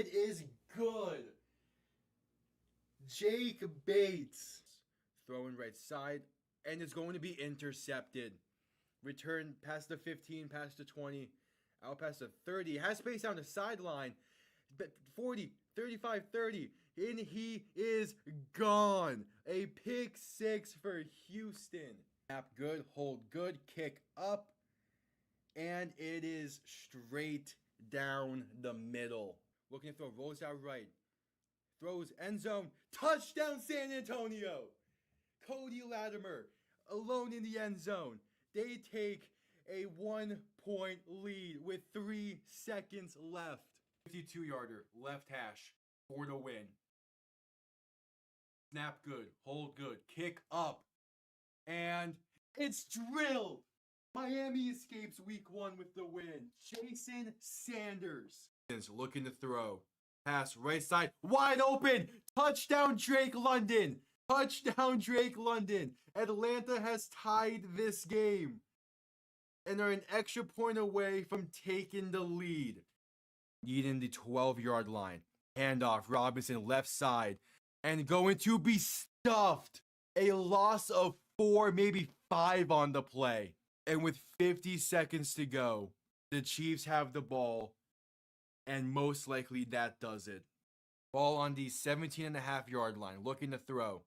it is good. Jake Bates throwing right side, and it's going to be intercepted. Return past the 15, past the 20, out past the 30. Has space down the sideline. 40, 35, 30. And he is gone. A pick six for Houston. Snap good, hold good, kick up. And it is straight down the middle. Looking to throw, rolls out right. Throws end zone. Touchdown San Antonio. Cody Latimer alone in the end zone. They take a 1-point lead with 3 seconds left. 52-yarder, left hash for the win. Snap good, hold good, kick up. And it's drilled. Miami escapes week 1 with the win. Jason Sanders is looking to throw. Pass right side, wide open. Touchdown Drake London. Touchdown Drake London. Atlanta has tied this game and are an extra point away from taking the lead. Needing the 12-yard line. Handoff, Robinson left side. And going to be stuffed. A loss of 4, maybe 5 on the play. And with 50 seconds to go, the Chiefs have the ball. And most likely that does it. Ball on the 17.5-yard line. Looking to throw.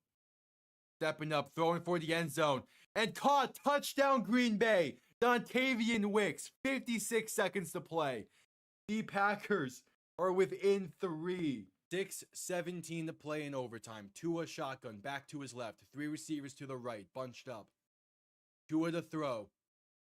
Stepping up, throwing for the end zone. And caught. Touchdown Green Bay. Dontavian Wicks. 56 seconds to play. The Packers are within 3. 6:17 to play in overtime. Tua shotgun. Back to his left. 3 receivers to the right. Bunched up. Tua to throw.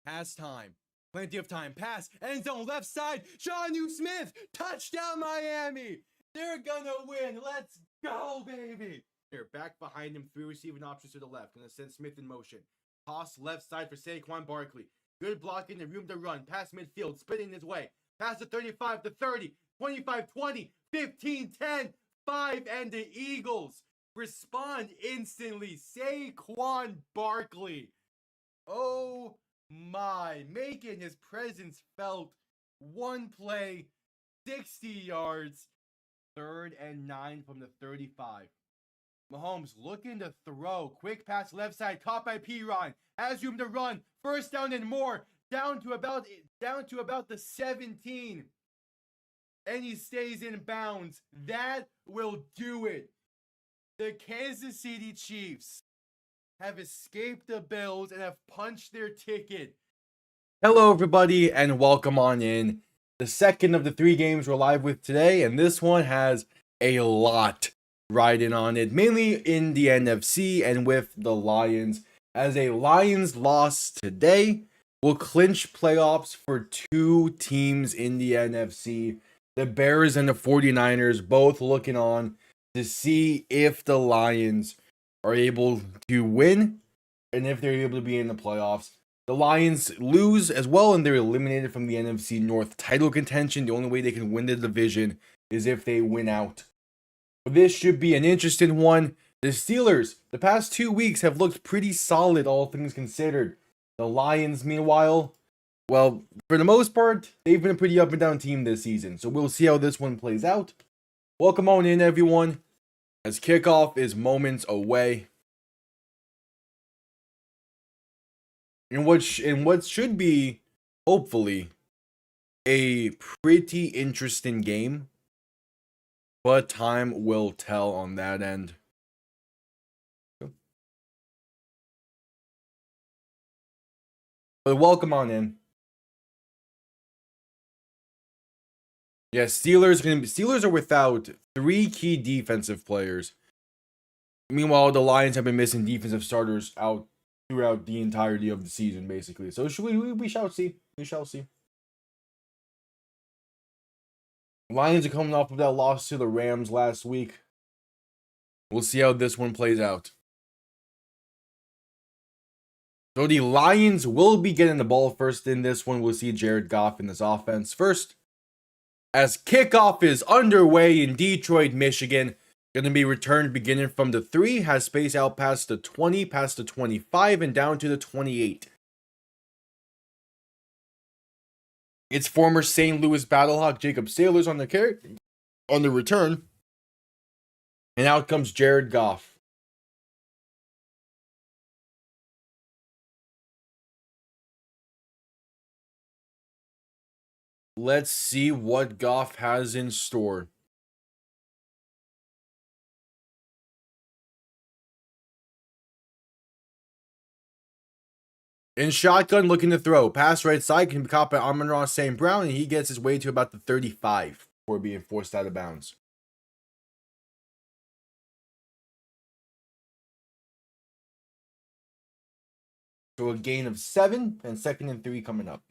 Pass time. Plenty of time. Pass. End zone left side. Jonnu Smith. Touchdown Miami. They're gonna win. Let's go, baby. Here, back behind him. 3 receiving options to the left. Gonna send Smith in motion. Toss left side for Saquon Barkley. Good blocking and room to run. Pass midfield. Spinning his way. Pass to 35 to 30. 25, 20, 15, 10, 5. And the Eagles respond instantly. Saquon Barkley. Oh my. Making his presence felt. 1 play. 60 yards. 3rd and 9 from the 35. Mahomes looking to throw. Quick pass left side. Caught by Piron. Has room to run. First down and more. Down to about the 17. And he stays in bounds. That will do it. The Kansas City Chiefs have escaped the Bills and have punched their ticket. Hello, everybody, and welcome on in. The second of the 3 games we're live with today, and this one has a lot riding on it, mainly in the NFC and with the Lions. As a Lions loss today will clinch playoffs for 2 teams in the NFC. The Bears and the 49ers both looking on to see if the Lions are able to win and if they're able to be in the playoffs. The Lions lose as well, and they're eliminated from the NFC North title contention. The only way they can win the division is if they win out. But this should be an interesting one. The Steelers, the past 2 weeks, have looked pretty solid, all things considered. The Lions, meanwhile, well, for the most part, they've been a pretty up and down team this season. So we'll see how this one plays out. Welcome on in, everyone, as kickoff is moments away. In what should be, hopefully, a pretty interesting game. But time will tell on that end. But welcome on in. Yeah, Steelers are without 3 key defensive players. Meanwhile, the Lions have been missing defensive starters out throughout the entirety of the season, basically. So we shall see. We shall see. Lions are coming off of that loss to the Rams last week. We'll see how this one plays out. So the Lions will be getting the ball first in this one. We'll see Jared Goff in this offense first. As kickoff is underway in Detroit, Michigan. Going to be returned beginning from the 3. Has space out past the 20, past the 25, and down to the 28. It's former St. Louis Battlehawk Jacob Sailors on the carry. on the return. And out comes Jared Goff. Let's see what Goff has in store. In shotgun, looking to throw. Pass right side can be caught by Amon-Ra St. Brown, and he gets his way to about the 35 before being forced out of bounds. So a gain of 7 and 2nd and 3 coming up.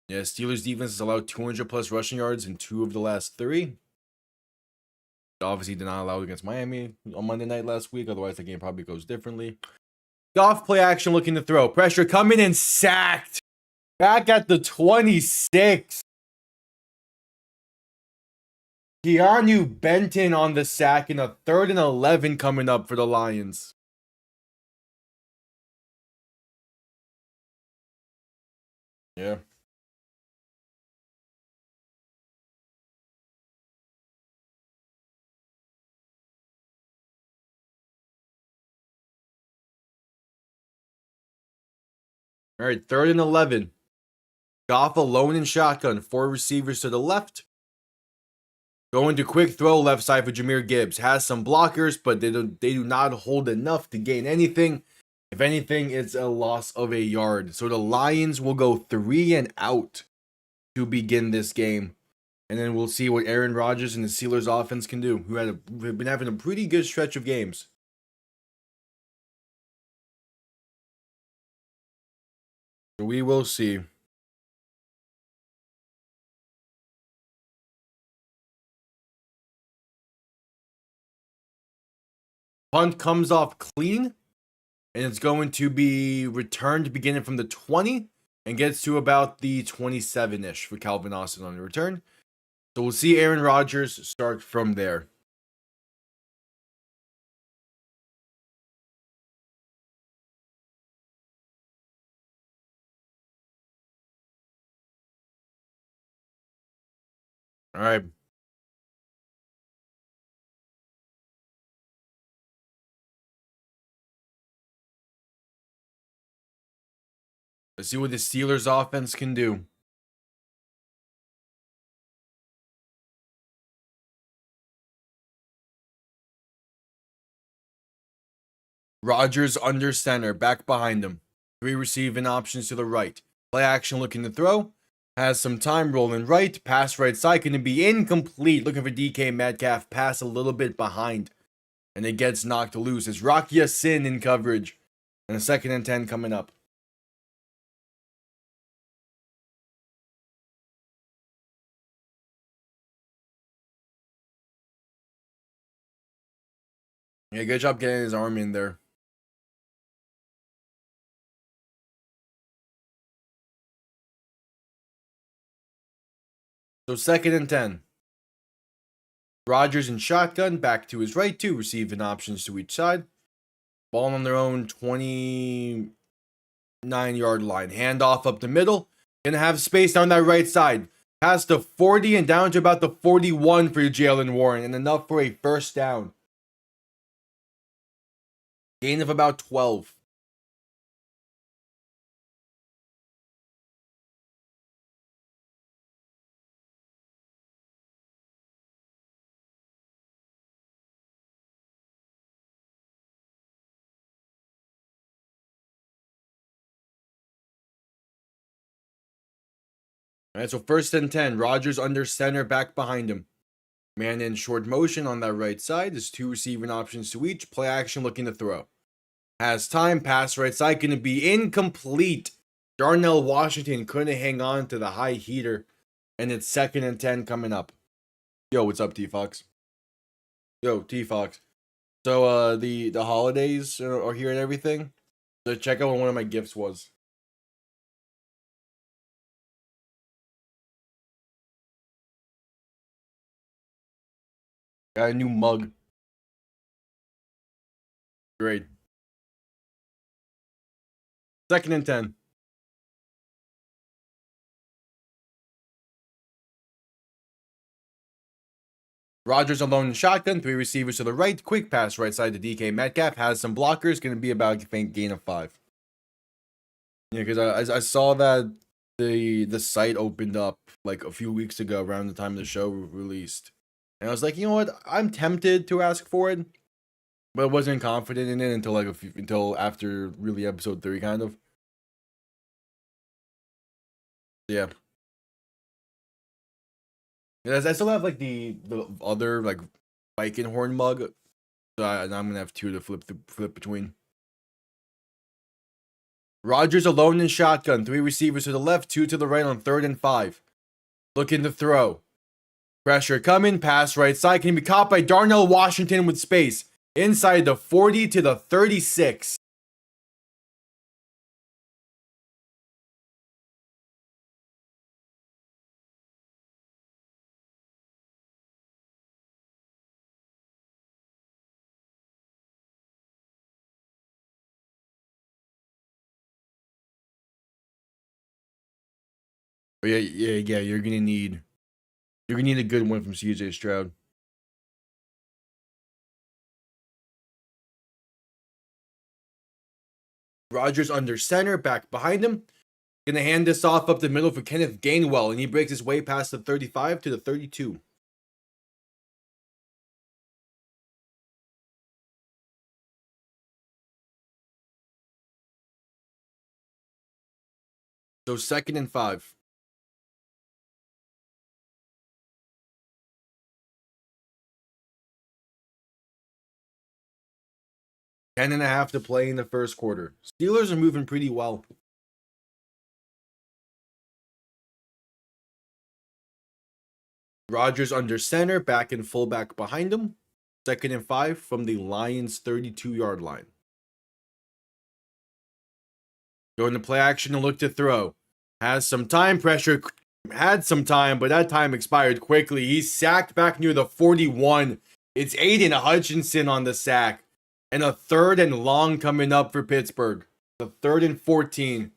Yeah, Steelers defense has allowed 200 plus rushing yards in 2 of the last 3. Obviously did not allow against Miami on Monday night last week. Otherwise, the game probably goes differently. Goff play action looking to throw. Pressure coming and sacked. Back at the 26. Keanu Benton on the sack in a 3rd and 11 coming up for the Lions. Yeah. All right, 3rd and 11. Goff alone in shotgun. 4 receivers to the left. Going to quick throw left side for Jahmyr Gibbs. Has some blockers, but they do not hold enough to gain anything. If anything, it's a loss of a yard. So the Lions will go 3 and out to begin this game. And then we'll see what Aaron Rodgers and the Steelers offense can do, who have been having a pretty good stretch of games. So we will see. Punt comes off clean, and it's going to be returned beginning from the 20 and gets to about the 27-ish for Calvin Austin on the return. So we'll see Aaron Rodgers start from there. All right. Let's see what the Steelers offense can do. Rodgers under center, back behind him. 3 receiving options to the right. Play action looking to throw. Has some time rolling right. Pass right side going to be incomplete. Looking for DK Metcalf. Pass a little bit behind. And it gets knocked loose. It's Rocky Sin in coverage. And a 2nd and 10 coming up. Yeah, good job getting his arm in there. So 2nd and 10. Rodgers in shotgun, back to his right, 2 receiving options to each side. Ball on their own 29-yard line. Handoff up the middle. Gonna have space down that right side. Past the 40 and down to about the 41 for Jaylen Warren, and enough for a 1st down. Gain of about 12. All right, so 1st and 10. Rodgers under center, back behind him. Man in short motion on that right side. There's 2 receiving options to each. Play action looking to throw. Has time. Pass right side going to be incomplete. Darnell Washington couldn't hang on to the high heater. And it's 2nd and 10 coming up. Yo, what's up, T-Fox? Yo, T-Fox. So, the holidays are here and everything. So check out what one of my gifts was. Got a new mug. Great. 2nd and 10. Rodgers alone in shotgun, 3 receivers to the right, quick pass right side to DK Metcalf, has some blockers, going to be about a gain of 5. Yeah, because I saw that the site opened up like a few weeks ago around the time the show released. And I was like, you know what? I'm tempted to ask for it, but I wasn't confident in it until until after really episode 3 kind of. Yeah. I still have like the other like Viking horn mug. So I'm gonna have 2 to flip between. Rodgers alone in shotgun, 3 receivers to the left, 2 to the right on 3rd and 5. Looking to throw. Pressure coming, pass right side, can be caught by Darnell Washington with space. Inside the 40 to the 36. Yeah, you're gonna need a good one from CJ Stroud. Rodgers under center, back behind him. Gonna hand this off up the middle for Kenneth Gainwell, and he breaks his way past the 35 to the 32. So 2nd and 5. Ten and a half to play in the first quarter. Steelers are moving pretty well. Rodgers under center, back and fullback behind him. 2nd and 5 from the Lions' 32-yard line. Going to play action and look to throw. Has some time pressure. Had some time, but that time expired quickly. He's sacked back near the 41. It's Aiden Hutchinson on the sack. And a 3rd and long coming up for Pittsburgh. The 3rd and 14.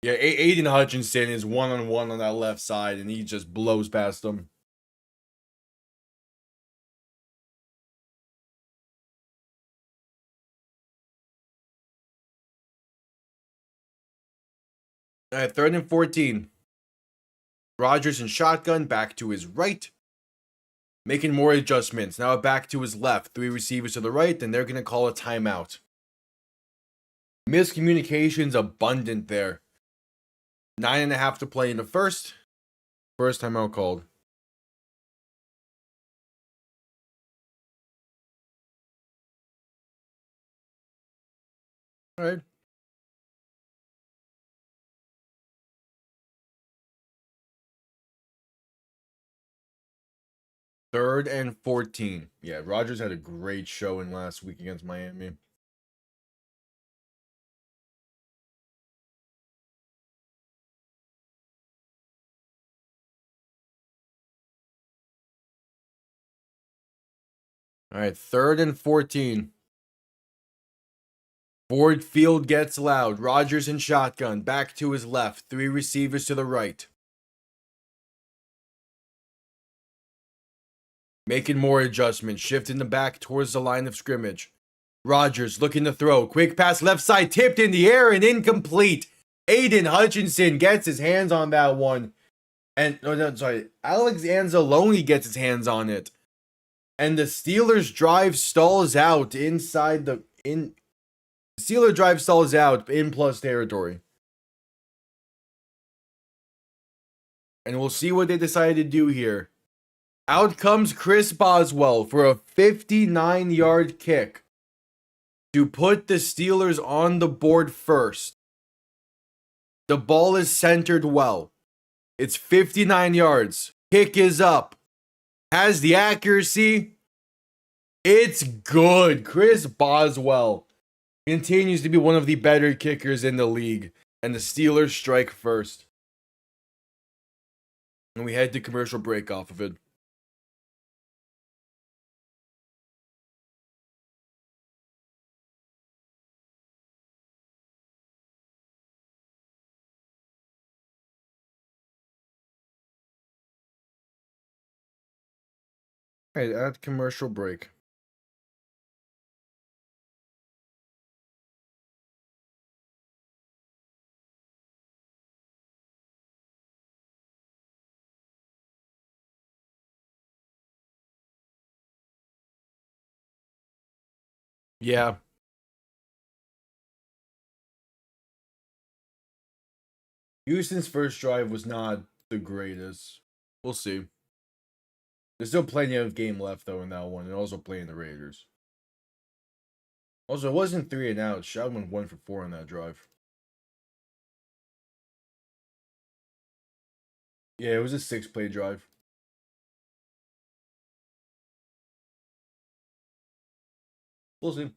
Yeah, Aiden Hutchinson is one-on-one on that left side, and he just blows past them. All right, 3rd and 14. Rodgers in shotgun, back to his right. Making more adjustments. Now back to his left. 3 receivers to the right, and they're going to call a timeout. Miscommunications abundant there. 9.5 to play in the first. First timeout called. All right. Third and 14. Yeah, Rodgers had a great showing last week against Miami. All right, 3rd and 14. Ford Field gets loud. Rodgers in shotgun. Back to his left. 3 receivers to the right. Making more adjustments. Shifting the back towards the line of scrimmage. Rodgers looking to throw. Quick pass left side. Tipped in the air and incomplete. Aiden Hutchinson gets his hands on that one. And, Alex Anzalone gets his hands on it. And the Steelers drive stalls out inside the... Steeler drive stalls out in plus territory. And we'll see what they decide to do here. Out comes Chris Boswell for a 59-yard kick to put the Steelers on the board first. The ball is centered well. It's 59 yards. Kick is up. Has the accuracy. It's good. Chris Boswell continues to be one of the better kickers in the league. And the Steelers strike first. And we head to commercial break off of it. Hey, at commercial break. Yeah. Houston's first drive was not the greatest. We'll see. There's still plenty of game left, though, in that one, and also playing the Raiders. Also, it wasn't 3 and out. Shad went 1 for 4 on that drive. Yeah, it was a 6-play drive. We'll see.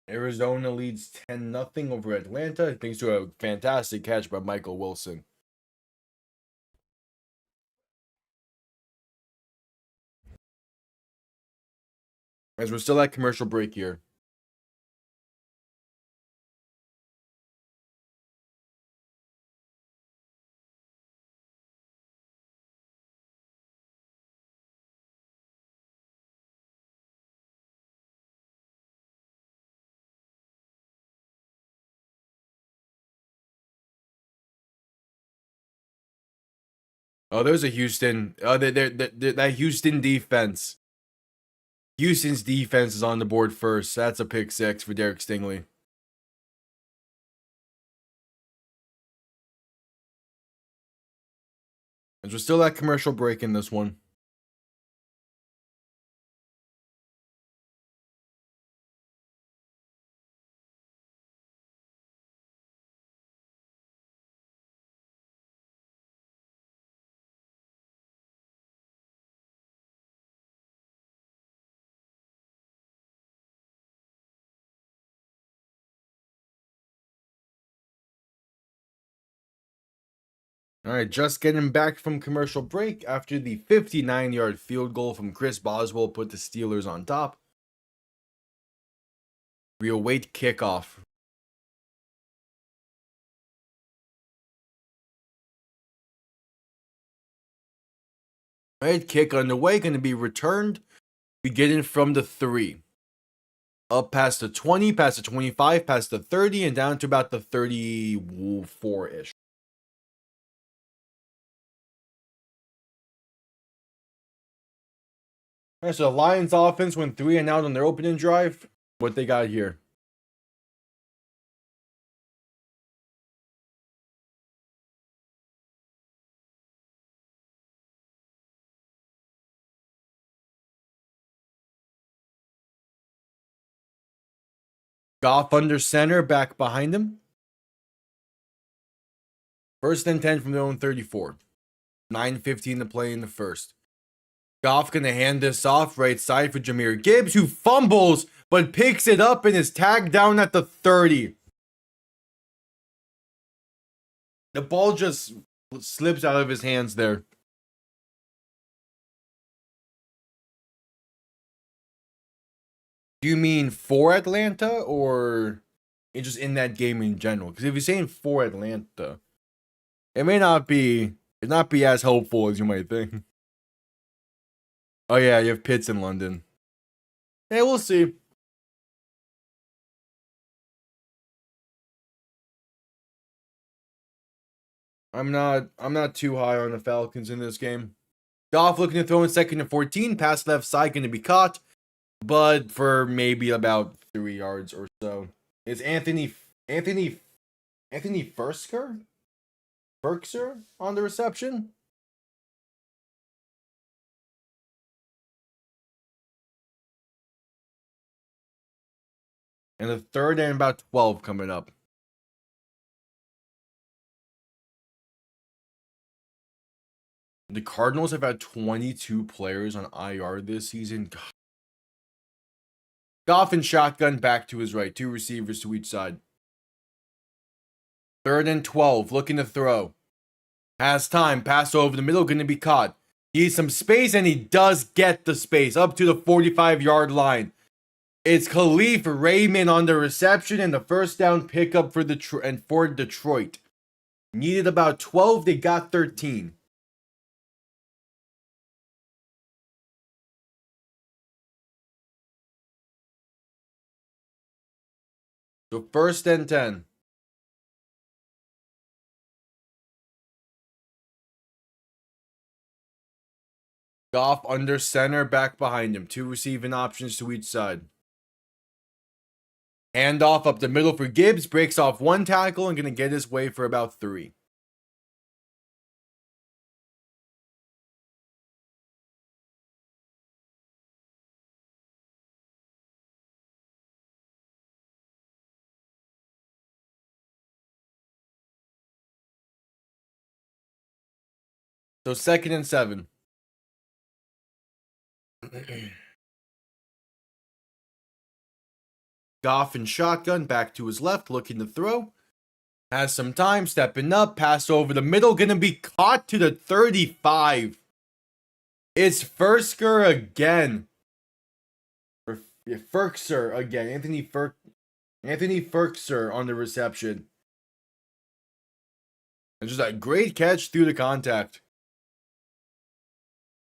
Arizona leads 10-0 over Atlanta, thanks to a fantastic catch by Michael Wilson. As we're still at commercial break here. Oh, there's a Houston. That Houston defense. Houston's defense is on the board first. That's a pick 6 for Derek Stingley. As we're still at commercial break in this one. All right, just getting back from commercial break after the 59-yard field goal from Chris Boswell put the Steelers on top. We await kickoff. All right, kick underway, going to be returned, beginning from the 3. Up past the 20, past the 25, past the 30, and down to about the 34-ish. All right, so the Lions offense went 3 and out on their opening drive. What they got here? Goff under center, back behind him. 1st and 10 from their own 34. 9:15 to play in the first. Goff gonna hand this off right side for Jahmyr Gibbs, who fumbles but picks it up and is tagged down at the 30. The ball just slips out of his hands there. Do you mean for Atlanta or just in that game in general? Because if you're saying for Atlanta, it may not be as hopeful as you might think. Oh yeah, you have Pitts in London. Hey, we'll see. I'm not too high on the Falcons in this game. Goff looking to throw in 2nd and 14, pass left side going to be caught, but for maybe about 3 yards or so. It's Anthony Firkser on the reception. And the 3rd and about 12 coming up. The Cardinals have had 22 players on IR this season. Goff and shotgun back to his right. 2 receivers to each side. 3rd and 12. Looking to throw. Has time. Pass over the middle. Going to be caught. He needs some space, and he does get the space. Up to the 45-yard line. It's Khalif Raymond on the reception and the first down pickup for Detroit. Needed about 12. They got 13. So 1st and 10. Goff under center, back behind him. 2 receiving options to each side. Handoff up the middle for Gibbs. Breaks off 1 tackle and going to get his way for about 3. So 2nd and 7. Goff in shotgun, back to his left, looking to throw. Has some time, stepping up, pass over the middle, gonna be caught to the 35. It's Fersker again. Ferkser again. Anthony Ferkser on the reception. And just a great catch through the contact.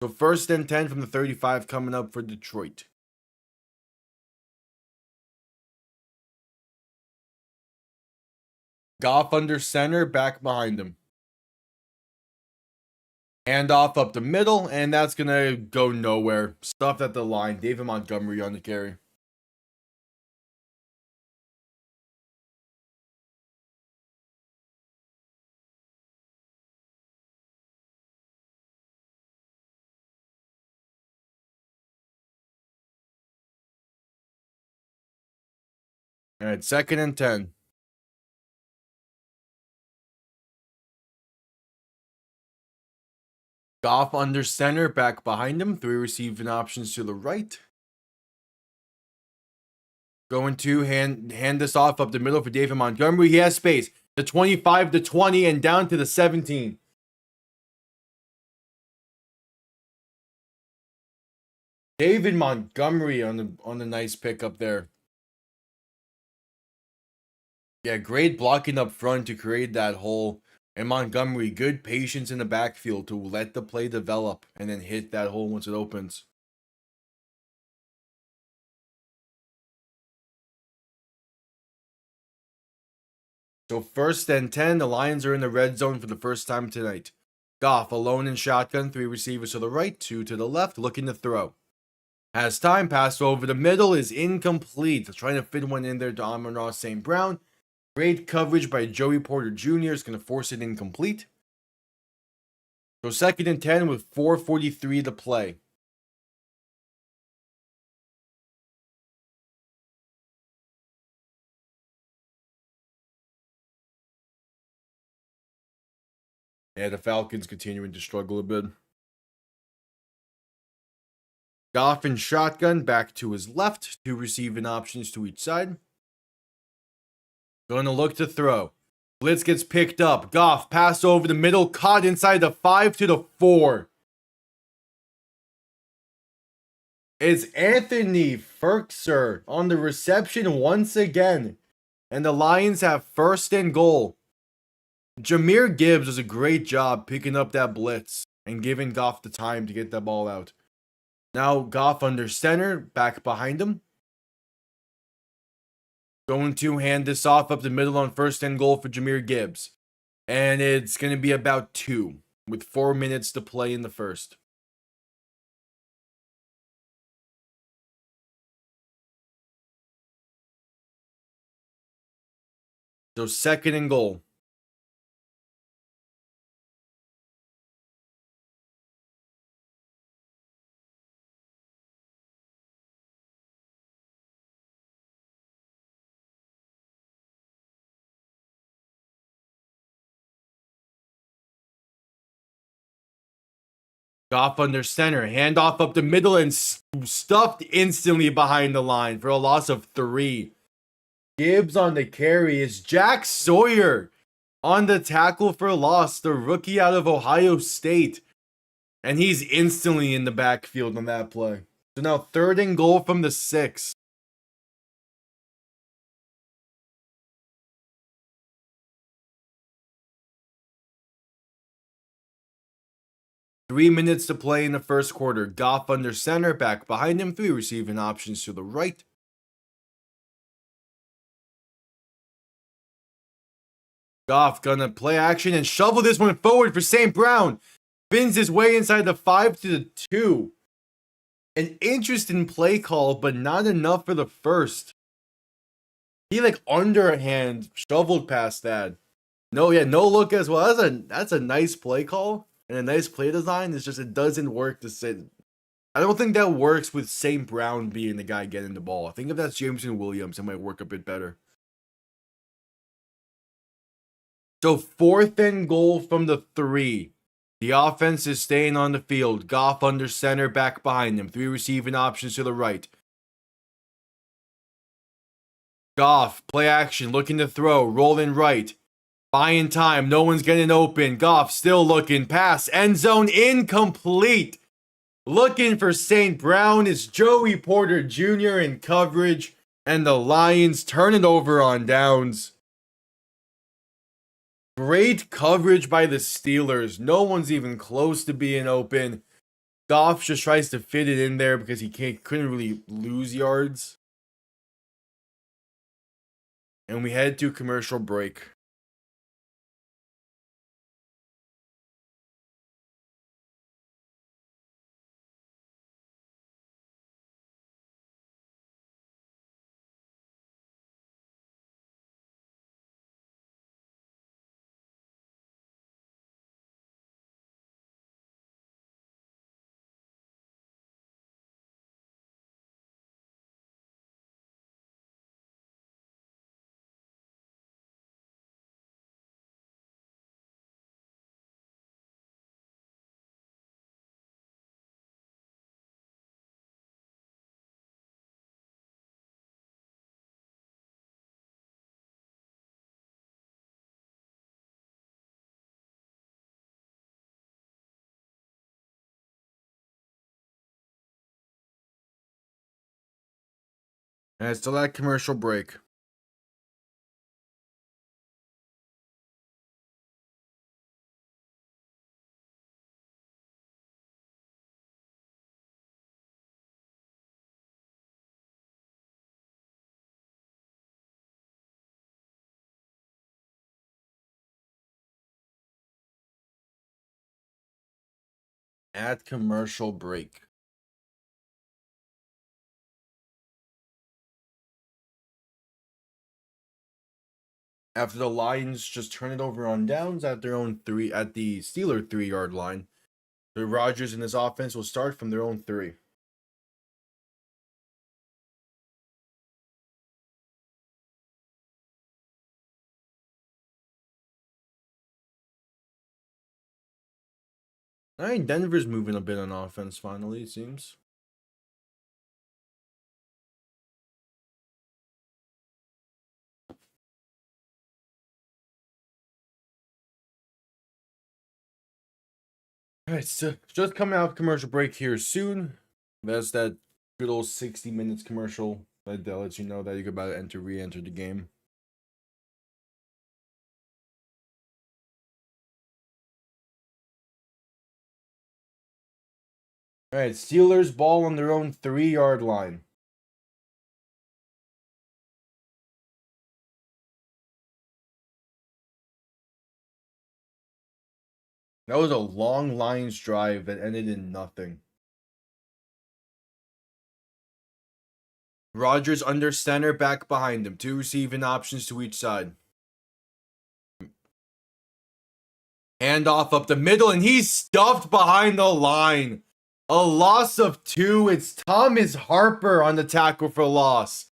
So 1st and 10 from the 35 coming up for Detroit. Goff under center, back behind him. Handoff up the middle, and that's going to go nowhere. Stuffed at the line. David Montgomery on the carry. All right, 2nd and 10. Goff under center, back behind him. 3 receiving options to the right. Going to hand this off up the middle for David Montgomery. He has space. The 25, the 20, and down to the 17. David Montgomery on the nice pickup there. Yeah, great blocking up front to create that hole. And Montgomery, good patience in the backfield to let the play develop and then hit that hole once it opens. So 1st and 10, the Lions are in the red zone for the first time tonight. Goff alone in shotgun, 3 receivers to the right, 2 to the left, looking to throw. Has time, pass over the middle is incomplete. Trying to fit one in there to Amon-Ra St. Brown. Great coverage by Joey Porter Jr. is going to force it incomplete. So 2nd and 10 with 4:43 to play. Yeah, the Falcons continuing to struggle a bit. Goff in shotgun, back to his left. 2 receiving options to each side. Going to look to throw. Blitz gets picked up. Goff pass over the middle, caught inside the 5 to the 4. It's Anthony Ferkser on the reception once again. And the Lions have 1st and goal. Jahmyr Gibbs does a great job picking up that blitz and giving Goff the time to get that ball out. Now Goff under center, back behind him. Going to hand this off up the middle on 1st and goal for Jahmyr Gibbs. And it's going to be about 2 with 4 minutes to play in the first. So 2nd and goal. Goff under center, handoff up the middle and stuffed instantly behind the line for a loss of 3. Gibbs on the carry is Jack Sawyer on the tackle for loss, the rookie out of Ohio State. And he's instantly in the backfield on that play. So now 3rd and goal from the 6. 3 minutes to play in the first quarter. Goff under center, back behind him, 3 receiving options to the right. Goff gonna play action and shovel this one forward for St. Brown. Spins his way inside the 5 to the 2. An interesting play call, but not enough for the first. He like underhand shoveled past that. No look as well. That's a nice play call and a nice play design. It's just it doesn't work to say. I don't think that works with St. Brown being the guy getting the ball. I think if that's Jameson Williams, it might work a bit better. So 4th and goal from the 3. The offense is staying on the field. Goff under center, back behind him. 3 receiving options to the right. Goff, play action, looking to throw, rolling right. Buying time, no one's getting open. Goff still looking, pass, end zone, incomplete. Looking for St. Brown is Joey Porter Jr. in coverage, and the Lions turn it over on downs. Great coverage by the Steelers. No one's even close to being open. Goff just tries to fit it in there because he couldn't really lose yards. And we head to commercial break. And it's still that commercial break. At commercial break. After the Lions just turn it over on downs at their own 3 at the Steeler 3-yard line, the Rodgers and his offense will start from their own 3. All right, Denver's moving a bit on offense finally, it seems. All right, so just coming out of commercial break here soon. That's that good old 60 minutes commercial that lets you know that you're about to re-enter the game. All right, Steelers ball on their own 3-yard line. That was a long Lions drive that ended in nothing. Rodgers under center, back behind him. 2 receiving options to each side. Handoff up the middle, and he's stuffed behind the line. A loss of 2. It's Thomas Harper on the tackle for loss.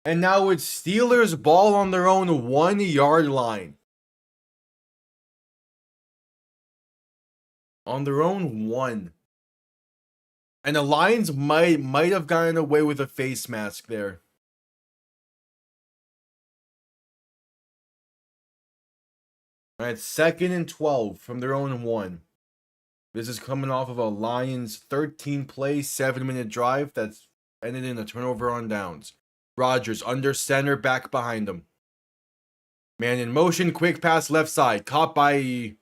And now it's Steelers ball on their own 1-yard line. On their own 1. And the Lions might have gotten away with a face mask there. All right, 2nd and 12 from their own 1. This is coming off of a Lions 13-play, 7-minute drive that's ended in a turnover on downs. Rodgers under center, back behind him. Man in motion, quick pass left side, caught by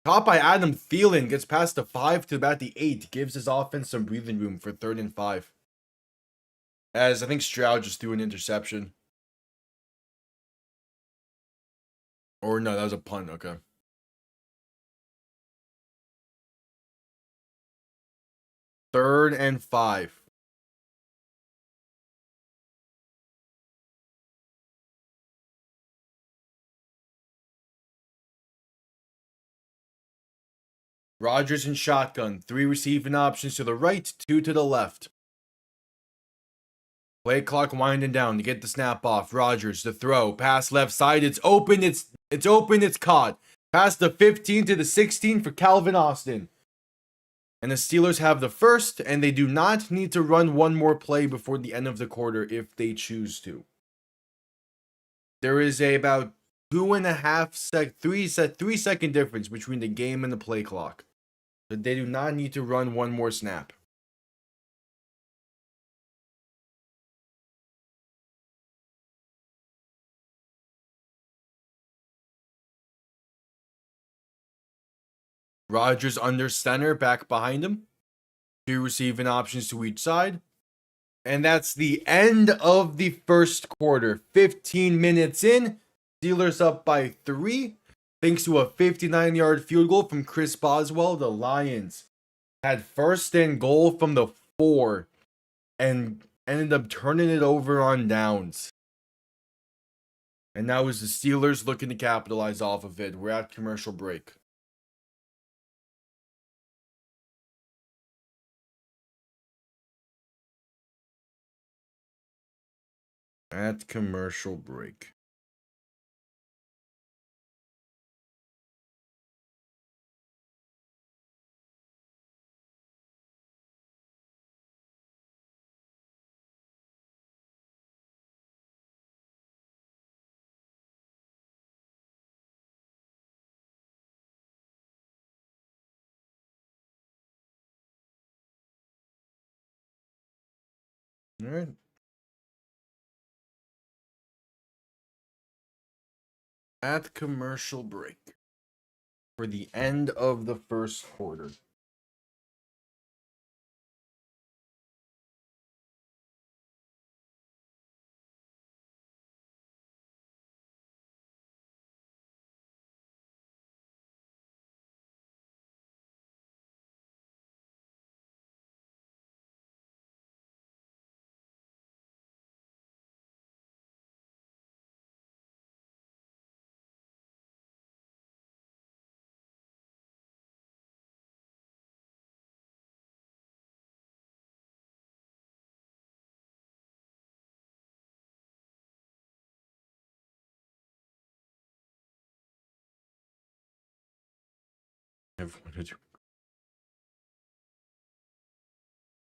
Caught by Adam Thielen, gets past the 5 to about the 8. Gives his offense some breathing room for 3rd and 5. As I think Stroud just threw an interception. Or no, that was a punt. Okay. Third and 5. Rodgers in shotgun. 3 receiving options to the right, 2 to the left. Play clock winding down to get the snap off. Rodgers, the throw. Pass left side. It's open. It's open. It's caught. Pass the 15 to the 16 for Calvin Austin. And the Steelers have the first, and they do not need to run one more play before the end of the quarter if they choose to. There is about 3 second difference between the game and the play clock. But they do not need to run one more snap. Rodgers under center, back behind him. 2 receiving options to each side. And that's the end of the first quarter. 15 minutes in. Steelers up by 3. Thanks to a 59-yard field goal from Chris Boswell, the Lions had 1st and goal from the 4 and ended up turning it over on downs. And now is the Steelers looking to capitalize off of it. We're at commercial break. At commercial break. All right. At commercial break for the end of the first quarter.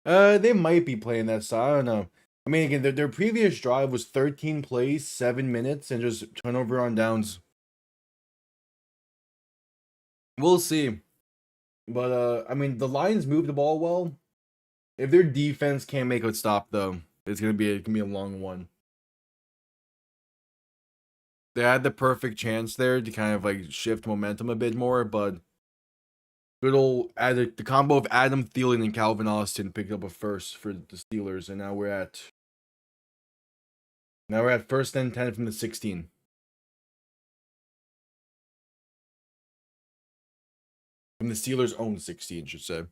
They might be playing that style. I don't know. I mean, again, their previous drive was 13 plays, 7 minutes, and just turnover on downs. We'll see. But, I mean, the Lions moved the ball well. If their defense can't make it stop, though, it's gonna be a long one. They had the perfect chance there to kind of like shift momentum a bit more, but good old the combo of Adam Thielen and Calvin Austin picked up a first for the Steelers, and now we're at 1st and 10 from the 16. From the Steelers' own 16, should say.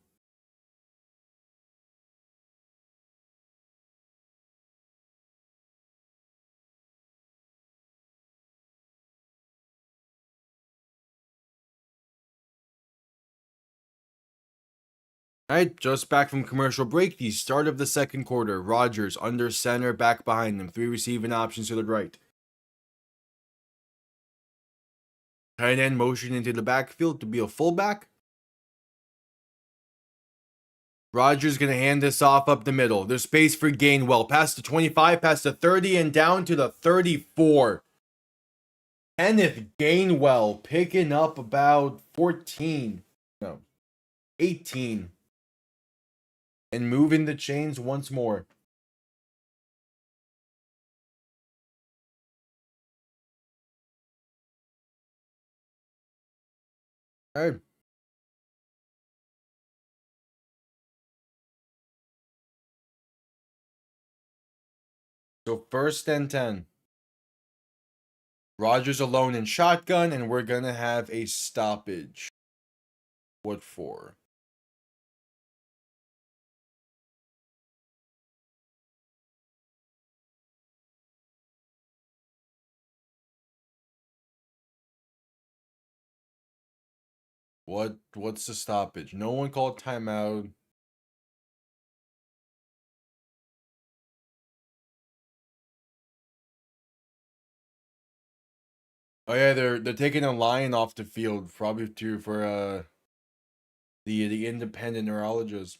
Alright, just back from commercial break, the start of the second quarter. Rodgers under center, back behind them. 3 receiving options to the right. Tight end motion into the backfield to be a fullback. Rodgers going to hand this off up the middle. There's space for Gainwell. Past the 25, past the 30, and down to the 34. Kenneth Gainwell picking up about 18. And moving the chains once more. All right. So 1st and 10. Rodgers alone in shotgun, and we're going to have a stoppage. What for? What's the stoppage? No one called timeout. Oh yeah, they're taking a lion off the field, probably for the independent neurologist.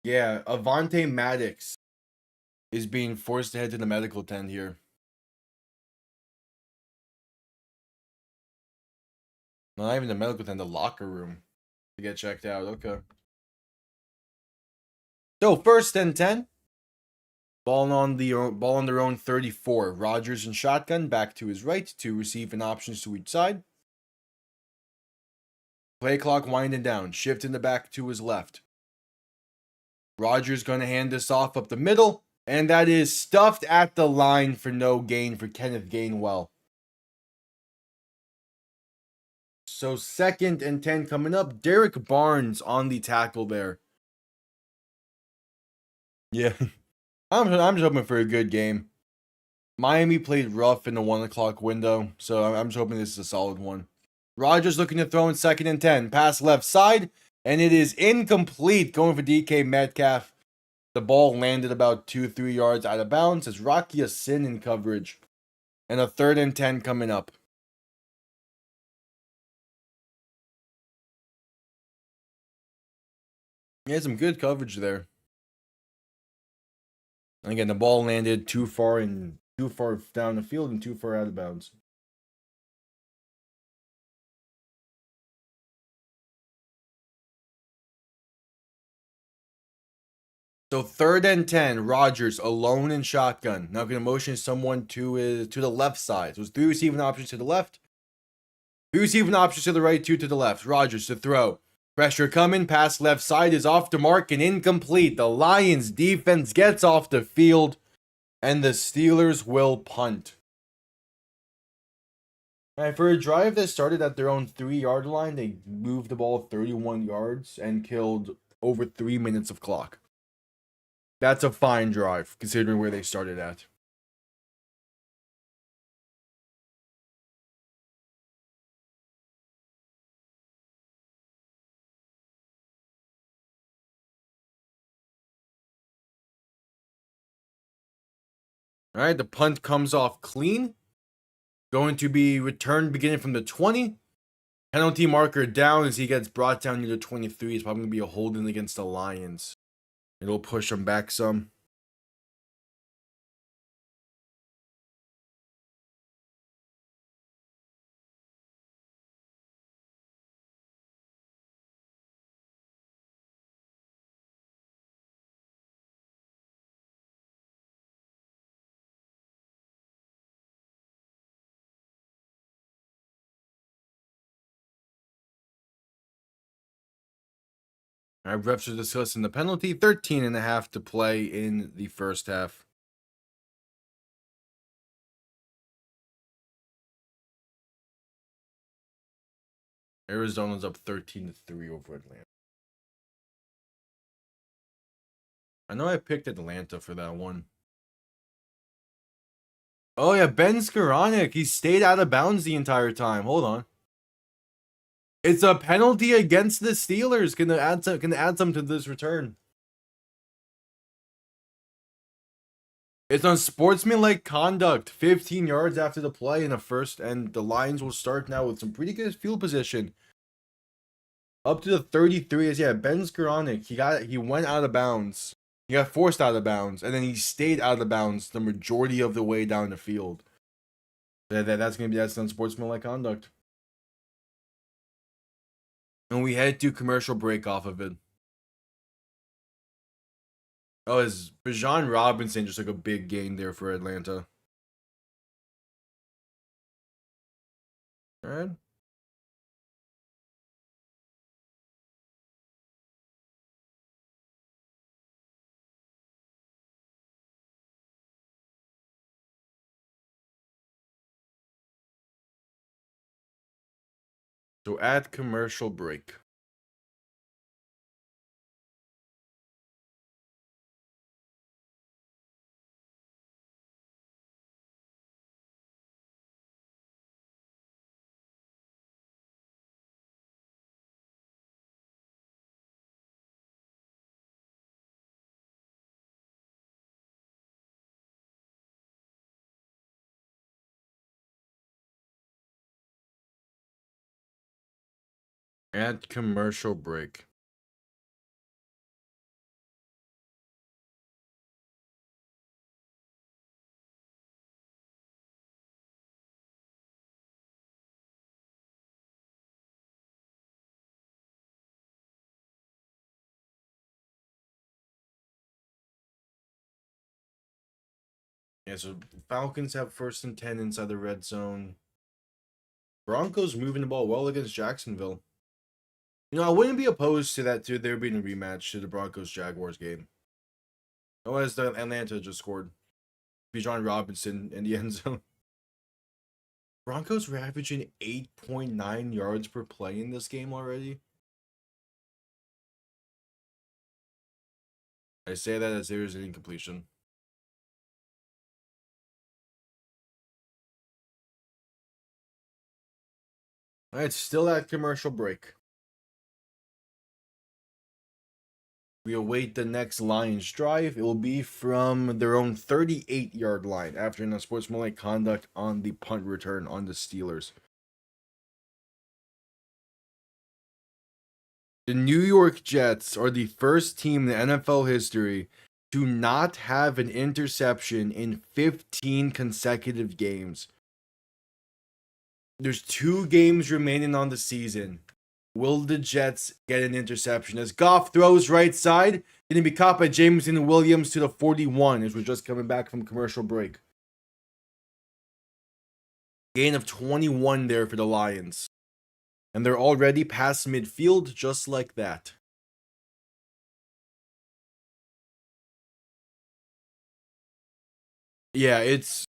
Yeah, Avante Maddox is being forced to head to the medical tent here. Not even the medical tent, the locker room to get checked out. Okay. So 1st and 10. Ball on their own 34. Rodgers in shotgun, back to his right to receive an options to each side. Play clock winding down. Shift in the back to his left. Rodgers going to hand this off up the middle. And that is stuffed at the line for no gain for Kenneth Gainwell. So 2nd and 10 coming up. Derek Barnes on the tackle there. Yeah. I'm just hoping for a good game. Miami played rough in the 1 o'clock window, so I'm just hoping this is a solid one. Rodgers looking to throw in 2nd and 10. Pass left side, and it is incomplete going for DK Metcalf. The ball landed about 2-3 yards out of bounds as Rocky Sin in coverage. And a 3rd and 10 coming up. Yeah, some good coverage there. And again, the ball landed too far down the field and too far out of bounds. So 3rd and 10, Rodgers alone in shotgun. Now going to motion someone to the left side. So it's 3 receiving options to the left. 3 receiving options to the right, 2 to the left. Rodgers to throw. Pressure coming. Pass left side is off the mark and incomplete. The Lions defense gets off the field. And the Steelers will punt. All right, for a drive that started at their own 3-yard line, they moved the ball 31 yards and killed over 3 minutes of clock. That's a fine drive, considering where they started at. All right, the punt comes off clean. Going to be returned beginning from the 20. Penalty marker down as he gets brought down near the 23. It's probably going to be a holding against the Lions. It'll push him back some. All right, refs are discussing the penalty. 13.5 to play in the first half. Arizona's up 13-3 over Atlanta. I know I picked Atlanta for that one. Oh yeah, Ben Skoranek. He stayed out of bounds the entire time. Hold on. It's a penalty against the Steelers. Gonna add some to this return. It's unsportsmanlike conduct. 15 yards after the play in the first, and the Lions will start now with some pretty good field position. Up to the 33 is Ben Skoranek. He went out of bounds. He got forced out of bounds, and then he stayed out of bounds the majority of the way down the field. That's unsportsmanlike conduct. And we head to commercial break off of it. Oh, is Bijan Robinson just like a big gain there for Atlanta? All right. So at commercial break. At commercial break. Yeah, so Falcons have 1st and 10 inside the red zone. Broncos moving the ball well against Jacksonville. You know, I wouldn't be opposed to that too. There being a rematch to the Broncos Jaguars game. Oh, as the Atlanta just scored. Bijan Robinson in the end zone. Broncos were averaging 8.9 yards per play in this game already. I say that as there is an incompletion. All right, still at commercial break. We await the next Lions drive. It will be from their own 38-yard line after an unsportsmanlike conduct on the punt return on the Steelers. The New York Jets are the first team in NFL history to not have an interception in 15 consecutive games. There's 2 games remaining on the season. Will the Jets get an interception? As Goff throws right side, going to be caught by Jameson Williams to the 41 as we're just coming back from commercial break. Gain of 21 there for the Lions. And they're already past midfield just like that. Yeah, it's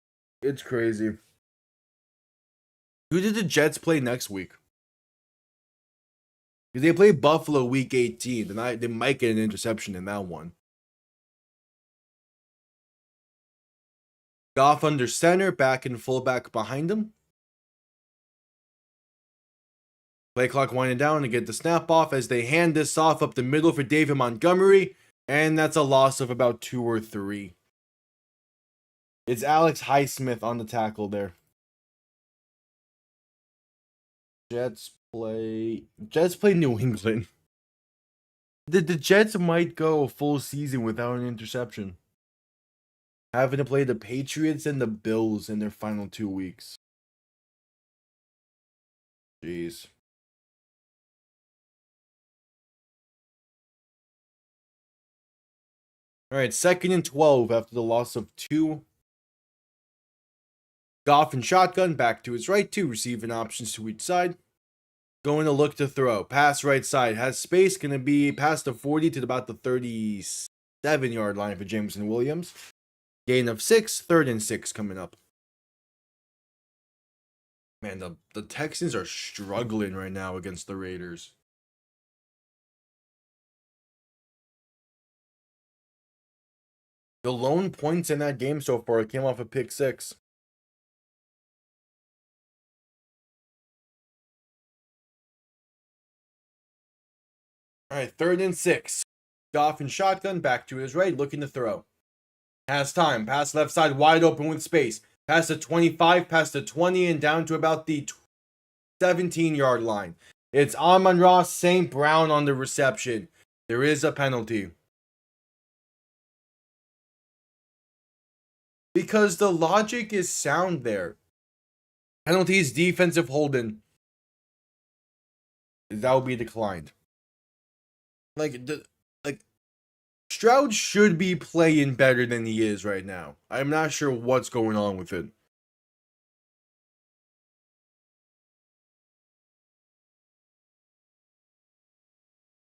crazy. Who did the Jets play next week? Because they play Buffalo week 18, and they might get an interception in that one. Goff under center, back and fullback behind him. Play clock winding down to get the snap off as they hand this off up the middle for David Montgomery, and that's a loss of about 2 or 3. It's Alex Highsmith on the tackle there. Jets play New England. The Jets might go a full season without an interception. Having to play the Patriots and the Bills in their final 2 weeks. Jeez. All right, 2nd and 12 after the loss of 2. Goff and shotgun back to his right, 2 receiving options to each side. Going to look to throw. Pass right side. Has space. Going to be past the 40 to about the 37-yard line for Jameson Williams. Gain of 6. 3rd and 6 coming up. Man, the Texans are struggling right now against the Raiders. The lone points in that game so far came off a pick 6. All right, 3rd and 6. Goff and shotgun back to his right, looking to throw. Has time. Pass left side wide open with space. Past the 25, past the 20, and down to about the 17-yard line. It's Amon-Ra St. Brown on the reception. There is a penalty. Because the logic is sound there. Penalties, defensive holding. That will be declined. Stroud should be playing better than he is right now. I'm not sure what's going on with it.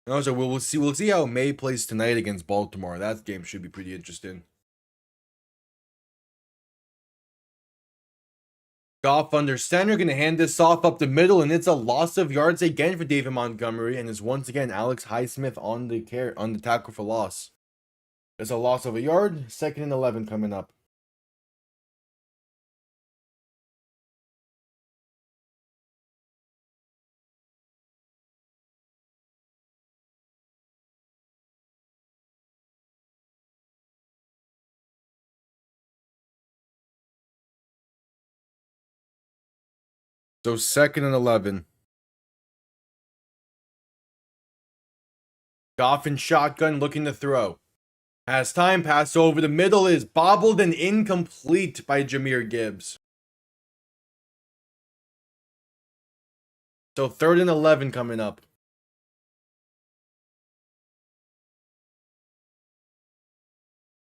And also, we'll see how May plays tonight against Baltimore. That game should be pretty interesting. Goff under center, going to hand this off up the middle, and it's a loss of yards again for David Montgomery, and it's once again Alex Highsmith on the tackle for loss. It's a loss of a yard. 2nd and 11 coming up. So 2nd and 11. Goff in shotgun looking to throw. Has time, pass over the middle is bobbled and incomplete by Jahmyr Gibbs. So 3rd and 11 coming up.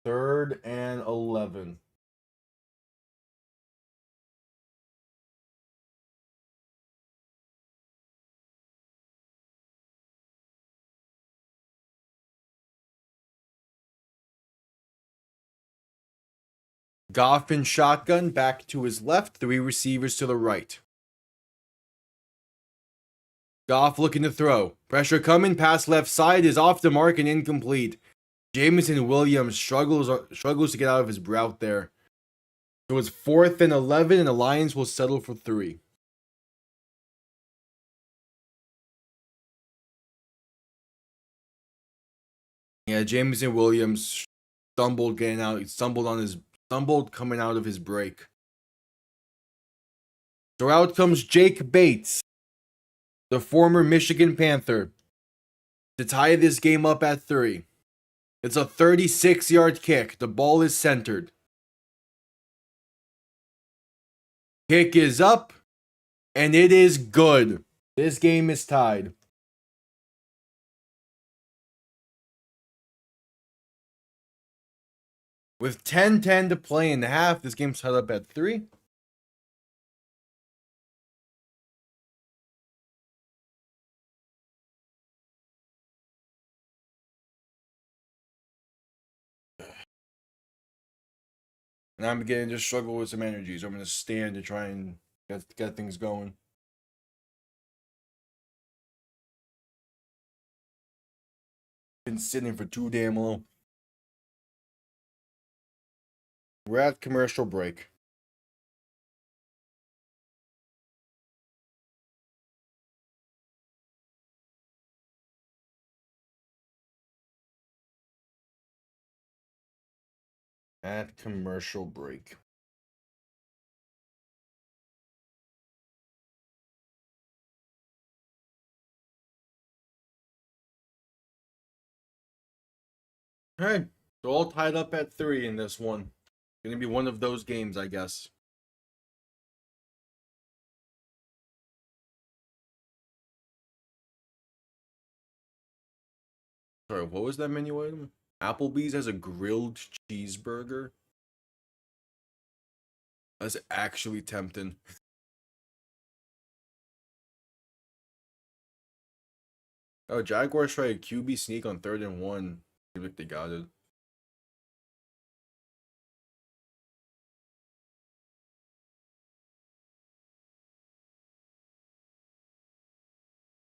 Third and 11. Goff in shotgun, back to his left, 3 receivers to the right. Goff looking to throw. Pressure coming, pass left side is off the mark and incomplete. Jameson Williams struggles to get out of his route there. So it's 4th and 11, and the Lions will settle for 3. Yeah, Jameson Williams stumbled coming out of his break. So out comes Jake Bates, the former Michigan Panther, to tie this game up at 3. It's a 36-yard kick. The ball is centered. Kick is up, and it is good. This game is tied. With 10:10 to play in the half, this game's tied up at 3. And I'm beginning to struggle with some energy, so I'm going to stand to try and get things going. Been sitting for too damn long. We're at commercial break. At commercial break. Alright, so all tied up at 3 in this one. Gonna be one of those games, I guess. Sorry, what was that menu item? Applebee's has a grilled cheeseburger. That's actually tempting. Oh, Jaguars try a QB sneak on 3rd and 1. I think they got it.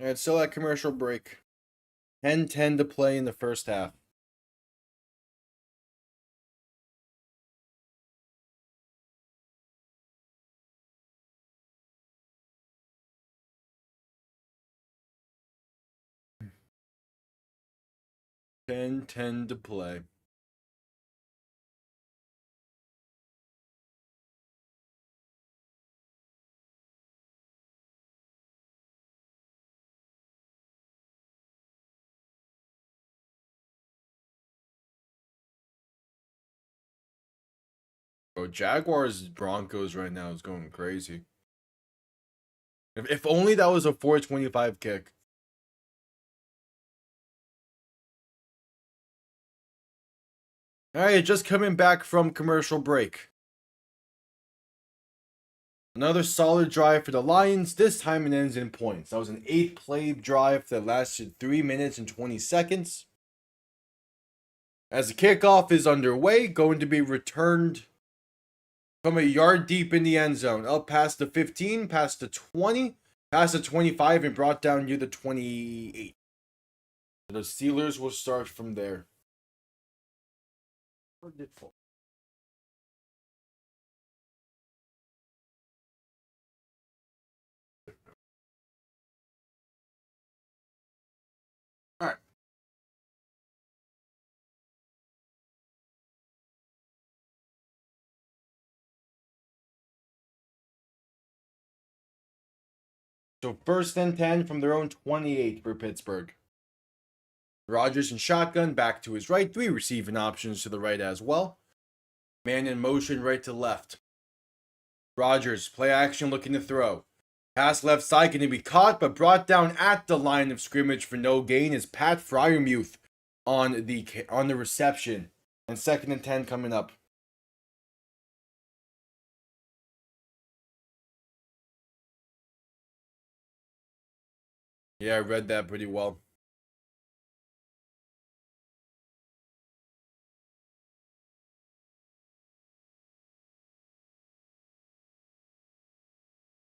And it's still at commercial break. 10:10 to play in the first half. Ten to play. Bro, Jaguars Broncos right now is going crazy. If only that was a 425 kick. Alright, just coming back from commercial break. Another solid drive for the Lions. This time it ends in points. That was an 8-play drive that lasted 3 minutes and 20 seconds. As the kickoff is underway, going to be returned from a yard deep in the end zone, up past the 15, past the 20, past the 25, and brought down near the 28. The Steelers will start from there. All right. So 1st and 10 from their own 28 for Pittsburgh. Rodgers in shotgun, back to his right. 3 receiving options to the right as well. Man in motion right to left. Rodgers, play action, looking to throw. Pass left side, going to be caught, but brought down at the line of scrimmage for no gain is Pat Fryermuth on the reception. And 2nd and 10 coming up. Yeah, I read that pretty well.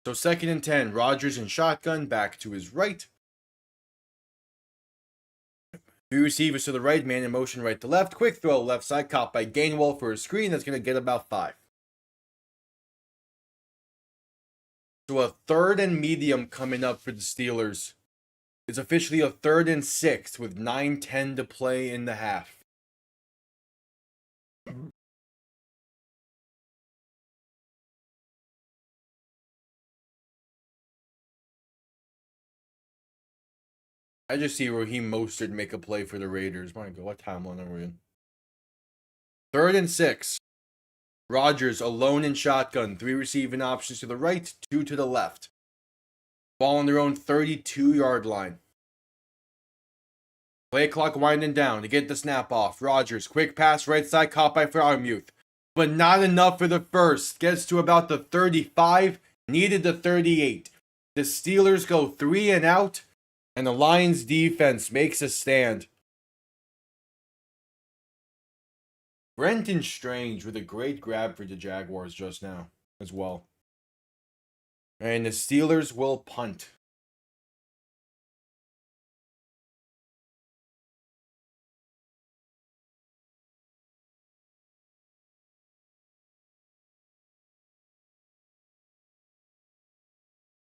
So 2nd and 10, Rodgers in shotgun, back to his right. 3 receivers to the right, man in motion right to left. Quick throw left side, caught by Gainwell for a screen. That's going to get about 5. So a 3rd and medium coming up for the Steelers. It's officially a 3rd and 6 with 9:10 to play in the half. I just see Raheem Mostert make a play for the Raiders. My God, what timeline are we in? 3rd and 6. Rodgers alone in shotgun. 3 receiving options to the right, 2 to the left. Ball on their own 32-yard line. Play clock winding down to get the snap off. Rodgers, quick pass right side, caught by Fryermuth. But not enough for the first. Gets to about the 35, needed the 38. The Steelers go 3 and out, and the Lions defense makes a stand. Brenton Strange with a great grab for the Jaguars just now as well. And the Steelers will punt.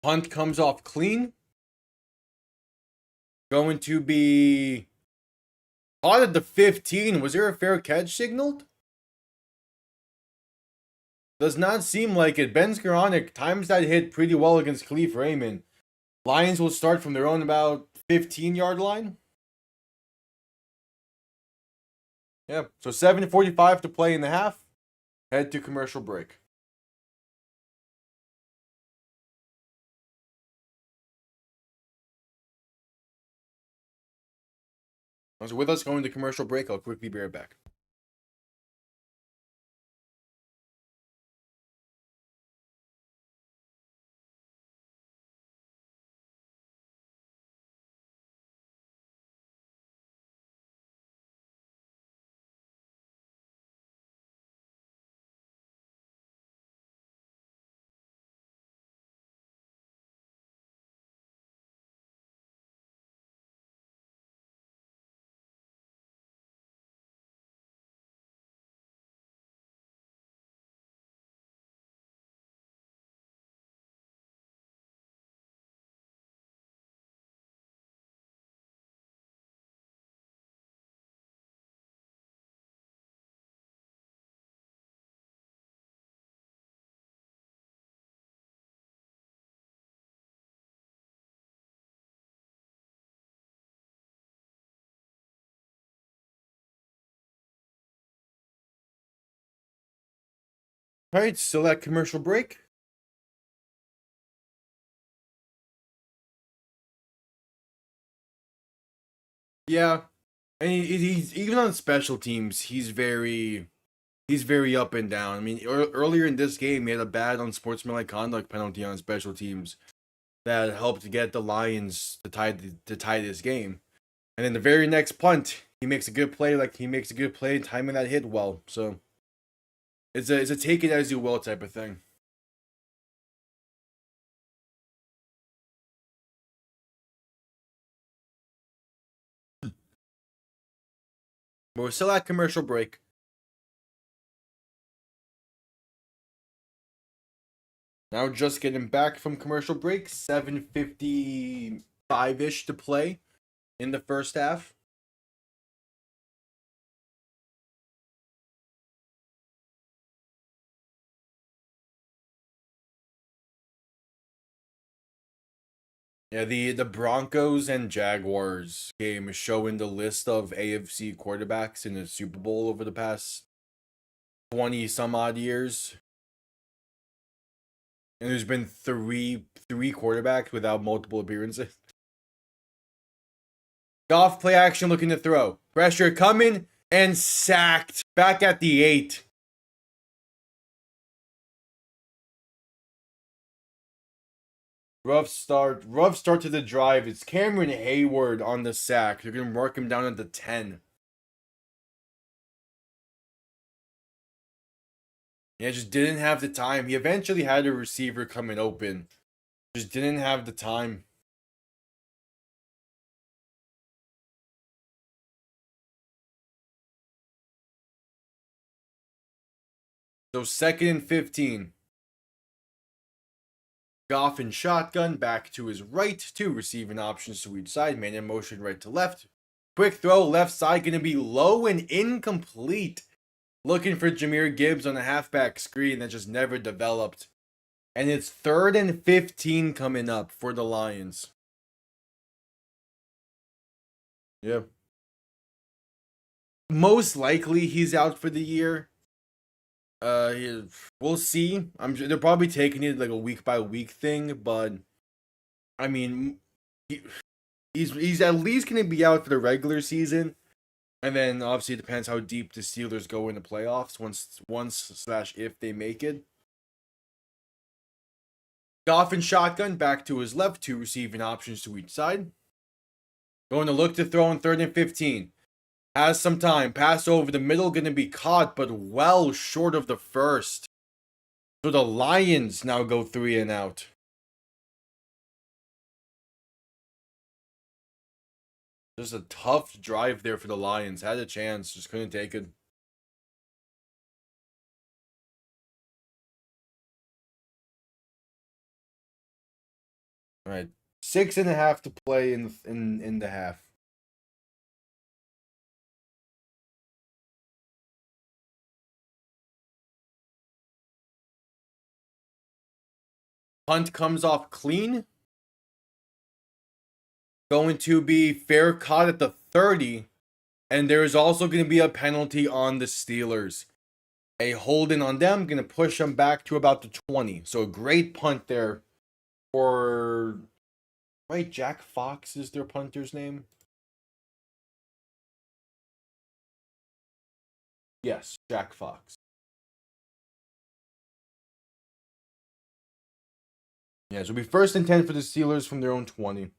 Punt comes off clean. Going to be caught at the 15. Was there a fair catch signaled? Does not seem like it. Ben Skoranek times that hit pretty well against Khalif Raymond. Lions will start from their own about 15-yard line. Yep. So 7:45 to play in the half. Head to commercial break. So with us going to commercial break, I'll quickly be right back. All right, still at commercial break. Yeah, and he's even on special teams. He's very up and down. I mean, earlier in this game, he had a bad unsportsmanlike conduct penalty on special teams that helped to get the Lions to tie this game. And then the very next punt, he makes a good play. Timing that hit well. So It's a take it as you will type of thing. But we're still at commercial break. Now just getting back from commercial break, 7:55-ish to play in the first half. Yeah, the Broncos and Jaguars game is showing the list of AFC quarterbacks in the Super Bowl over the past 20 some odd years. And there's been three quarterbacks without multiple appearances. Goff play action looking to throw. Pressure coming and sacked. Back at the 8. Rough start to the drive. It's Cameron Hayward on the sack. They're going to mark him down at the 10. Yeah, just didn't have the time. He eventually had a receiver coming open. Just didn't have the time. So 2nd and 15. Goff in shotgun, back to his right. 2 receiving options to each side. Man in motion right to left. Quick throw, left side going to be low and incomplete. Looking for Jahmyr Gibbs on a halfback screen that just never developed. And it's 3rd and 15 coming up for the Lions. Yeah. Most likely he's out for the year. We'll see. They're probably taking it like a week by week thing, but I mean, he's at least going to be out for the regular season. And then obviously it depends how deep the Steelers go in the playoffs once/if they make it. Goff in shotgun, back to his left, 2 receiving options to each side. Going to look to throw on 3rd and 15. Has some time. Pass over the middle, going to be caught, but well short of the first. So the Lions now go 3 and out. Just a tough drive there for the Lions. Had a chance, just couldn't take it. All right, 6.5 to play in the half. Punt comes off clean. Going to be fair caught at the 30. And there's also going to be a penalty on the Steelers. A holding on them, going to push them back to about the 20. So a great punt there for... Right, Jack Fox is their punter's name? Yes, Jack Fox. Yeah, so it'll be 1st and 10 for the Steelers from their own 20.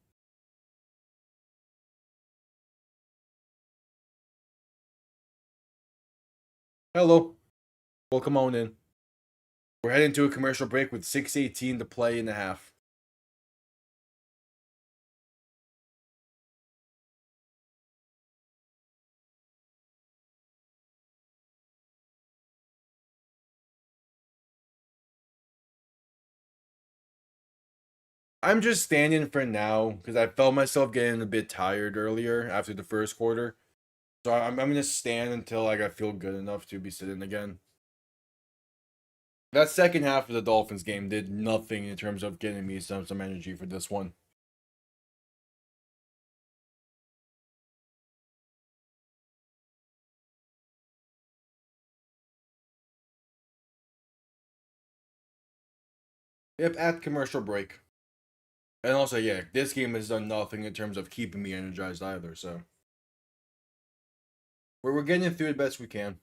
Hello. Welcome on in. We're heading to a commercial break with 6:18 to play in the half. I'm just standing for now because I felt myself getting a bit tired earlier after the first quarter. So I'm going to stand until like I feel good enough to be sitting again. That second half of the Dolphins game did nothing in terms of getting me some energy for this one. Yep, at commercial break. And also, yeah, this game has done nothing in terms of keeping me energized either, so. We're getting through the best we can.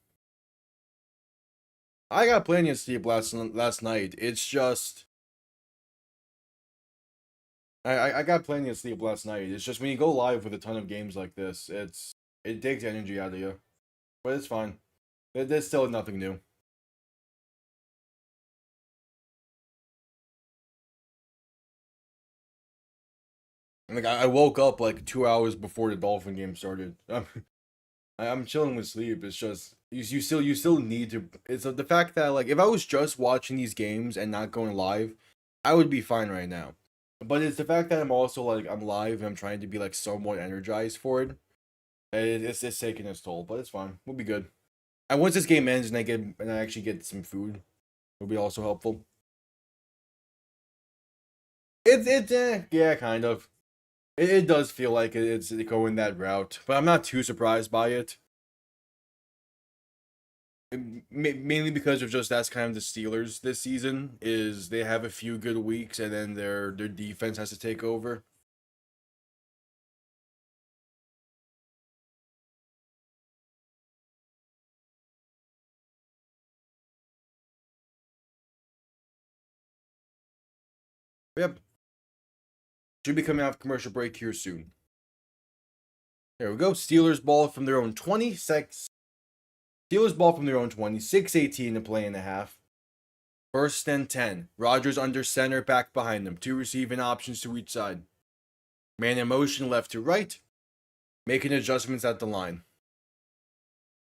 I got plenty of sleep last night. It's just... I got plenty of sleep last night. It's just when you go live with a ton of games like this, it takes energy out of you. But it's fine. There's still nothing new. Like I woke up like 2 hours before the Dolphin game started. I'm chilling with sleep. It's just you still need to. It's the fact that like if I was just watching these games and not going live, I would be fine right now. But it's the fact that I'm also like I'm live and I'm trying to be like somewhat energized for it. It's taking its toll, but it's fine. We'll be good. And once this game ends and I actually get some food, it'll be also helpful. Yeah, kind of. It does feel like it's going that route, but I'm not too surprised by it. Mainly because of just that's kind of the Steelers this season is they have a few good weeks and then their defense has to take over. Yep, should be coming off commercial break here soon. There we go. Steelers ball from their own 26. Steelers ball from their own 20. 6:18 to play in the half. First and 10. Rodgers under center, back behind them. Two receiving options to each side. Man in motion left to right. Making adjustments at the line.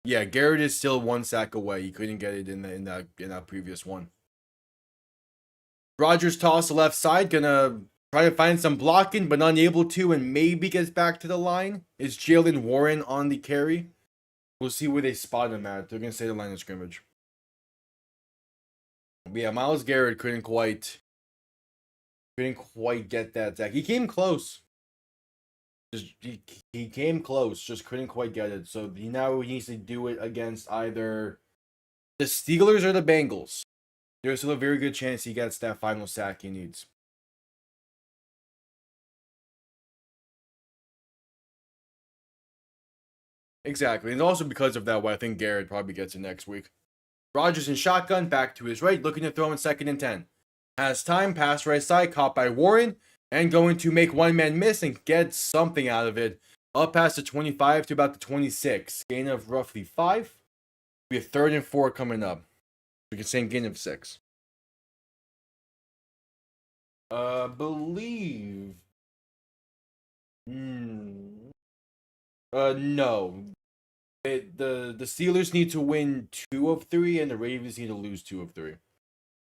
Yeah, Garrett is still one sack away. He couldn't get it in that previous one. Rodgers toss the left side, gonna try to find some blocking, but unable to, and maybe gets back to the line. Is Jalen Warren on the carry? We'll see where they spot him at. They're gonna say the line of scrimmage. But yeah, Myles Garrett couldn't quite get that sack. He came close. He came close, just couldn't quite get it. So he needs to do it against either the Steelers or the Bengals. There's still a very good chance he gets that final sack he needs. Exactly. And also because of that, I think Garrett probably gets it next week. Rodgers in shotgun, back to his right, looking to throw in 2nd and 10. Has time, pass right side, caught by Warren, and going to make one man miss and get something out of it. Up past the 25 to about the 26. Gain of roughly 5. Be a 3rd and 4 coming up. We can say gain of 6. Believe. No. The Steelers need to win 2 of 3, and the Ravens need to lose 2 of 3.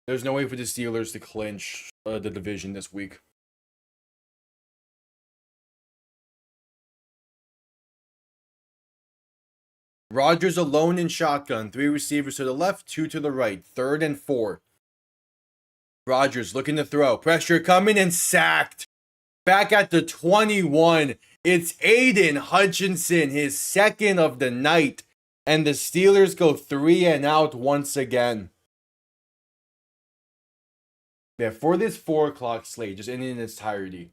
There's no way for the Steelers to clinch the division this week. Rodgers alone in shotgun. 3 receivers to the left, 2 to the right. 3rd and 4. Rodgers looking to throw. Pressure coming and sacked. Back at the 21. It's Aiden Hutchinson, his 2nd of the night. And the Steelers go 3 and out once again. Yeah, for this 4 o'clock slate, just in its entirety.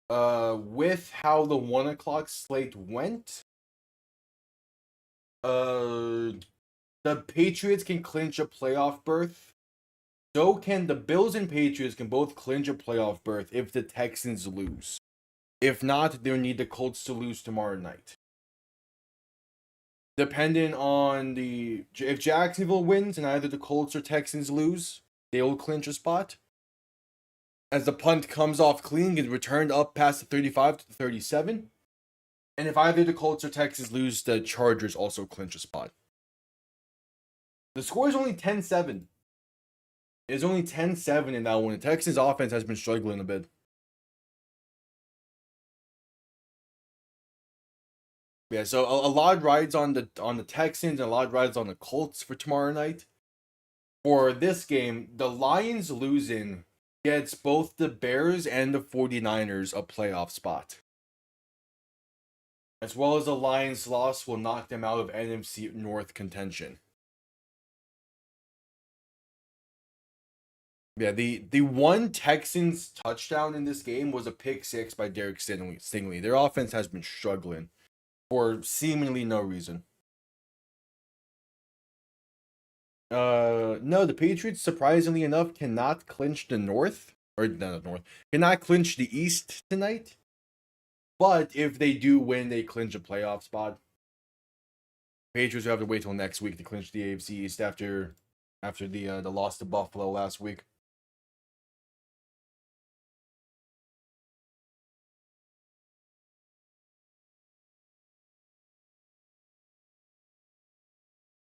With how the 1 o'clock slate went, the Patriots can clinch a playoff berth. So can the Bills and Patriots can both clinch a playoff berth if the Texans lose. If not, they'll need the Colts to lose tomorrow night. Depending on if Jacksonville wins and either the Colts or Texans lose, they'll clinch a spot. As the punt comes off clean, gets returned up past the 35 to the 37. And if either the Colts or Texans lose, the Chargers also clinch a spot. The score is only 10-7. It's only 10-7 in that one. The Texans offense has been struggling a bit. Yeah, so a lot rides on the Texans and a lot rides on the Colts for tomorrow night. For this game, the Lions losing gets both the Bears and the 49ers a playoff spot. As well as the Lions' loss will knock them out of NFC North contention. Yeah, the one Texans touchdown in this game was a pick 6 by Derek Stingley. Their offense has been struggling for seemingly no reason. No, the Patriots, surprisingly enough, cannot clinch the North. Or not North. Cannot clinch the East tonight. But if they do win, they clinch a playoff spot. Patriots will have to wait till next week to clinch the AFC East after the loss to Buffalo last week.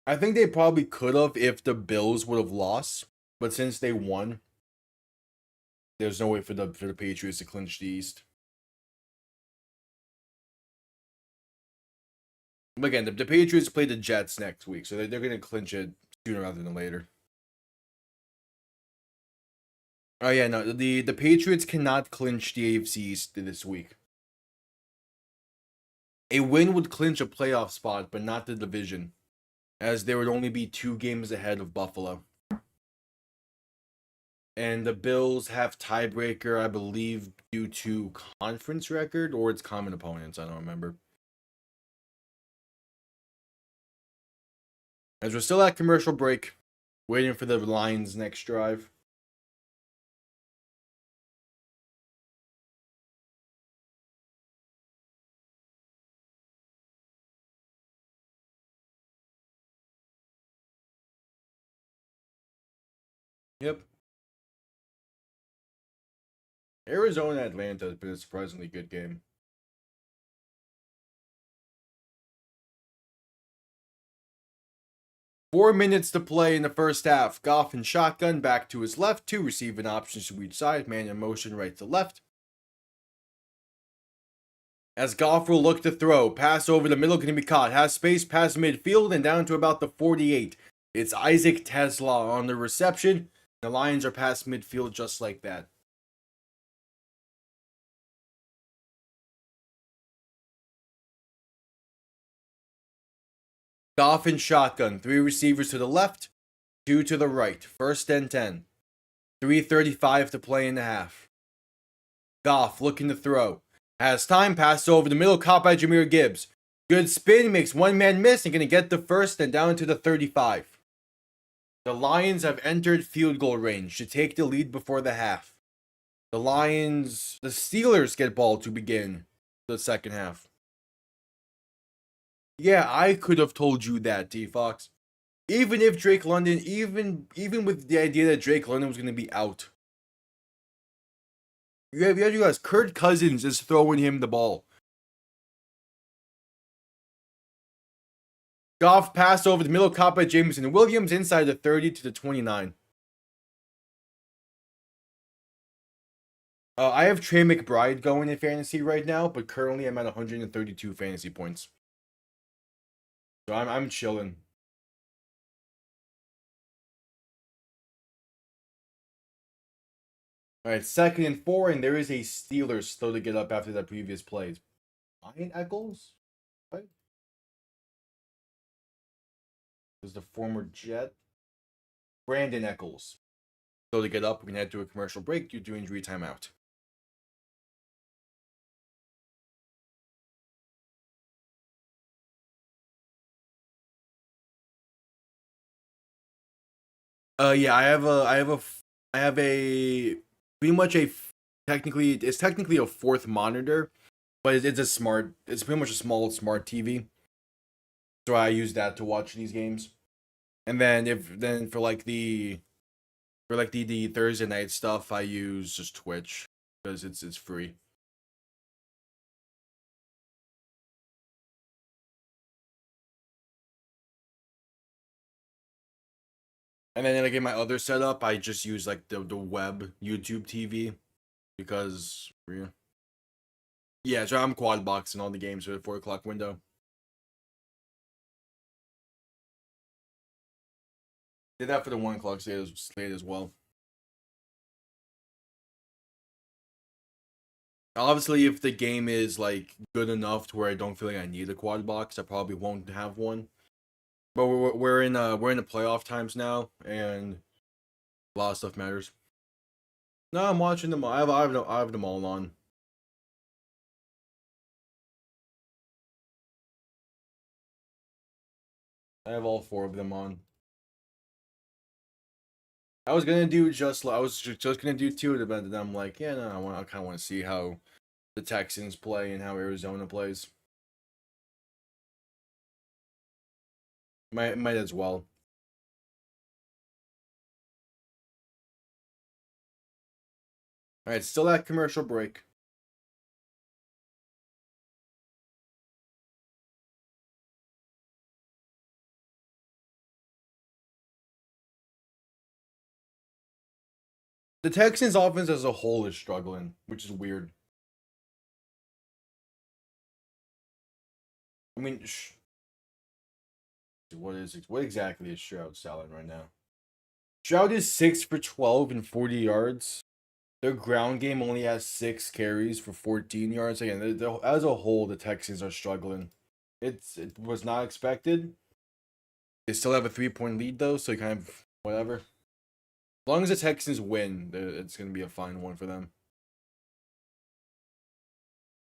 I think they probably could have if the Bills would have lost, but since they won, there's no way for the Patriots to clinch the East. But again, the Patriots play the Jets next week, so they're going to clinch it sooner rather than later. Oh yeah, no, the Patriots cannot clinch the AFC East this week. A win would clinch a playoff spot, but not the division, as there would only be 2 games ahead of Buffalo. And the Bills have tiebreaker, I believe, due to conference record or it's common opponents. I don't remember. As we're still at commercial break, waiting for the Lions' next drive. Yep. Arizona Atlanta has been a surprisingly good game. Four minutes to play in the first half. Goff in shotgun back to his left. 2 receiving options to each side. Man in motion right to left. As Goff will look to throw. Pass over the middle, can be caught. Has space past midfield and down to about the 48. It's Isaac Tesla on the reception. The Lions are past midfield just like that. Goff in shotgun. 3 receivers to the left, 2 to the right. First and 10. 3:35 to play in the half. Goff looking to throw. Has time, pass over the middle, caught by Jahmyr Gibbs. Good spin, makes one man miss and going to get the first and down to the 35. The Lions have entered field goal range to take the lead before the half. The Steelers get ball to begin the second half. Yeah, I could have told you that, T-Fox. Even if Drake London, even with the idea that Drake London was going to be out. You guys, Kirk Cousins is throwing him the ball. Goff pass over the middle, caught by Jameson Williams inside the 30 to the 29. I have Trey McBride going in fantasy right now, but currently I'm at 132 fantasy points. So I'm chilling. Alright, 2nd and 4, and there is a Steelers still to get up after that previous play. Ryan Eccles? Right? Is the former Jet. Brandon Eccles. So to get up, we're going to head to a commercial break due to injury timeout. Yeah, I have a pretty much it's technically a 4th monitor, but it's pretty much a small smart TV. So I use that to watch these games. And then for the Thursday night stuff, I use just Twitch because it's free. And then like in my other setup, I just use like the web YouTube TV because yeah, so I'm quad boxing all the games for the 4 o'clock window. Did that for the 1 o'clock slate as well. Obviously, if the game is like good enough to where I don't feel like I need a quad box, I probably won't have one. But we're in the playoff times now, and a lot of stuff matters. No, I'm watching them all. I have them all on. I have all 4 of them on. I was gonna do just gonna do 2 of them, but then I'm like, yeah, no, I kind of want to see how the Texans play and how Arizona plays. Might as well. All right, still at commercial break. The Texans offense as a whole is struggling, which is weird. I mean, what exactly is Stroud selling right now? Stroud is 6 for 12 and 40 yards. Their ground game only has 6 carries for 14 yards. Again, as a whole, the Texans are struggling. It was not expected. They still have a 3-point lead though, so kind of whatever. As long as the Texans win, it's going to be a fine one for them.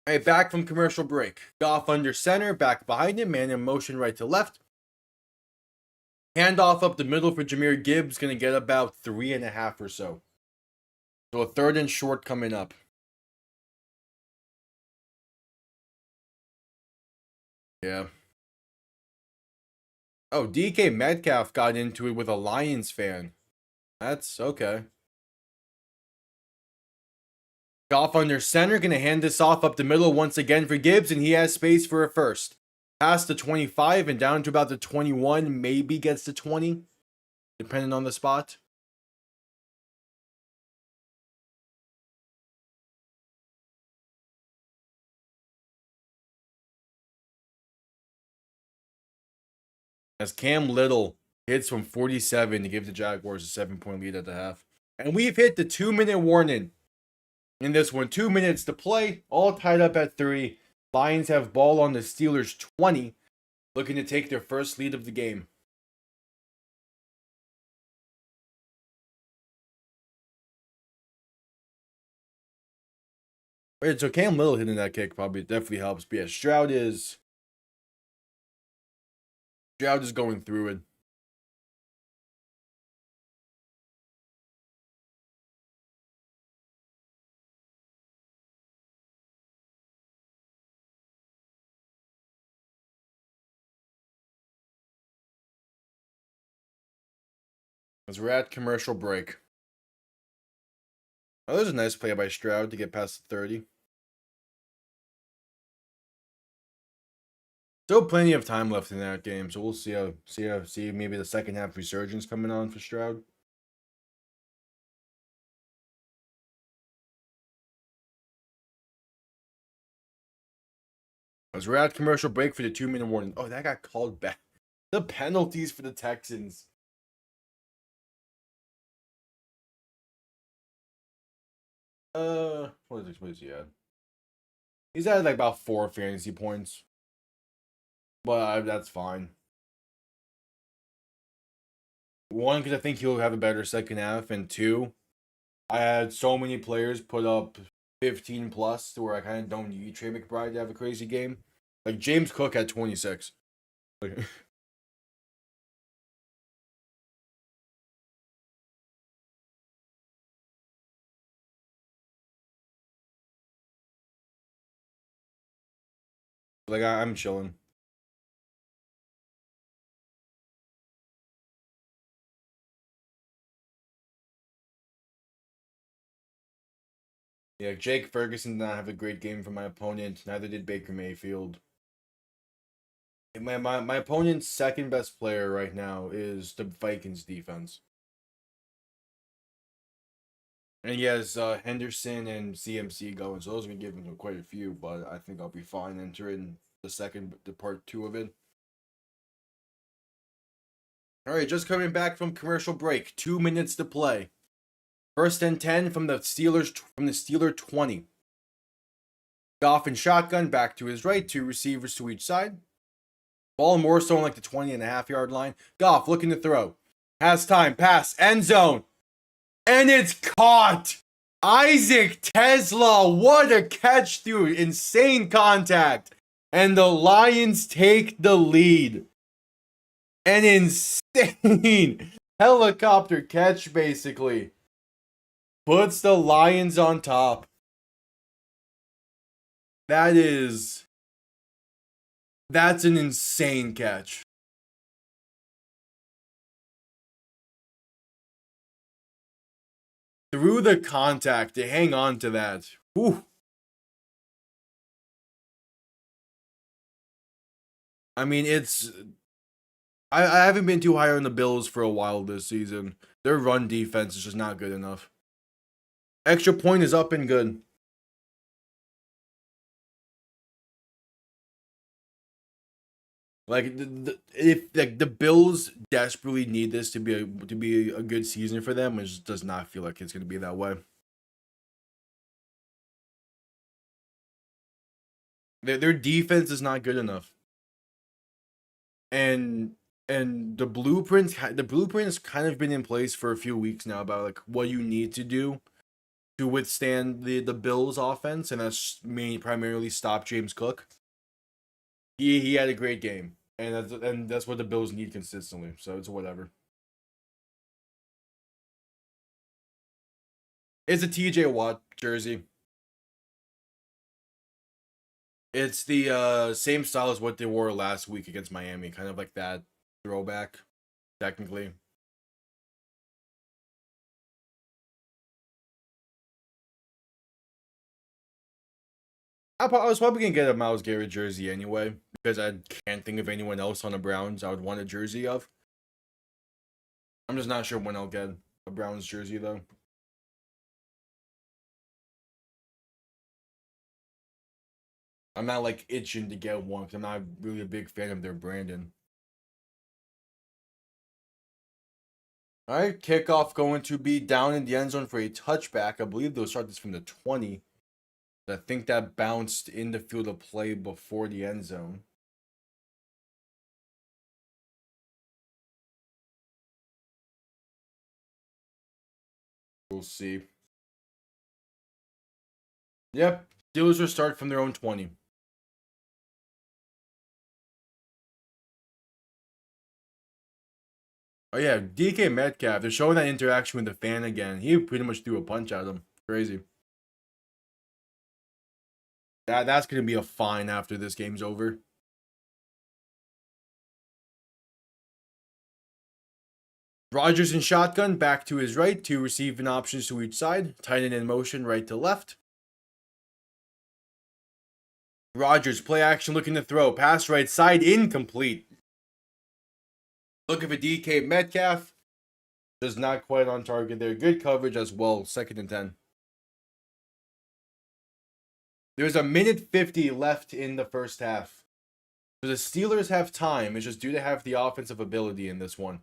All right, back from commercial break. Goff under center, back behind him, man in motion right to left. Handoff up the middle for Jahmyr Gibbs, going to get about 3.5 or so. So a 3rd and short coming up. Yeah. Oh, DK Metcalf got into it with a Lions fan. That's okay. Goff under center, going to hand this off up the middle once again for Gibbs, and he has space for a first. Past the 25 and down to about the 21, maybe gets to 20, depending on the spot. As Cam Little hits from 47 to give the Jaguars a 7-point lead at the half. And we've hit the 2-minute warning in this one. 2 minutes to play, all tied up at 3. Lions have ball on the Steelers 20, looking to take their first lead of the game. Wait, so Cam Little hitting that kick probably definitely helps. But yeah, Stroud is going through it. As we're at commercial break. Oh, there's a nice play by Stroud to get past the 30. Still plenty of time left in that game, so we'll see maybe the second half resurgence coming on for Stroud. As we're at commercial break for the 2-minute warning. Oh, that got called back. The penalties for the Texans. What is he at? He's at like about 4 fantasy points. But that's fine. One, because I think he'll have a better second half, and 2, I had so many players put up 15 plus to where I kind of don't need Trey McBride to have a crazy game. Like James Cook had 26. Like, I'm chilling. Yeah, Jake Ferguson did not have a great game for my opponent. Neither did Baker Mayfield. My opponent's second best player right now is the Vikings defense. And he has Henderson and CMC going, so those are going to give him quite a few, but I think I'll be fine entering the part 2 of it. All right, just coming back from commercial break. 2 minutes to play. 1st and 10 from the Steeler 20. Goff and shotgun back to his right, 2 receivers to each side. Ball more so on like the 20.5-yard line. Goff looking to throw. Has time. Pass. End zone. And it's caught. Isaac Tesla. What a catch through insane contact. And the Lions take the lead. An insane helicopter catch, basically. Puts the Lions on top. That's an insane catch. Through the contact to hang on to that. Whew. I mean, I haven't been too high on the Bills for a while this season. Their run defense is just not good enough. Extra point is up and good. Like if like the Bills desperately need this to be a good season for them, it just does not feel like it's going to be that way. Their defense is not good enough, and the blueprint has kind of been in place for a few weeks now about like what you need to do to withstand the Bills offense, and that's primarily stop James Cook. He had a great game, and that's what the Bills need consistently. So it's whatever. It's a TJ Watt jersey. It's the same style as what they wore last week against Miami, kind of like that throwback, technically. I was probably gonna get a Myles Garrett jersey anyway because I can't think of anyone else on the Browns I would want a jersey of. I'm just not sure when I'll get a Browns jersey though. I'm not like itching to get one because I'm not really a big fan of their branding. All right, kickoff going to be down in the end zone for a touchback. I believe they'll start this from the 20. I think that bounced in the field of play before the end zone. We'll see. Yep, Steelers will start from their own 20. Oh yeah, DK Metcalf. They're showing that interaction with the fan again. He pretty much threw a punch at him. Crazy. That's gonna be a fine after this game's over. Rodgers in shotgun, back to his right, two receiving options to each side. Tight end in motion, right to left. Rodgers, play action, looking to throw. Pass right side, incomplete. Looking for DK Metcalf. Just not quite on target there. Good coverage as well. 2nd and 10. There's a minute 50 left in the first half. So the Steelers have time. It's just due to have the offensive ability in this one.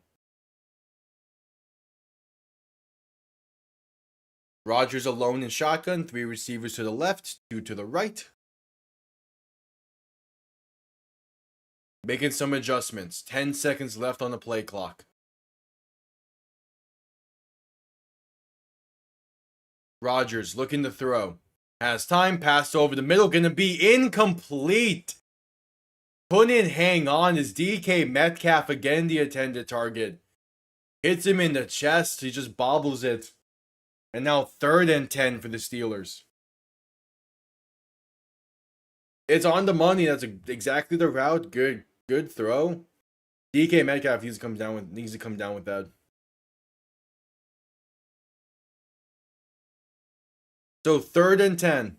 Rodgers alone in shotgun. 3 receivers to the left, 2 to the right. Making some adjustments. 10 seconds left on the play clock. Rodgers looking to throw. Has time. Passed over the middle. Going to be incomplete. Couldn't hang on. Is DK Metcalf again the intended target? Hits him in the chest. He just bobbles it. And now 3rd and 10 for the Steelers. It's on the money. That's exactly the route. Good throw. DK Metcalf needs to come down with that. So 3rd and 10.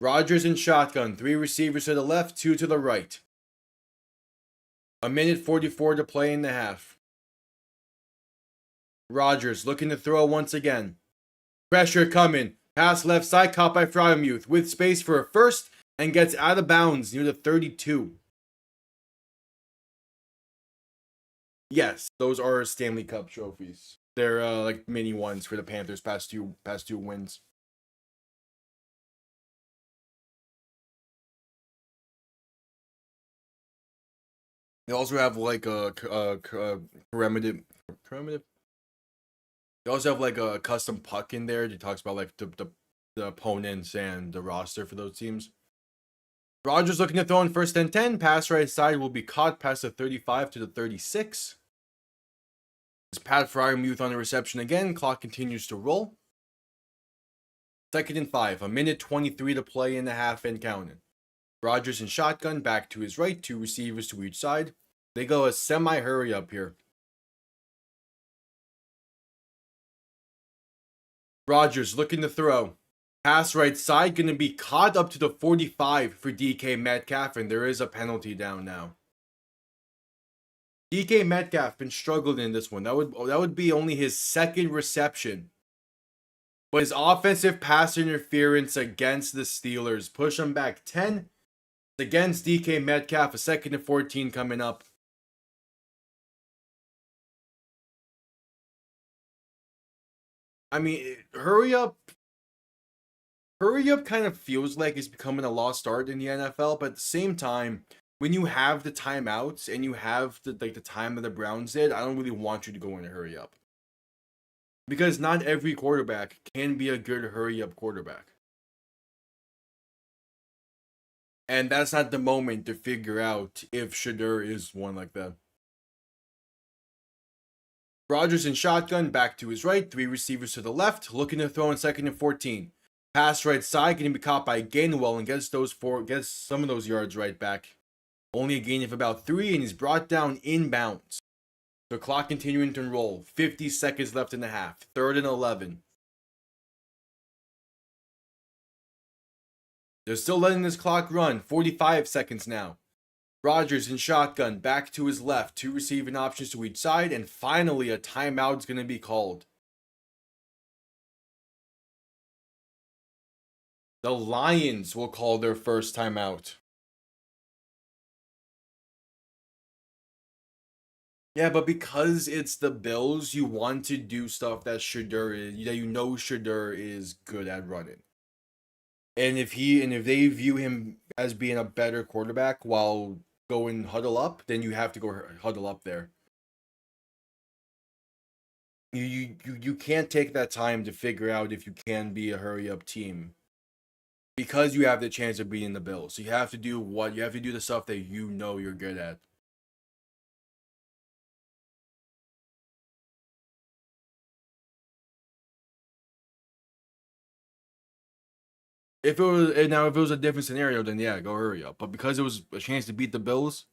Rodgers in shotgun. 3 receivers to the left, 2 to the right. A minute 44 to play in the half. Rodgers looking to throw once again. Pressure coming. Pass left side, caught by Fryermuth with space for a first and gets out of bounds near the 32. Yes, those are Stanley Cup trophies. They're like mini ones for the Panthers past two wins. They also have like a commemorative. They also have like a custom puck in there that talks about like the opponents and the roster for those teams. Rodgers looking to throw in 1st and 10. Pass right side will be caught past the 35 to the 36. It's Pat Fryermuth on the reception again. Clock continues to roll. 2nd and 5. A minute 23 to play in the half and counting. Rodgers in shotgun, back to his right. 2 receivers to each side. They go a semi-hurry up here. Rodgers looking to throw. Pass right side, going to be caught up to the 45 for DK Metcalf, and there is a penalty down now. DK Metcalf been struggling in this one. That would be only his second reception. But his offensive pass interference against the Steelers push him back 10. Against DK Metcalf, a 2nd and 14 coming up. I mean, hurry up kind of feels like it's becoming a lost art in the NFL, but at the same time, when you have the timeouts and you have the time that the Browns did, I don't really want you to go in a hurry up. Because not every quarterback can be a good hurry up quarterback. And that's not the moment to figure out if Shedeur is one like that. Rodgers in shotgun, back to his right, 3 receivers to the left, looking to throw in 2nd and 14. Pass right side, getting be caught by Gainwell and gets some of those yards right back. Only a gain of about 3, and he's brought down inbounds. The clock continuing to roll. 50 seconds left in the half. 3rd and 11. They're still letting this clock run. 45 seconds now. Rodgers in shotgun, back to his left. 2 receiving options to each side, and finally a timeout is going to be called. The Lions will call their first timeout. Yeah, but because it's the Bills, you want to do stuff that Shedeur is good at running. And if they view him as being a better quarterback while going huddle up, then you have to go huddle up there. You can't take that time to figure out if you can be a hurry up team. Because you have the chance of beating the Bills. So you have to do the stuff that you know you're good at. If it was a different scenario, then yeah, go hurry up. But because it was a chance to beat the Bills,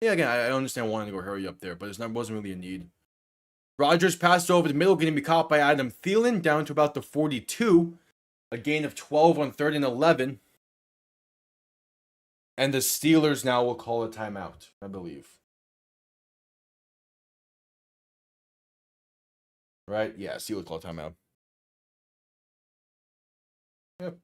yeah, again, I understand wanting to go hurry up there, but it wasn't really a need. Rodgers passed over the middle, getting caught by Adam Thielen down to about the 42. A gain of 12 on 3rd and 11. And the Steelers now will call a timeout, I believe. Right? Yeah, Steelers call a timeout. Yep.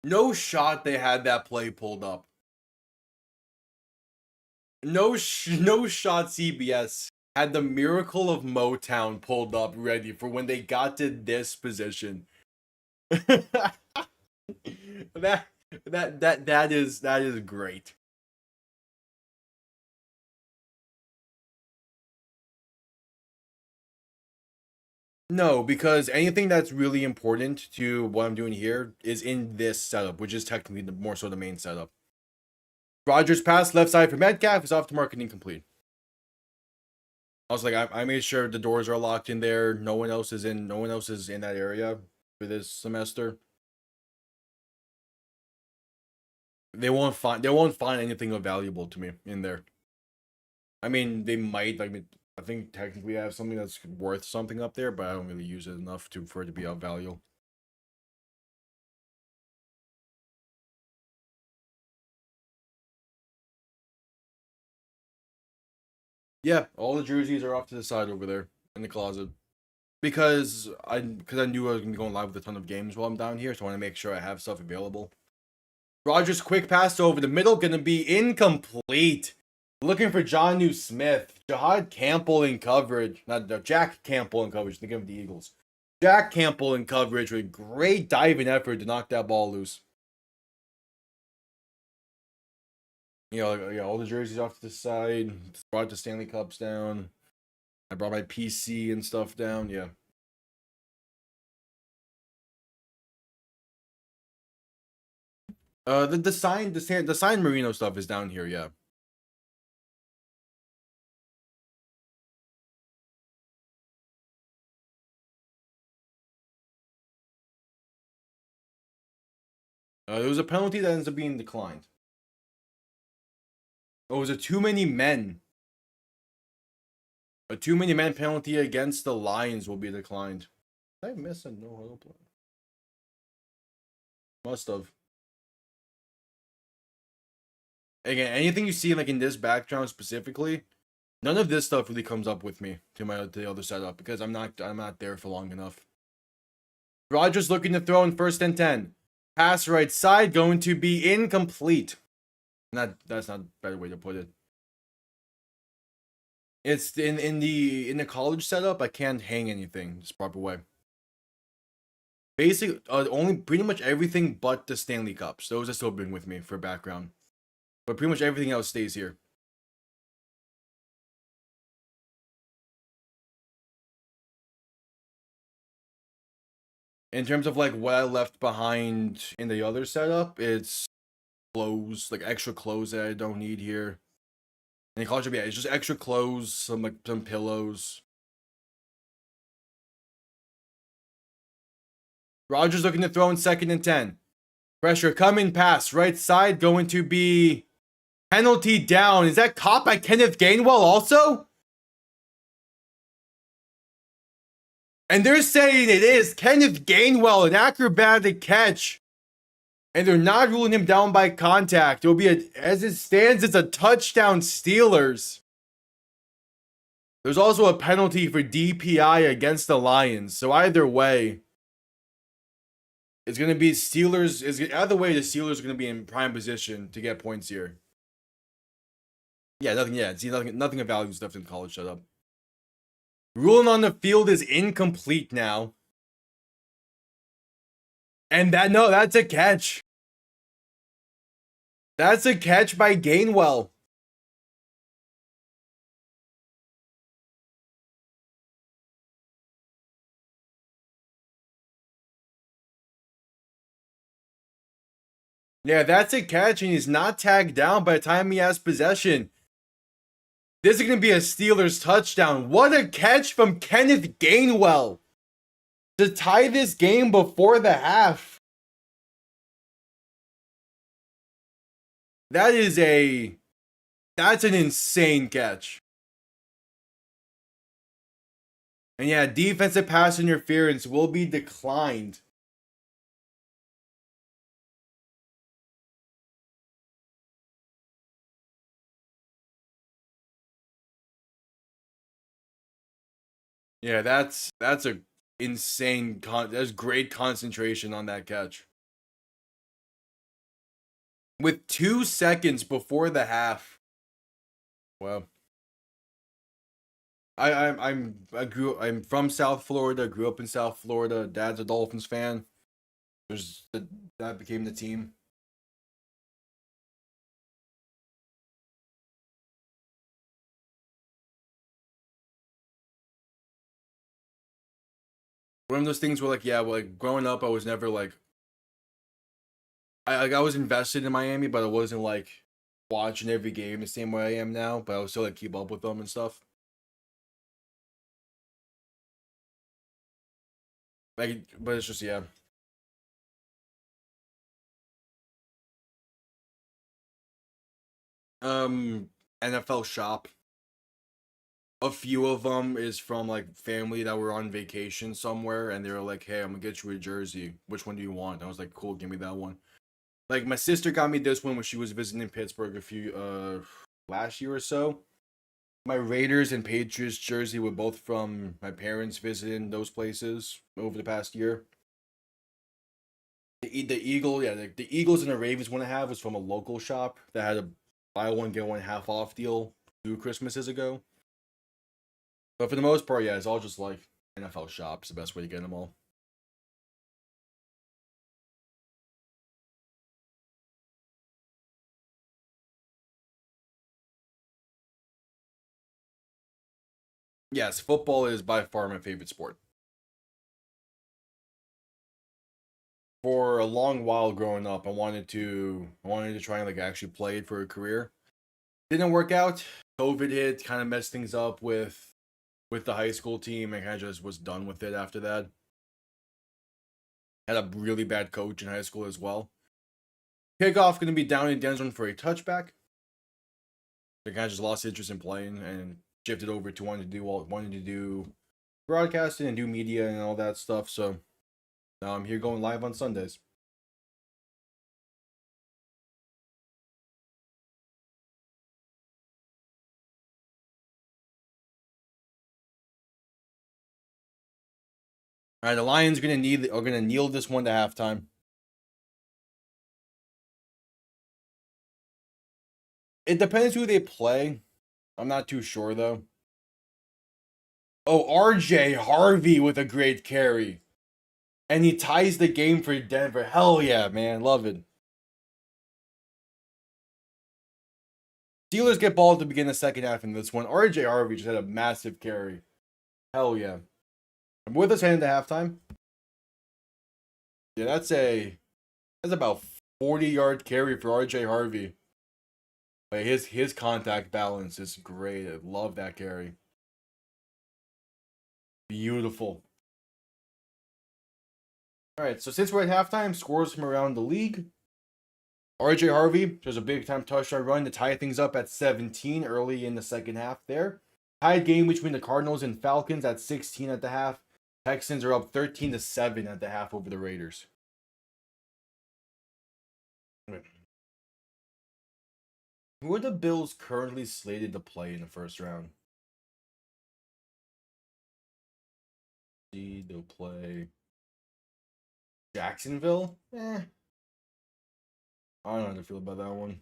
No shot they had that play pulled up. No shot CBS had the miracle of Motown pulled up ready for when they got to this position. that is great. No, because anything that's really important to what I'm doing here is in this setup, which is technically more so the main setup. Rodgers pass left side for Metcalf is off the mark and incomplete. I was like, I made sure the doors are locked in there. No one else is in that area for this semester. They won't find anything of valuable to me in there. I mean, they might. I think technically I have something that's worth something up there, but I don't really use it enough for it to be of value. Yeah, all the jerseys are off to the side over there in the closet. Because I knew I was gonna be going live with a ton of games while I'm down here, so I want to make sure I have stuff available. Rodgers quick pass over the middle, gonna be incomplete. Looking for Jonnu Smith. Jahad Campbell in coverage. Jack Campbell in coverage. Thinking of the Eagles. Jack Campbell in coverage with great diving effort to knock that ball loose. All the jerseys off to the side. Brought the Stanley Cups down. I brought my PC and stuff down. Yeah. The sign Marino stuff is down here. Yeah. There was a penalty that ends up being declined. Oh, was it too many men? A too many man penalty against the Lions will be declined. Did I miss a no huddle play? Must have. Again, anything you see like in this background specifically, none of this stuff really comes up with me to the other setup because I'm not there for long enough. Rodgers looking to throw in 1st and 10. Pass right side going to be incomplete. That's not a better way to put it. It's in the college setup, I can't hang anything this proper way. Basically, only pretty much everything but the Stanley Cups. Those have still been with me for background. But pretty much everything else stays here. In terms of like what I left behind in the other setup, it's clothes, like extra clothes that I don't need here. And college, yeah, it's just extra clothes, some pillows. Rodgers looking to throw in 2nd and 10. Pressure coming, pass right side going to be penalty down. Is that caught by Kenneth Gainwell also? And they're saying it is Kenneth Gainwell, an acrobatic catch. And they're not ruling him down by contact. It'll be, as it stands, it's a touchdown Steelers. There's also a penalty for DPI against the Lions. So either way, it's going to be Steelers. Either way, the Steelers are going to be in prime position to get points here. Yeah, nothing. Yeah, see, nothing of value stuff in college setup. Ruling on the field is incomplete now. And that's a catch. That's a catch by Gainwell. Yeah, that's a catch, and he's not tagged down by the time he has possession. This is going to be a Steelers touchdown. What a catch from Kenneth Gainwell to tie this game before the half. That's an insane catch. And yeah, defensive pass interference will be declined. Yeah, that's a insane that's great concentration on that catch. With 2 seconds before the half. Well, I'm from South Florida, grew up in South Florida. Dad's a Dolphins fan. That became the team. One of those things where like growing up I was never like I was invested in Miami, but I wasn't like watching every game the same way I am now, but I was still like keep up with them and stuff. Like, but it's just, yeah. NFL shop. A few of them is from like family that were on vacation somewhere, and they were like, "Hey, I'm gonna get you a jersey. Which one do you want?" I was like, "Cool, give me that one." Like my sister got me this one when she was visiting Pittsburgh a few last year or so. My Raiders and Patriots jersey were both from my parents visiting those places over the past year. The Eagle, yeah, the Eagles and the Ravens one I have was from a local shop that had a buy one get one half off deal 2 Christmases ago. But for the most part, yeah, it's all just like NFL shops. The best way to get them all. Yes, football is by far my favorite sport. For a long while growing up, I wanted to try and like actually play it for a career. Didn't work out. COVID hit, kind of messed things up with the high school team, and kind of just was done with it after that. Had a really bad coach in high school as well. Kickoff going to be down in Denzel for a touchback. They kind of just lost interest in playing, and shifted over to wanting to do broadcasting and do media and all that stuff. So now I'm here going live on Sundays. All right, the Lions are gonna kneel this one to halftime. It depends who they play. I'm not too sure though. Oh, RJ Harvey with a great carry. And he ties the game for Denver. Hell yeah, man. Love it. Steelers get ball to begin the second half in this one. RJ Harvey just had a massive carry. Hell yeah. I'm with us heading to halftime. Yeah, that's about 40-yard carry for RJ Harvey. Like his contact balance is great. I love that carry. Beautiful. All right, so since we're at halftime, scores from around the league. RJ Harvey does a big time touchdown run to tie things up at 17 early in the second half there. Tied game between the Cardinals and Falcons at 16 at the half. Texans are up 13-7 at the half over the Raiders. Who are the Bills currently slated to play in the first round? They'll play Jacksonville? I don't know how to feel about that one.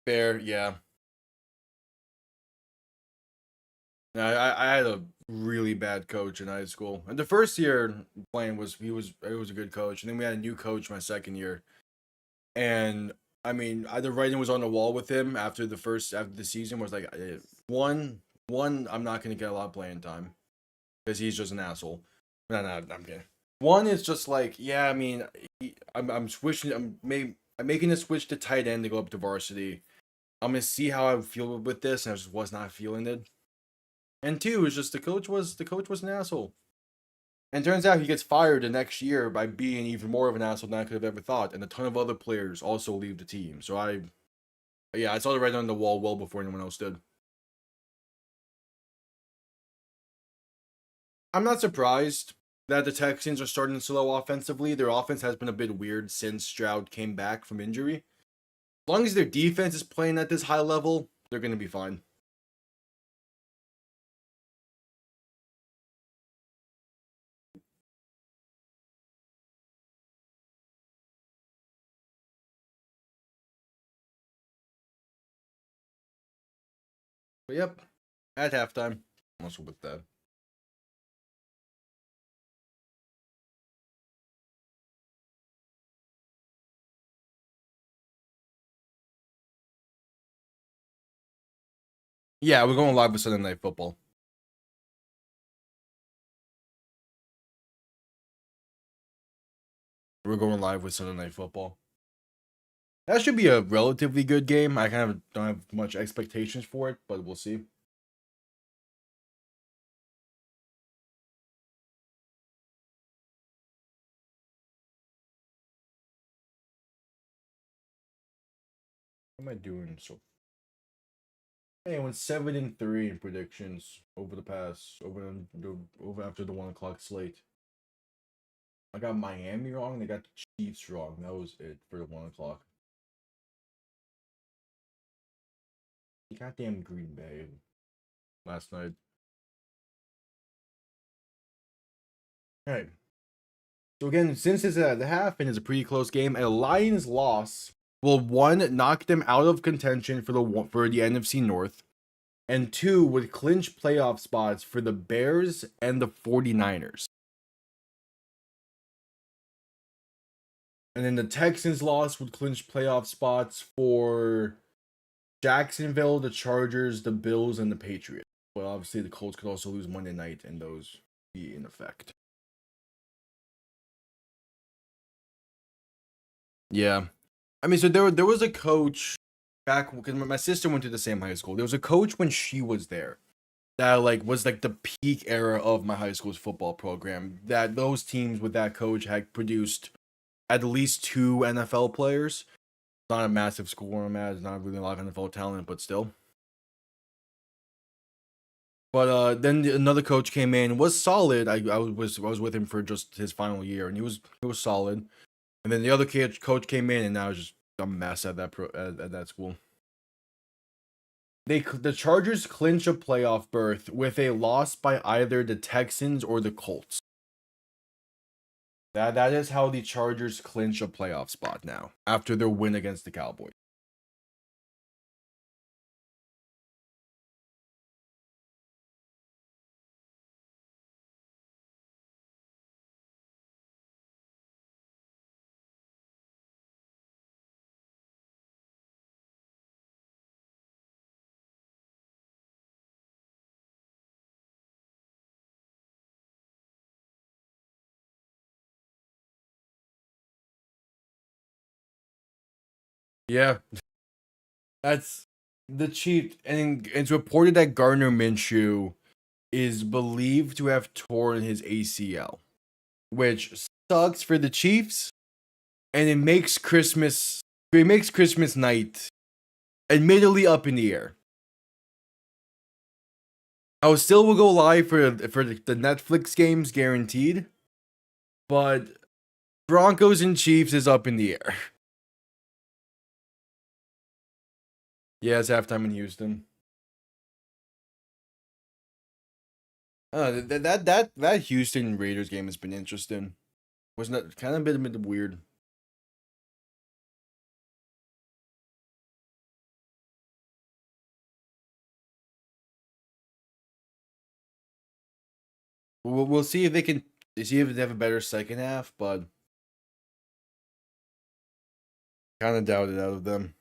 Fair, yeah. I had a really bad coach in high school. And the first year playing it was a good coach. And then we had a new coach my second year. And I mean, the writing was on the wall with him after the season was like one, I'm not gonna get a lot of playing time. Because he's just an asshole. No, I'm kidding. One is just like, yeah, I mean, I'm switching. I'm making a switch to tight end to go up to varsity. I'm gonna see how I feel with this, and I just was not feeling it. And two is just the coach was an asshole. And turns out he gets fired the next year by being even more of an asshole than I could have ever thought. And a ton of other players also leave the team. So I saw the writing on the wall well before anyone else did. I'm not surprised that the Texans are starting slow offensively. Their offense has been a bit weird since Stroud came back from injury. As long as their defense is playing at this high level, they're going to be fine. But yep, at halftime, also with that. Yeah, we're going live with Sunday Night Football. We're going live with Sunday Night Football. That should be a relatively good game. I kind of don't have much expectations for it, but we'll see. What am I doing? So, hey, I went 7-3 in predictions over after the 1 o'clock slate. I got Miami wrong. And I got the Chiefs wrong. That was it for the 1 o'clock. Goddamn Green Bay last night. All right. So again, since it's at the half and it's a pretty close game, a Lions loss will one knock them out of contention for the NFC North, and two would clinch playoff spots for the Bears and the 49ers. And then the Texans loss would clinch playoff spots for Jacksonville, the Chargers, the Bills, and the Patriots. But obviously the Colts could also lose Monday night and those be in effect. Yeah. I mean, so there was a coach back because my sister went to the same high school. There was a coach when she was there that was the peak era of my high school's football program. That those teams with that coach had produced at least 2 NFL players. It's not a massive school where I'm at. It's not really a lot of NFL talent, but still. But then another coach came in, was solid. I was with him for just his final year, and he was solid. And then the other coach came in, and now it's just a mess at that school. The Chargers clinch a playoff berth with a loss by either the Texans or the Colts. That is how the Chargers clinch a playoff spot now after their win against the Cowboys. Yeah, that's the Chiefs, and it's reported that Gardner Minshew is believed to have torn his ACL, which sucks for the Chiefs, and it makes Christmas night admittedly up in the air. I still will go live for the Netflix games guaranteed, but Broncos and Chiefs is up in the air. Yeah, it's halftime in Houston. That Houston Raiders game has been interesting. Wasn't that kind of a bit weird? We'll see if they can see if they have a better second half, but kind of doubt it out of them.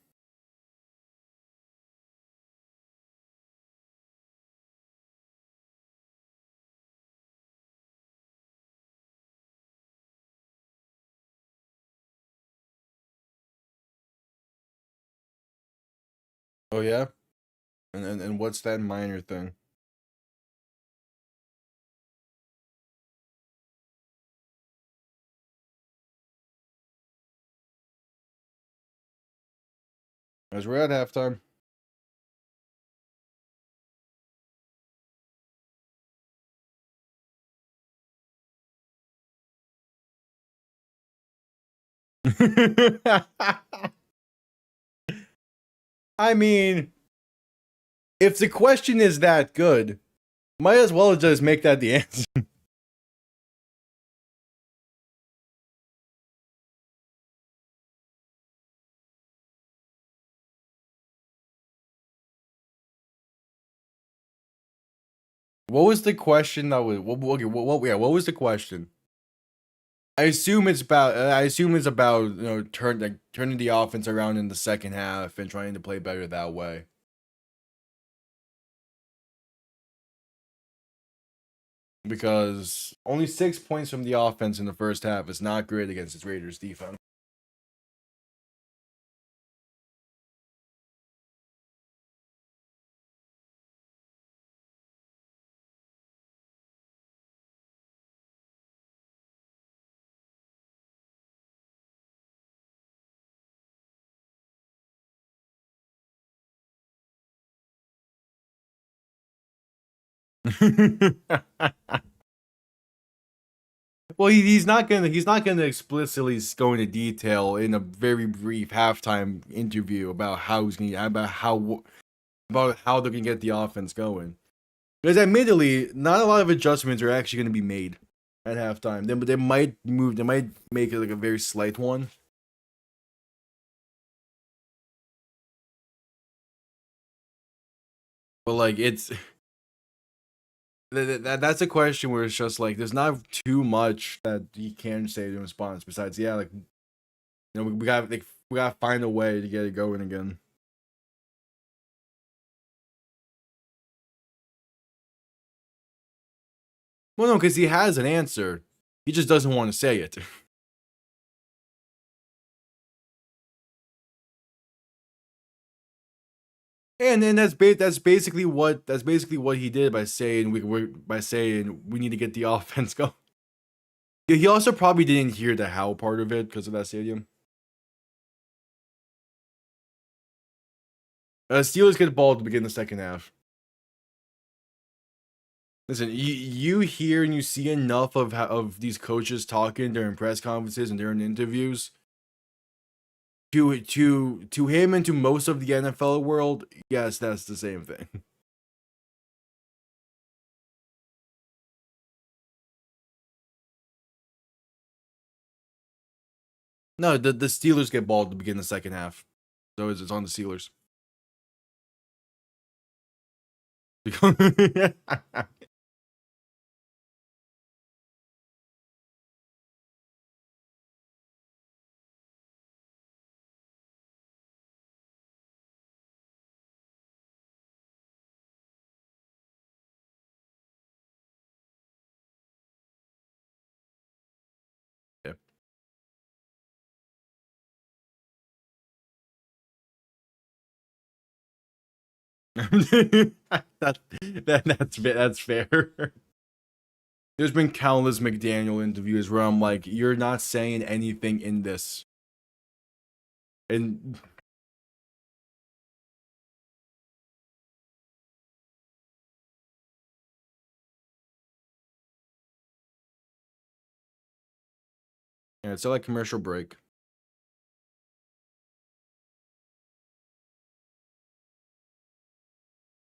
Oh yeah, and what's that minor thing? As we're at halftime. I mean, if the question is that good, might as well just make that the answer. What was the question that was what was the question? I assume it's about turning the offense around in the second half and trying to play better that way. Because only 6 points from the offense in the first half is not great against this Raiders defense. Well, he's not gonna explicitly go into detail in a very brief halftime interview about how they're gonna get the offense going. Because admittedly, not a lot of adjustments are actually gonna be made at halftime. They might make it like a very slight one. But like it's that's a question where it's just like there's not too much that you can say in response besides we gotta find a way to get it going again. Well, no, because he has an answer. He just doesn't want to say it. And then that's basically what he did by saying we need to get the offense going. Yeah, he also probably didn't hear the how part of it because of that stadium. Steelers get the ball to begin the second half. Listen, you hear and you see enough of these coaches talking during press conferences and during interviews. To him and to most of the NFL world, yes, that's the same thing. No, the Steelers get ball to begin the second half, so it's on the Steelers. Yeah. That's fair. There's been countless McDaniel interviews where I'm like, you're not saying anything in this. And yeah, it's like commercial break.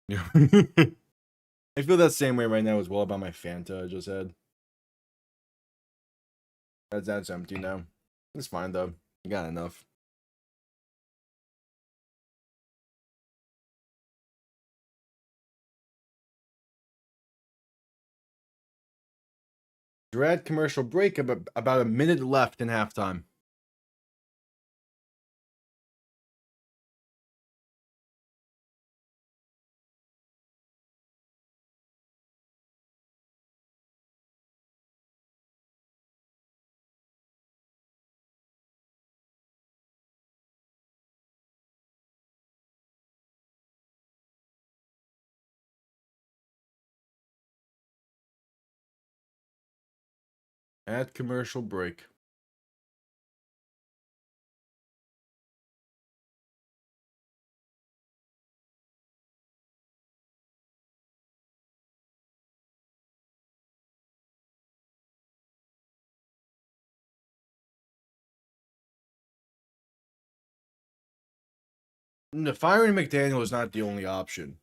Yeah. I feel that same way right now as well about my Fanta I just had. That's empty now. It's fine though. You got enough. Dread commercial break, about a minute left in halftime. At commercial break. The firing McDaniel is not the only option.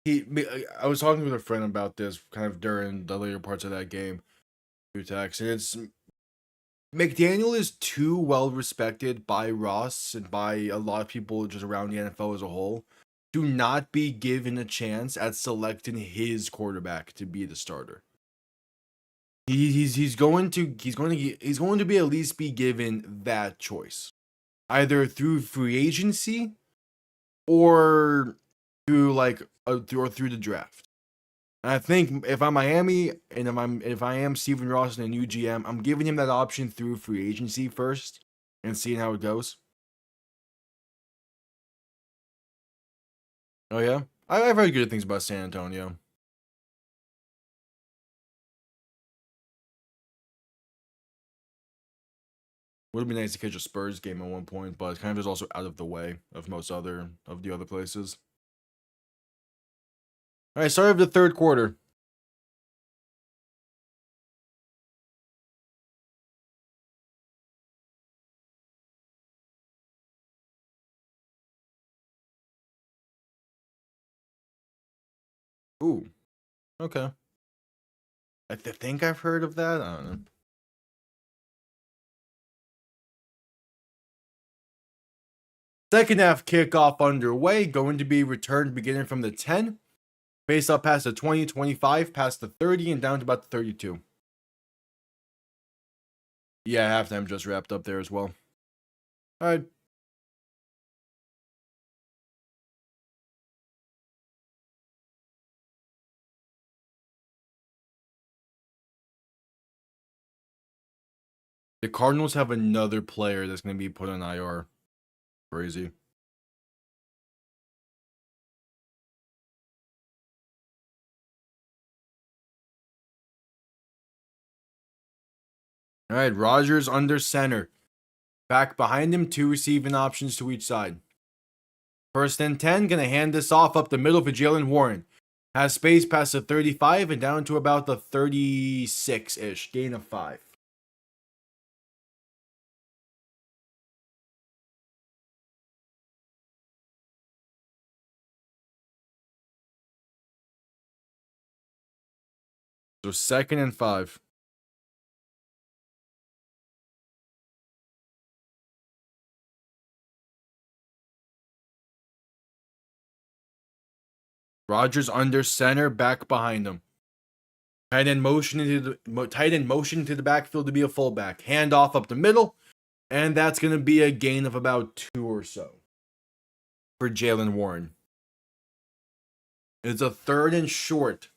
I was talking with a friend about this kind of during the later parts of that game through text, and it's McDaniel is too well respected by Ross and by a lot of people just around the NFL as a whole to not be given a chance at selecting his quarterback to be the starter. He's going to be at least be given that choice, either through free agency or through through the draft. And I think if I'm Miami and if I am Stephen Ross and a new GM, I'm giving him that option through free agency first and seeing how it goes. Oh yeah, I've heard good things about San Antonio. Would have been nice to catch a Spurs game at one point, but it's kind of just also out of the way of most other of the other places. All right, start of the third quarter. Ooh, okay. Think I've heard of that. I don't know. Second half kickoff underway, going to be returned beginning from the 10. Face up past the 20, 25, past the 30, and down to about the 32. Yeah, halftime just wrapped up there as well. All right. The Cardinals have another player that's going to be put on IR. Crazy. All right, Rodgers under center. Back behind him, 2 receiving options to each side. 1st and 10, gonna hand this off up the middle for Jalen Warren. Has space past the 35 and down to about the 36-ish. Gain of 5. So 2nd and 5. Rodgers under center, back behind him. Tight end motion to the backfield to be a fullback. Hand off up the middle, and that's going to be a gain of about 2 or so for Jalen Warren. It's a 3rd and short.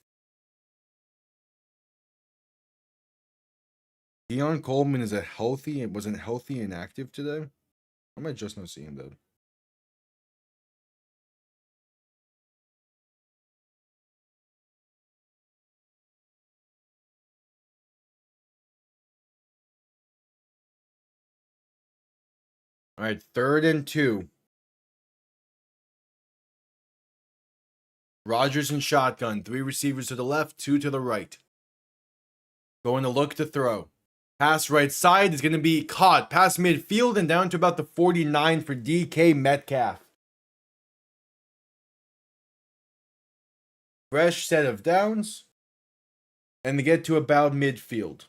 Deion Coleman wasn't healthy and active today. I might just not see him though. All right, 3rd and 2. Rodgers in shotgun. 3 receivers to the left, 2 to the right. Going to look to throw. Pass right side is going to be caught past midfield and down to about the 49 for DK Metcalf. Fresh set of downs. And they get to about midfield.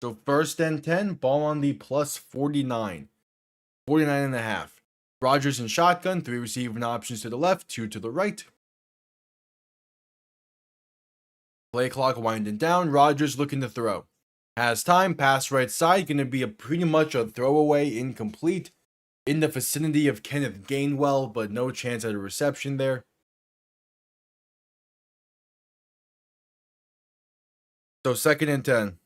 So 1st and 10, ball on the plus 49. 49 and a half. Rodgers in shotgun, 3 receiving options to the left, 2 to the right. Play clock winding down. Rodgers looking to throw. Has time. Pass right side. Going to be pretty much a throwaway, incomplete. In the vicinity of Kenneth Gainwell, but no chance at a reception there. So 2nd and 10.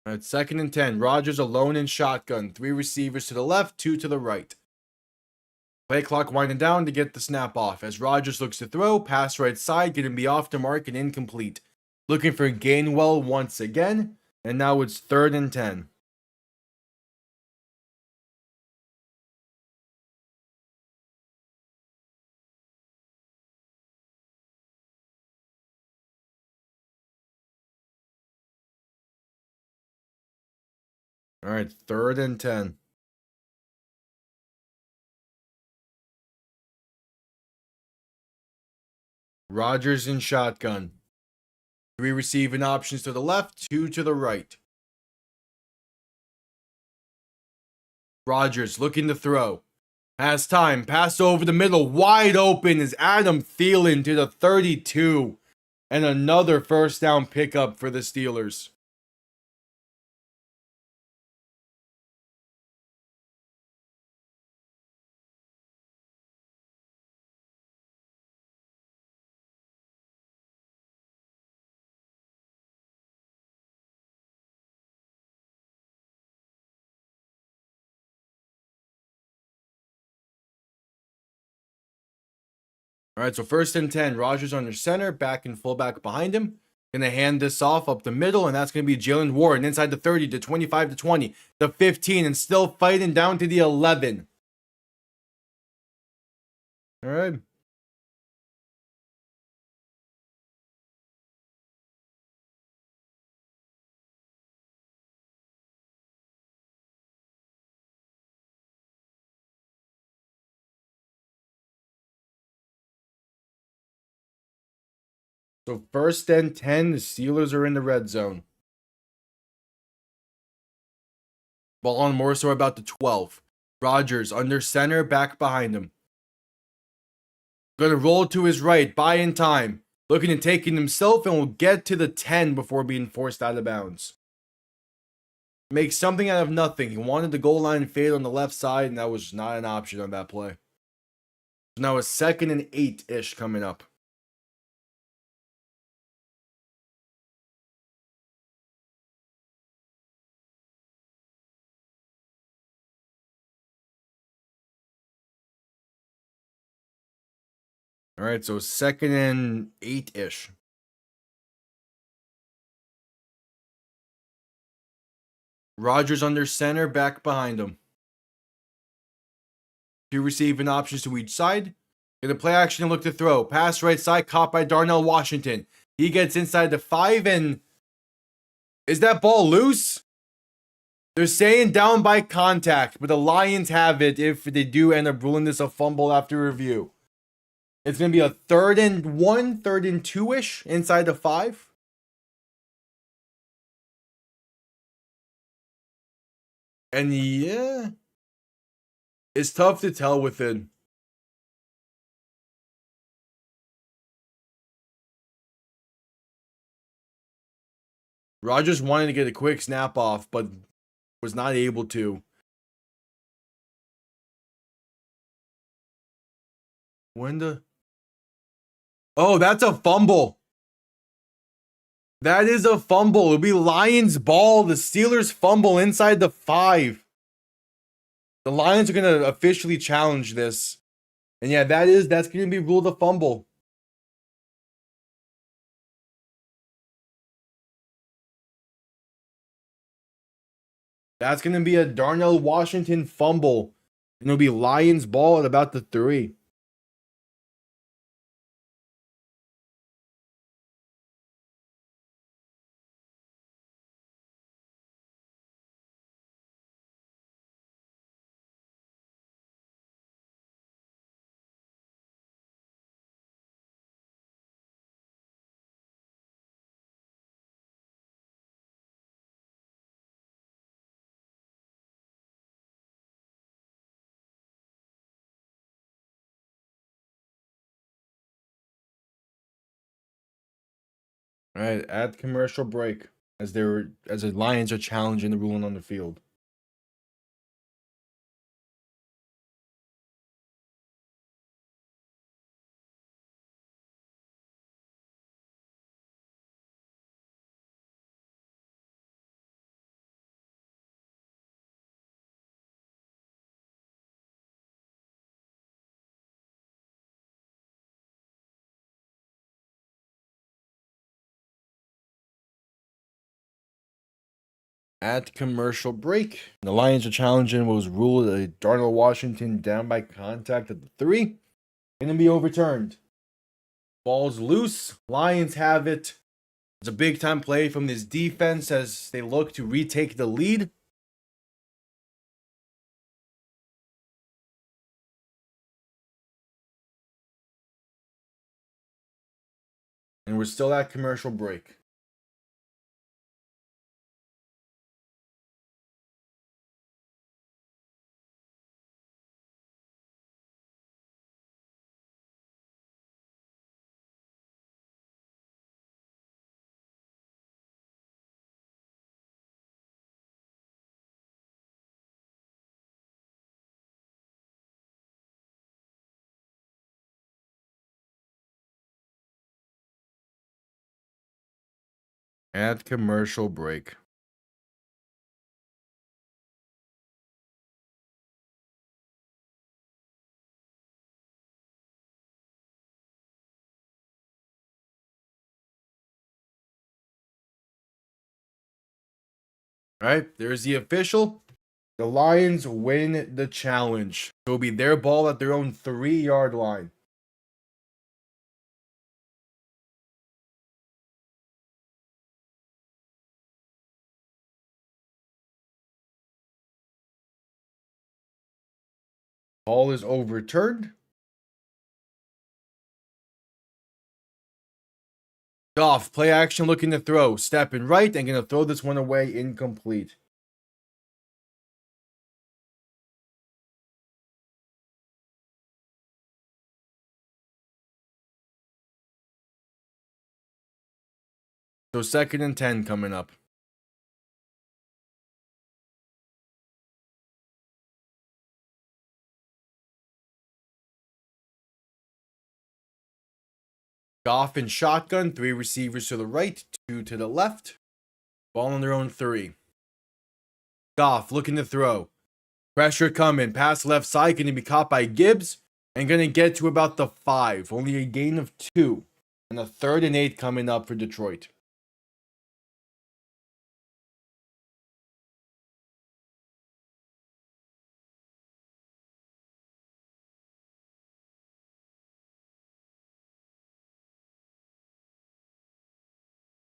At 2nd and 10, Rodgers alone in shotgun. 3 receivers to the left, 2 to the right. Play clock winding down to get the snap off. As Rodgers looks to throw, pass right side, going to be off the mark and incomplete. Looking for Gainwell once again, and now it's 3rd and 10. All right, 3rd and 10. Rodgers in shotgun. 3 receiving options to the left, 2 to the right. Rodgers looking to throw. Has time. Pass over the middle. Wide open is Adam Thielen to the 32. And another 1st down pickup for the Steelers. All right, so 1st and 10. Rodgers under center, back and fullback behind him. Gonna hand this off up the middle, and that's gonna be Jalen Warren inside the 30 to 25 to 20, the 15, and still fighting down to the 11. All right. So 1st and 10, the Steelers are in the red zone. Ball on more so about the 12. Rodgers under center, back behind him. Gonna roll to his right, buy in time. Looking to take it himself and will get to the 10 before being forced out of bounds. Make something out of nothing. He wanted the goal line fade on the left side, and that was not an option on that play. So now a 2nd and 8-ish coming up. All right, so 2nd and 8-ish. Rodgers under center, back behind him. Two receiving options to each side. Gonna play action and look to throw. Pass right side, caught by Darnell Washington. He gets inside the 5, and is that ball loose? They're saying down by contact, but the Lions have it if they do end up ruling this a fumble after review. It's going to be a 3rd and 1, 3rd and 2-ish inside the 5. And yeah, it's tough to tell with it. Rodgers wanted to get a quick snap off, but was not able to. Oh, that's a fumble. That is a fumble. It'll be Lions ball. The Steelers fumble inside the 5. The Lions are going to officially challenge this. And yeah, that's going to be ruled a fumble. That's going to be a Darnell Washington fumble. And it'll be Lions ball at about the 3. All right, at commercial break as the Lions are challenging the ruling on the field. At commercial break, the Lions are challenging what was ruled a Darnell Washington down by contact at the 3. Going to be overturned. Ball's loose. Lions have it. It's a big time play from this defense as they look to retake the lead. And we're still at commercial break. At commercial break. All right, there's the official. The Lions win the challenge. It'll be their ball at their own 3-yard line. Ball is overturned. Goff, play action looking to throw. Stepping right and going to throw this one away incomplete. So 2nd and 10 coming up. Goff in shotgun, 3 receivers to the right, 2 to the left. Ball on their own 3. Goff looking to throw. Pressure coming. Pass left side. Going to be caught by Gibbs. And going to get to about the 5. Only a gain of 2. And a 3rd and 8 coming up for Detroit.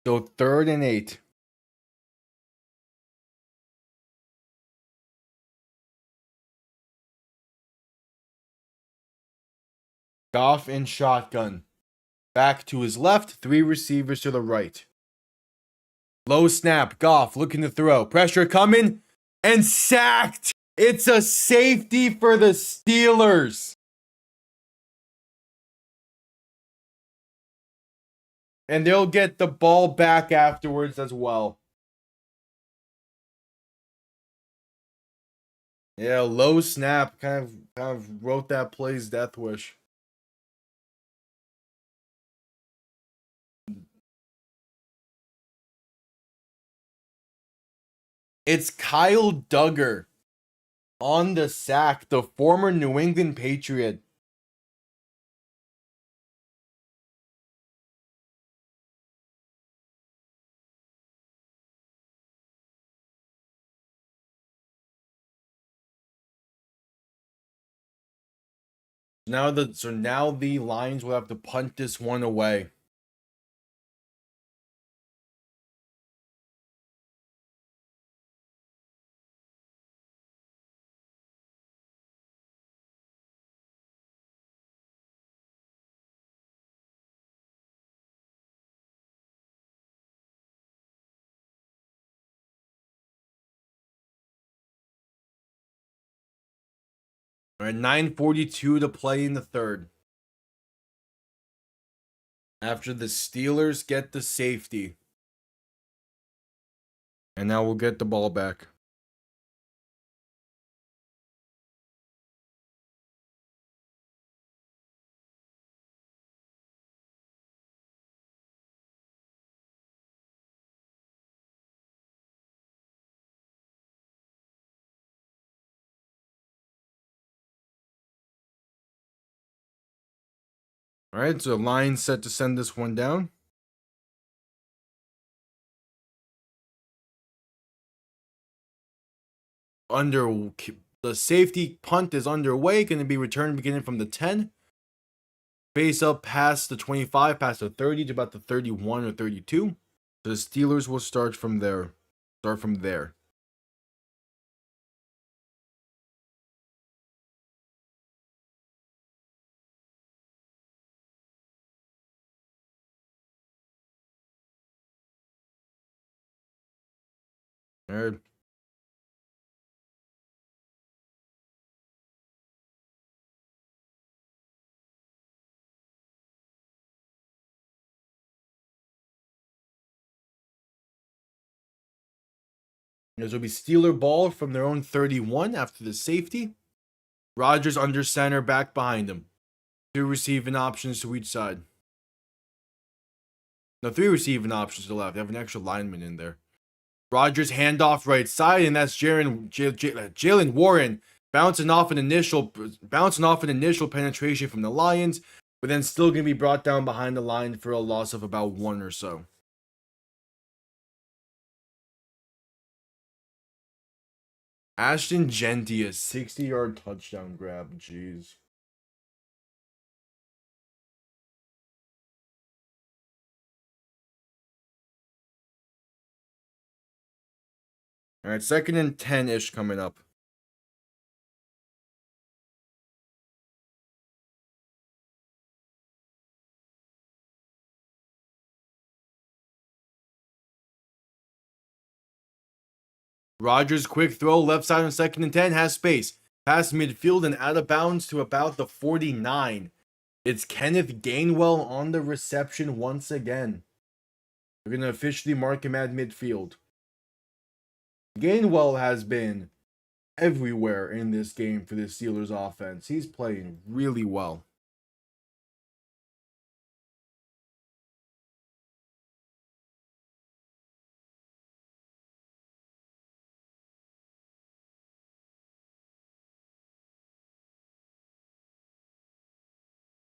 So 3rd and 8. Goff in shotgun. Back to his left. 3 receivers to the right. Low snap. Goff looking to throw. Pressure coming. And sacked. It's a safety for the Steelers. And they'll get the ball back afterwards as well. Yeah, low snap kind of wrote that play's death wish. It's Kyle Duggar on the sack, the former New England Patriot. Now the Lions will have to punt this one away. All right, 9:42 to play in the 3rd. After the Steelers get the safety. And now we'll get the ball back. All right, so the Lions set to send this one down. The safety punt is underway, going to be returned beginning from the 10. Face up past the 25, past the 30 to about the 31 or 32. The Steelers will start from there. All right. This will be Steeler ball from their own 31 after the safety. Rodgers under center, back behind him. 2 receiving options to each side. No, 3 receiving options to the left. They have an extra lineman in there. Rodgers handoff right side, and that's Jalen Warren bouncing off an initial penetration from the Lions, but then still going to be brought down behind the line for a loss of about 1 or so. Ashton Genty, a 60-yard touchdown grab. Jeez. All right, 2nd and 10-ish coming up. Rodgers quick throw left side on 2nd and 10, has space. Past midfield and out of bounds to about the 49. It's Kenneth Gainwell on the reception once again. They're going to officially mark him at midfield. Gainwell has been everywhere in this game for the Steelers offense. He's playing really well.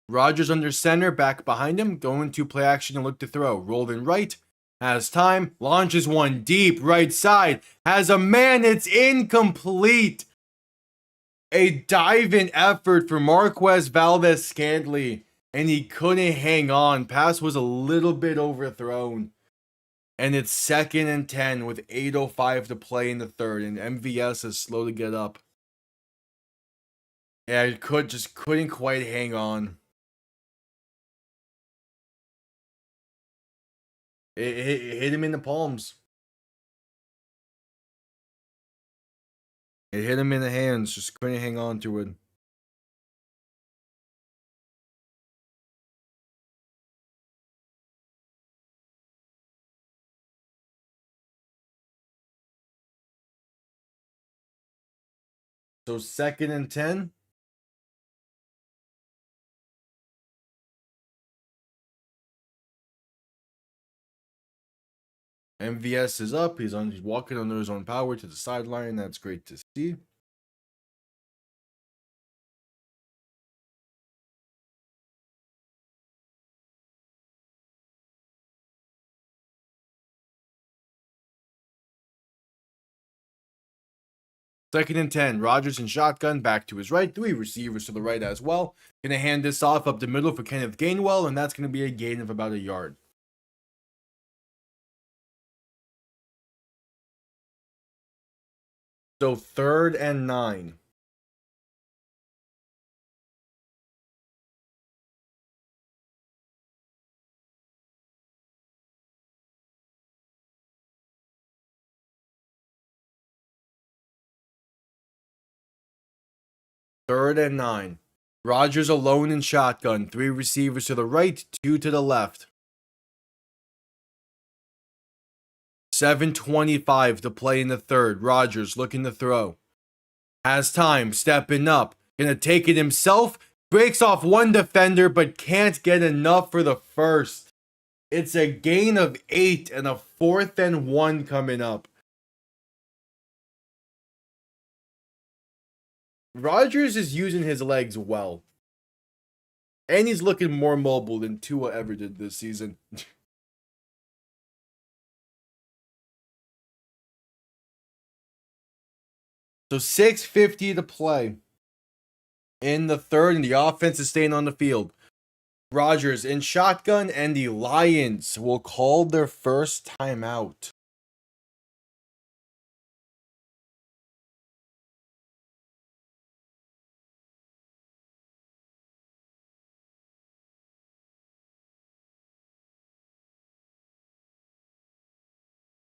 Rodgers under center, back behind him, going to play action and look to throw. Rolling right, has time, launches one deep, right side, has a man, it's incomplete. A dive-in effort for Marquez Valdez-Scantling, and he couldn't hang on. Pass was a little bit overthrown. And it's 2nd and 10 with 8:05 to play in the third, and MVS is slow to get up. Yeah, it couldn't quite hang on. It hit him in the palms. It hit him in the hands, just couldn't hang on to it. So 2nd and 10. MVS is up. He's walking under his own power to the sideline. That's great to see. Second and 10. Rodgers in shotgun, back to his right. 3 receivers to the right as well. Gonna hand this off up the middle for Kenneth Gainwell, and that's gonna be a gain of about a yard. So 3rd and 9. Third and 9. Rodgers alone in shotgun. 3 receivers to the right, 2 to the left. 7:25 to play in the third. Rodgers looking to throw. Has time, stepping up. Gonna take it himself. Breaks off one defender, but can't get enough for the first. It's a gain of 8 and a 4th and 1 coming up. Rodgers is using his legs well. And he's looking more mobile than Tua ever did this season. So 6:50 to play in the third, and the offense is staying on the field. Rodgers in shotgun, and the Lions will call their first timeout.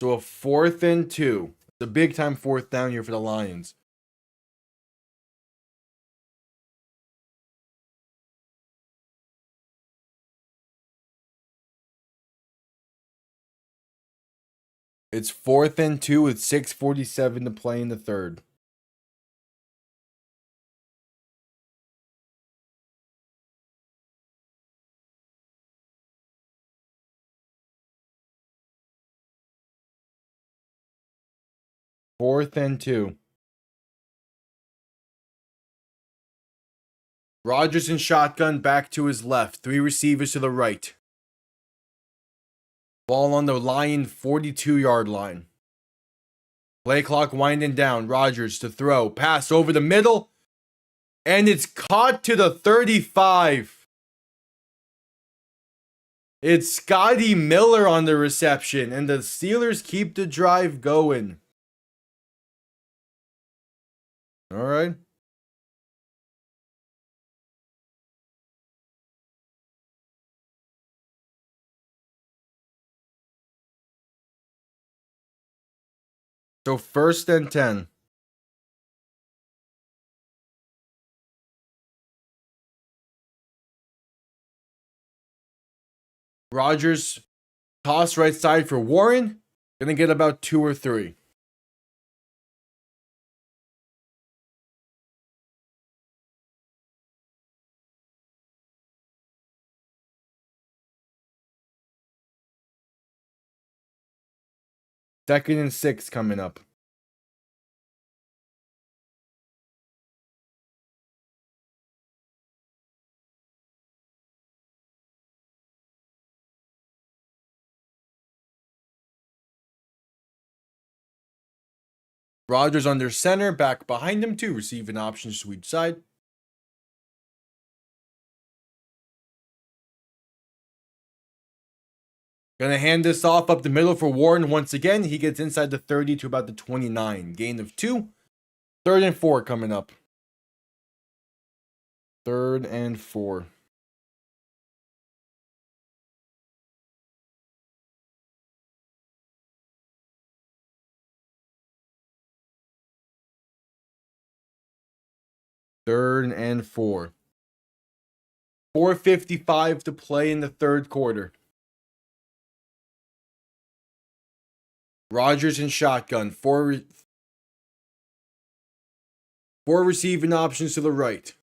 So a 4th and 2. It's a big time 4th down here for the Lions. It's 4th and 2 with 6:47 to play in the third. Fourth and 2. Rodgers in shotgun, back to his left. 3 receivers to the right. Ball on the Lion 42-yard line. Play clock winding down. Rodgers to throw. Pass over the middle. And it's caught to the 35. It's Scotty Miller on the reception. And the Steelers keep the drive going. All right. So 1st and 10. Rodgers Toss right side for Warren. Gonna get about 2 or 3. Second and 6 coming up. Rodgers under center, back behind him too, receiving options to each side. Gonna hand this off up the middle for Warren once again. He gets inside the 30 to about the 29. Gain of 2. Third and 4 coming up. Third and 4. Third and 4. 4:55 to play in the third quarter. Rodgers in shotgun. Four receiving options to the right.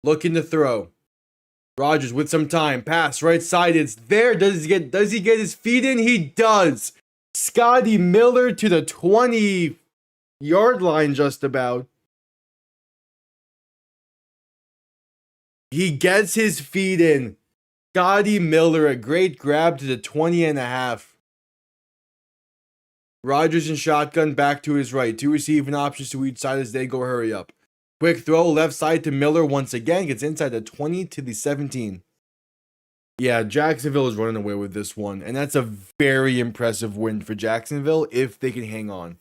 Looking to throw. Rodgers with some time. Pass right side. It's there. Does he get his feet in? He does. Scotty Miller to the 20-yard line just about. He gets his feet in. Scotty Miller, a great grab to the 20.5. Rodgers in shotgun back to his right. 2 receiving options to each side as they go hurry up. Quick throw left side to Miller once again. Gets inside the 20 to the 17. Yeah, Jacksonville is running away with this one. And that's a very impressive win for Jacksonville if they can hang on.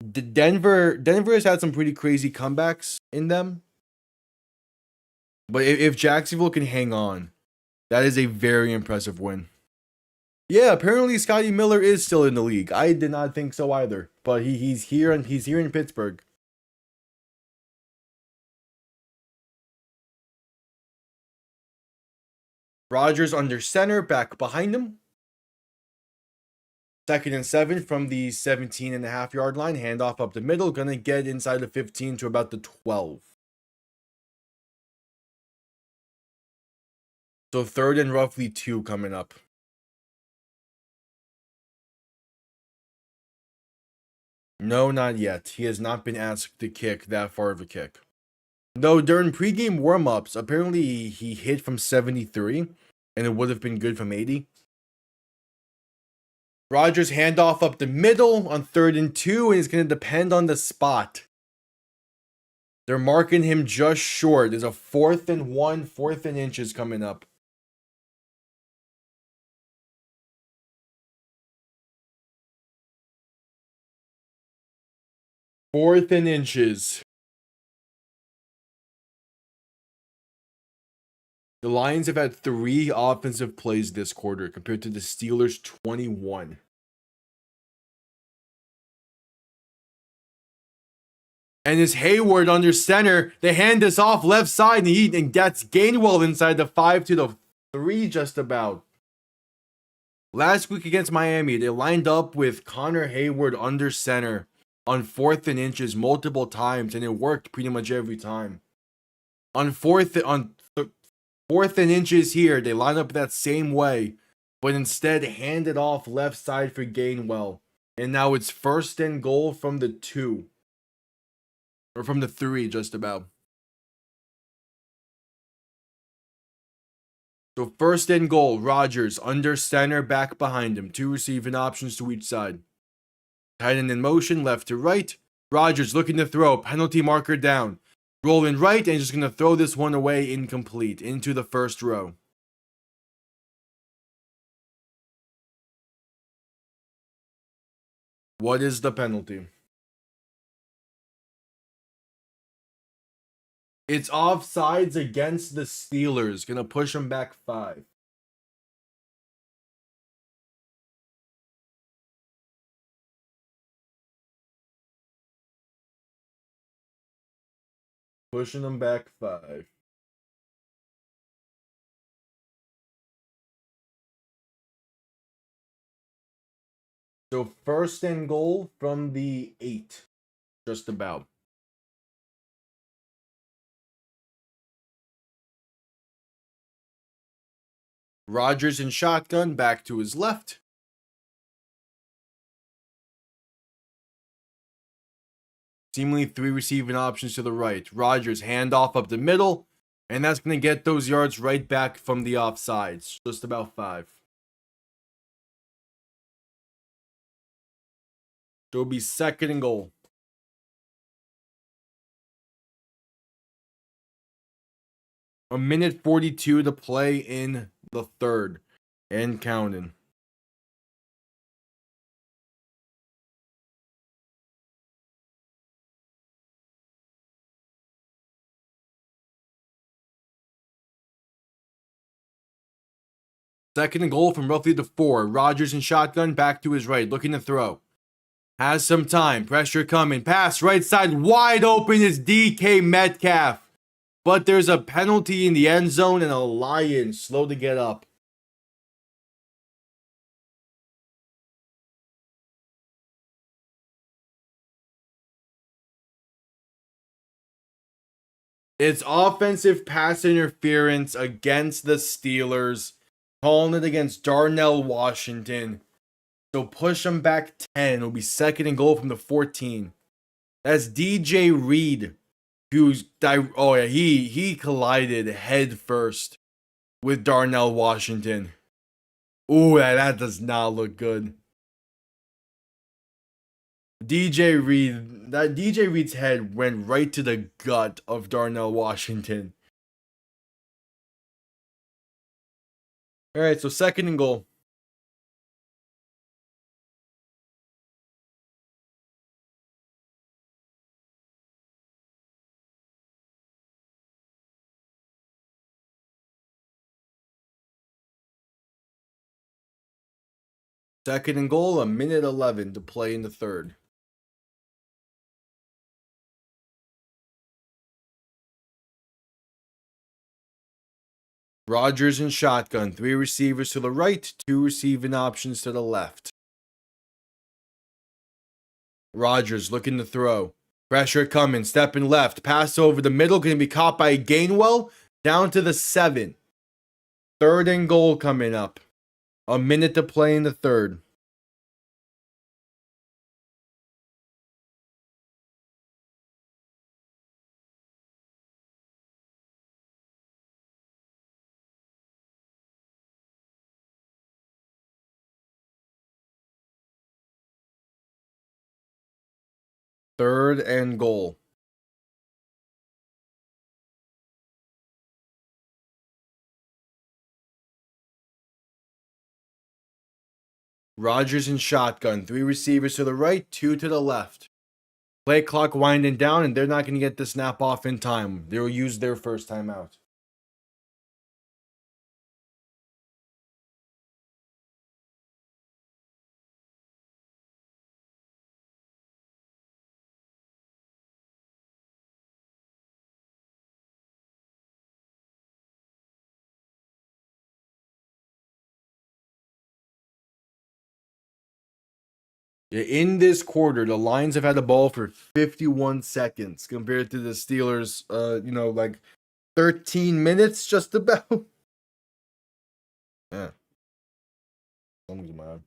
Denver has had some pretty crazy comebacks in them. But if Jacksonville can hang on, that is a very impressive win. Yeah, apparently Scotty Miller is still in the league. I did not think so either. But he's here and he's here in Pittsburgh. Rodgers under center, back behind him. Second and 7 from the 17.5-yard line. Handoff up the middle. Gonna get inside the 15 to about the 12. So third and roughly 2 coming up. No, not yet. He has not been asked to kick that far of a kick. No, during pregame warm-ups, apparently he hit from 73, and it would have been good from 80. Rodgers handoff up the middle on third and 2, and it's going to depend on the spot. They're marking him just short. There's a 4th and 1, 4th and inches coming up. Fourth and inches. The Lions have had 3 offensive plays this quarter compared to the Steelers' 21. And it's Hayward under center. They hand this off left side, and that's Gainwell inside the 5 to the 3 just about. Last week against Miami, they lined up with Connor Hayward under center on 4th and inches multiple times, and it worked pretty much every time. On fourth and inches here, they line up that same way, but instead hand it off left side for Gainwell. And now it's 1st and goal from the 2. Or from the 3, just about. So 1st and goal, Rodgers under center, back behind him. 2 receiving options to each side. Tight end in motion, left to right. Rodgers looking to throw, penalty marker down. Rolling right, and just going to throw this one away incomplete into the first row. What is the penalty? It's offsides against the Steelers. Going to push them back 5. Pushing them back 5. So first and goal from the 8. Just about. Rodgers in shotgun, back to his left. Seemingly 3 receiving options to the right. Rodgers handoff up the middle, and that's going to get those yards right back from the offsides. Just about 5. So it'll be second and goal. A minute 42 to play in the third. And counting. Second and goal from roughly the 4. Rodgers in shotgun, back to his right, looking to throw. Has some time. Pressure coming. Pass right side. Wide open is DK Metcalf. But there's a penalty in the end zone and a Lion slow to get up. It's offensive pass interference against the Steelers. Calling it against Darnell Washington. So push them back 10. It'll be second and goal from the 14. That's DJ Reed. He collided head first with Darnell Washington. Ooh, that does not look good. DJ Reed's head went right to the gut of Darnell Washington. All right, so second and goal. Second and goal, a minute 11 to play in the third. Rodgers in shotgun, 3 receivers to the right, 2 receiving options to the left. Rodgers looking to throw. Pressure coming, stepping left, pass over the middle, going to be caught by Gainwell, down to the 7. Third and goal coming up. A minute to play in the third. Third and goal. Rodgers in shotgun, 3 receivers to the right, 2 to the left. Play clock winding down, and they're not going to get the snap off in time. They'll use their first timeout. In this quarter, the Lions have had the ball for 51 seconds compared to the Steelers, like 13 minutes just about. Yeah. Something's mad.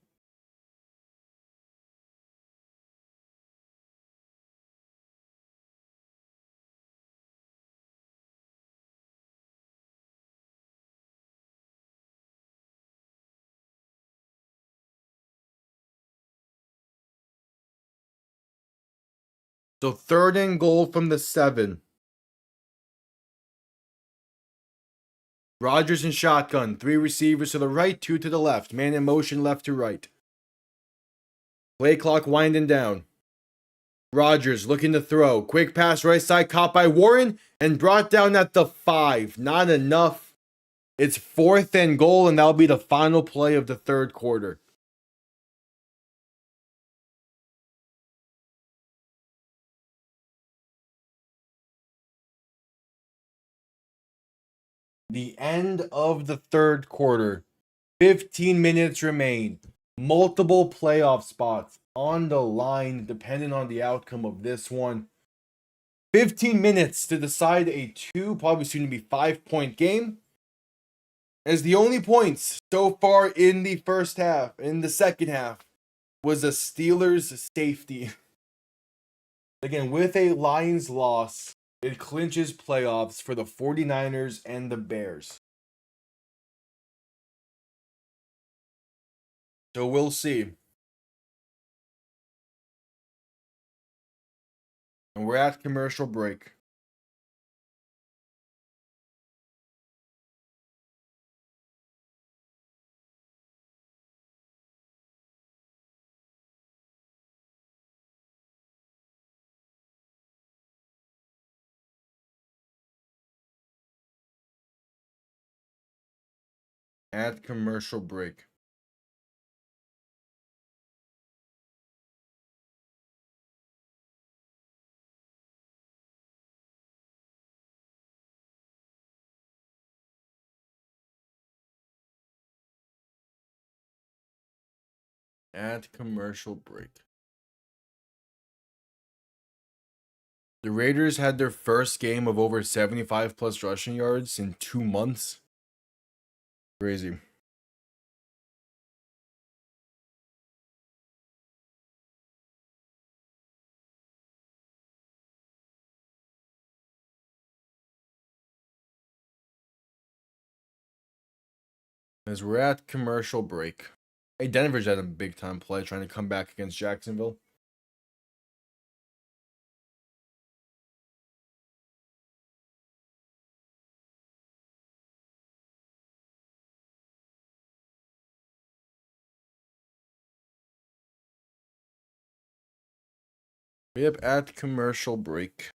So third and goal from the 7. Rodgers in shotgun, 3 receivers to the right, 2 to the left. Man in motion left to right. Play clock winding down. Rodgers looking to throw. Quick pass right side, caught by Warren and brought down at the 5. Not enough. It's fourth and goal, and that'll be the final play of the third quarter. The end of the third quarter. 15 minutes remain. multiple playoff spots on the line, depending on the outcome of this one. 15 minutes to decide a probably soon to be 5-point game. As the only points so far in the second half, was a Steelers safety. Again, with a Lions loss, it clinches playoffs for the 49ers and the Bears. So we'll see. And we're at commercial break. At commercial break. At commercial break. The Raiders had their first game of over 75 plus rushing yards in 2 months. Crazy. As we're at commercial break. Hey, Denver's had a big time play trying to come back against Jacksonville. Yep, at commercial break.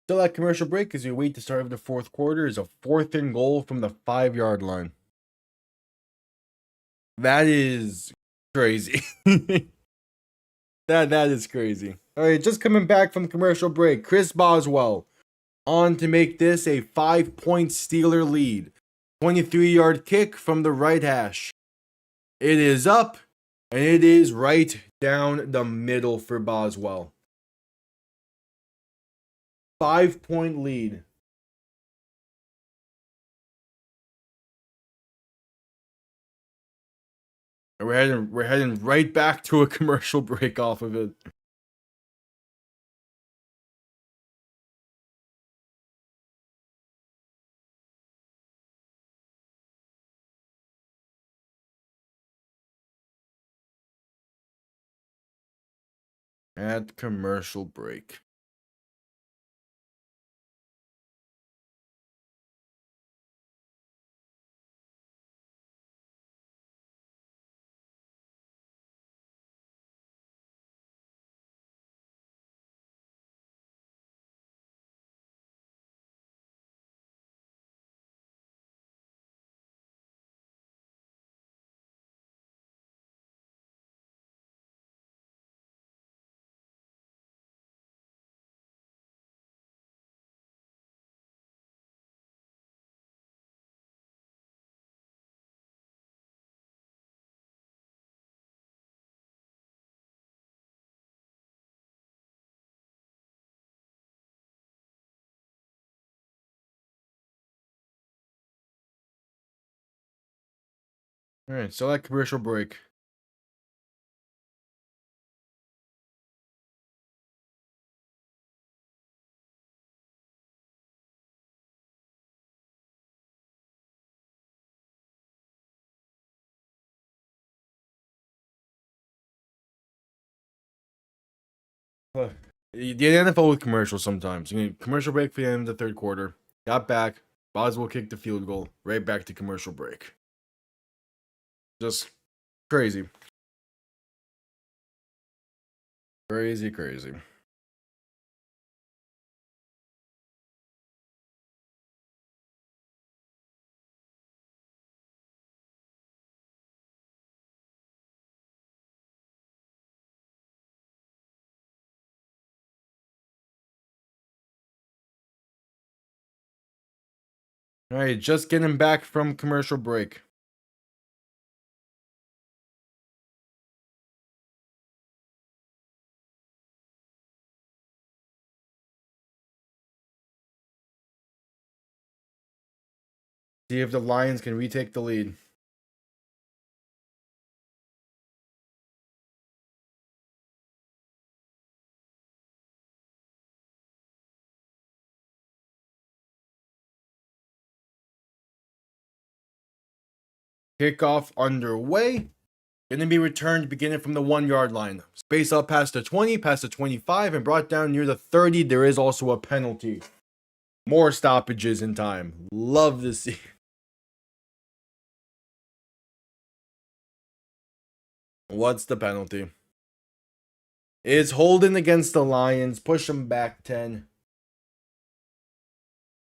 Still at commercial break as we wait to start of the fourth quarter is a 4th and goal from the 5-yard line. That is crazy. That is crazy. All right, just coming back from commercial break. Chris Boswell on to make this a 5-point Steeler lead. 23-yard kick from the right hash. It is up, and it is right down the middle for Boswell. 5-point lead. And we're heading right back to a commercial break off of it. At commercial break. All right, so that commercial break. The NFL with commercials sometimes. You need commercial break for the end of the third quarter. Got back. Boswell kicked the field goal. Right back to commercial break. Just crazy. Crazy, crazy. All right, just getting back from commercial break. See if the Lions can retake the lead. Kickoff underway. Going to be returned beginning from the 1-yard line. Space up past the 20, past the 25, and brought down near the 30. There is also a penalty. More stoppages in time. Love to see. What's the penalty? It's holding against the Lions. Push them back 10.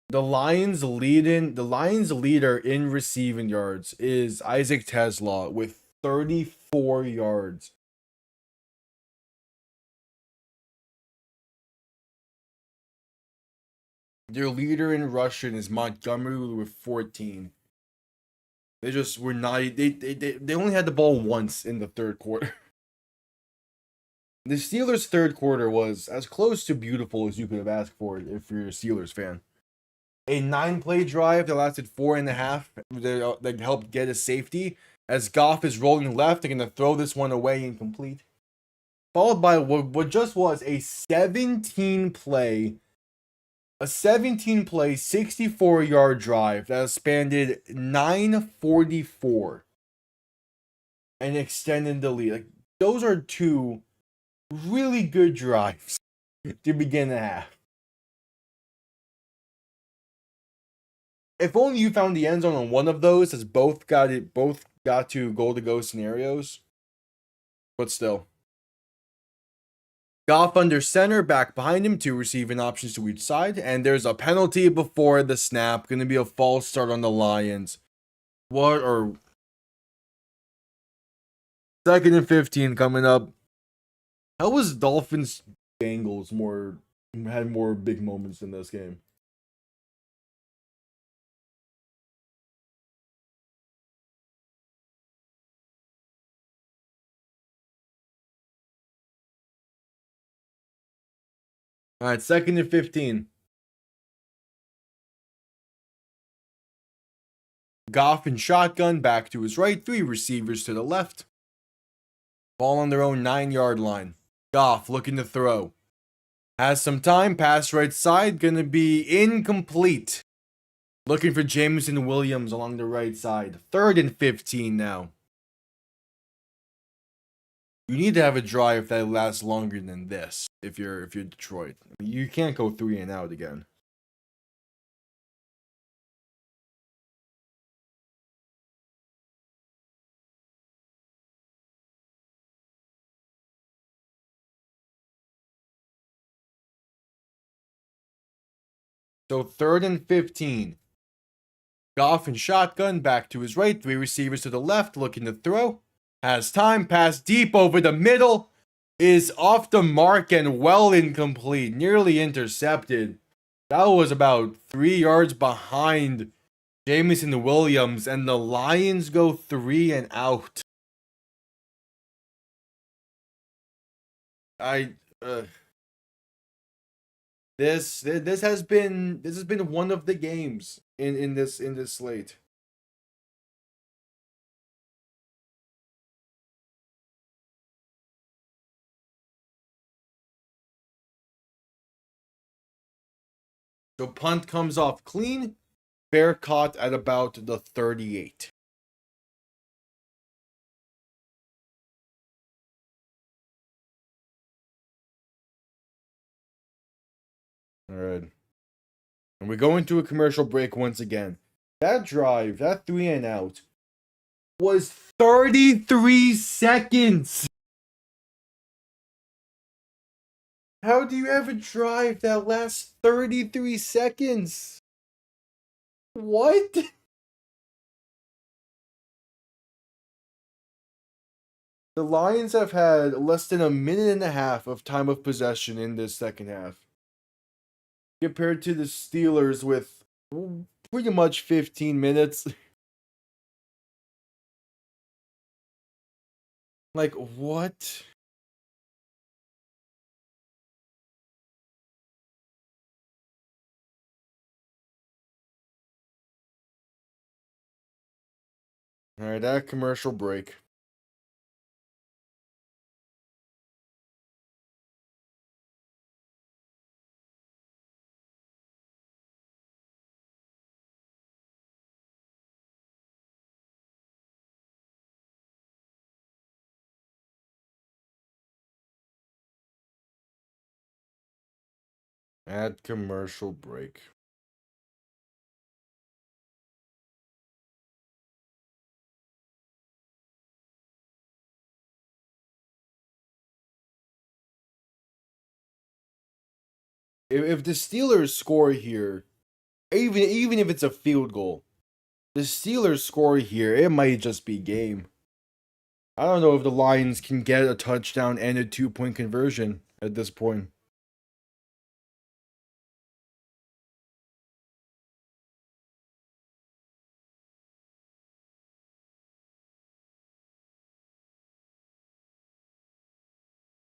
The Lions leader in receiving yards is Isaac Tesla with 34 yards. Their leader in rushing is Montgomery with 14. They just were not. They only had the ball once in the third quarter. The Steelers' third quarter was as close to beautiful as you could have asked for if you're a Steelers fan. A 9-play drive that lasted 4.5 that helped get a safety. As Goff is rolling left, they're going to throw this one away incomplete. Followed by what just was a 17-play, 64-yard drive that spanned 9:44 and extended the lead. Like, those are two really good drives to begin the half. If only you found the end zone on one of those, as both got to goal-to-go scenarios. But still. Goff under center, back behind him, 2 receiving options to each side, and there's a penalty before the snap. Going to be a false start on the Lions. Second and 15 coming up. How was Dolphins Bengals had more big moments in this game? All right, 2nd and 15. Goff in shotgun, back to his right, 3 receivers to the left. Ball on their own 9-yard line. Goff looking to throw. Has some time, pass right side, gonna be incomplete. Looking for Jameson Williams along the right side. 3rd and 15 now. You need to have a drive that lasts longer than this if you're Detroit. You can't go 3 and out again. So 3rd and 15. Goff in shotgun, back to his right, 3 receivers to the left, looking to throw. Has time, pass deep over the middle. Is off the mark and well incomplete. Nearly intercepted. That was about 3 yards behind Jameson Williams, and the Lions go 3 and out. This has been one of the games in this slate. So punt comes off clean. Fair caught at about the 38. All right. And we go into a commercial break once again. That drive, that 3 and out, was 33 seconds. How do you have a drive that lasts 33 seconds? What? The Lions have had less than a minute and a half of time of possession in this second half, compared to the Steelers with pretty much 15 minutes. Like, what? Alright, that commercial break. Add commercial break. If the Steelers score here, even if it's a field goal, the Steelers score here, it might just be game. I don't know if the Lions can get a touchdown and a 2-point conversion at this point.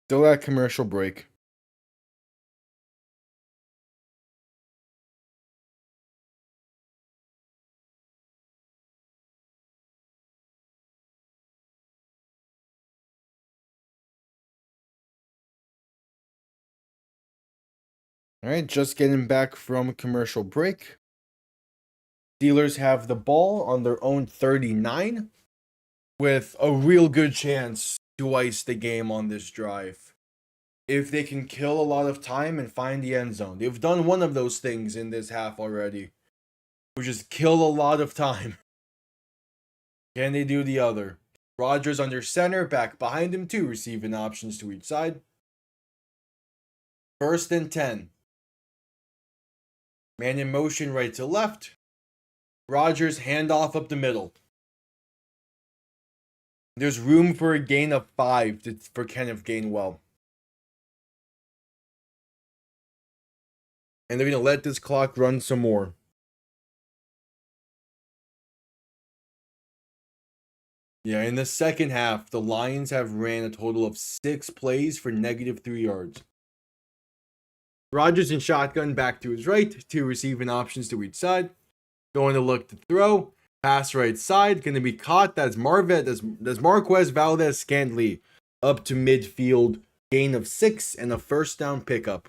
Still at commercial break. Alright, just getting back from commercial break. Steelers have the ball on their own 39 with a real good chance to ice the game on this drive. If they can kill a lot of time and find the end zone. They've done one of those things in this half already, which is kill a lot of time. Can they do the other? Rodgers under center, back behind him, 2 receiving options to each side. 1st and 10. Man in motion right to left. Rodgers handoff up the middle. There's room for a gain of 5 for Kenneth Gainwell. And they're going to let this clock run some more. Yeah, in the second half, the Lions have ran a total of 6 plays for -3 yards. Rodgers in shotgun back to his right, 2 receiving options to each side. Going to look to throw. Pass right side, going to be caught. That's Marquez Valdez-Scantling up to midfield. Gain of 6 and a 1st down pickup.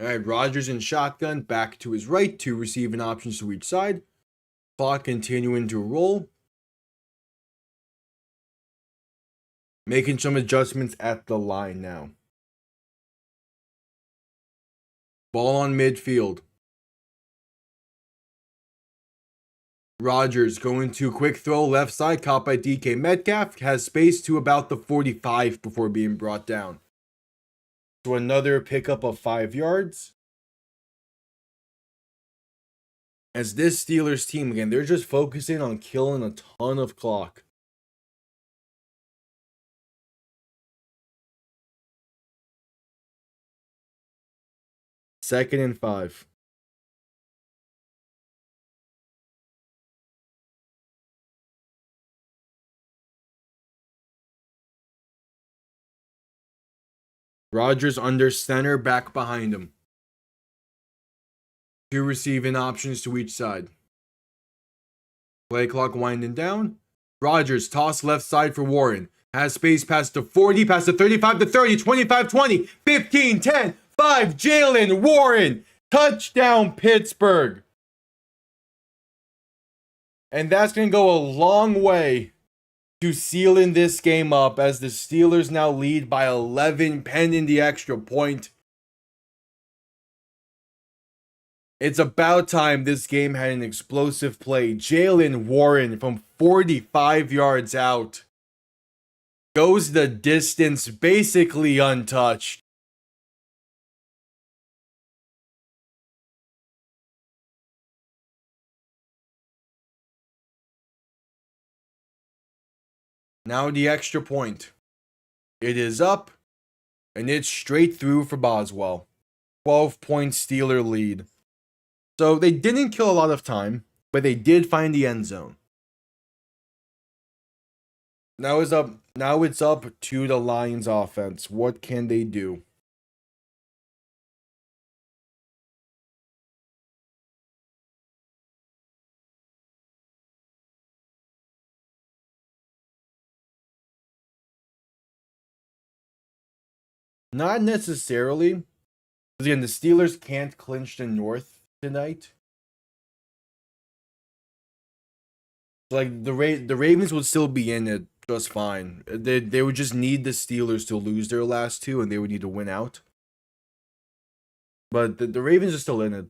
Alright, Rodgers in shotgun, back to his right, 2 receiving options to each side. Clock continuing to roll. Making some adjustments at the line now. Ball on midfield. Rodgers going to quick throw left side, caught by DK Metcalf. Has space to about the 45 before being brought down. So another pickup of 5 yards. As this Steelers team, again, they're just focusing on killing a ton of clock. Second and 5. Rodgers under center, back behind him. 2 receiving options to each side. Play clock winding down. Rodgers toss left side for Warren. Has space past the 40, past the 35 to 30, 25, 20, 15, 10, 5. Jalen Warren. Touchdown, Pittsburgh. And that's going to go a long way to sealing this game up as the Steelers now lead by 11 pending the extra point. It's about time this game had an explosive play. Jalen Warren from 45 yards out goes the distance, basically untouched. Now the extra point. It is up, and it's straight through for Boswell. 12-point Steeler lead. So they didn't kill a lot of time, but they did find the end zone. Now it's up to the Lions offense. What can they do? Not necessarily. Because again, the Steelers can't clinch the North tonight. Like the Ravens would still be in it just fine. They would just need the Steelers to lose their last two, and they would need to win out. But the Ravens are still in it.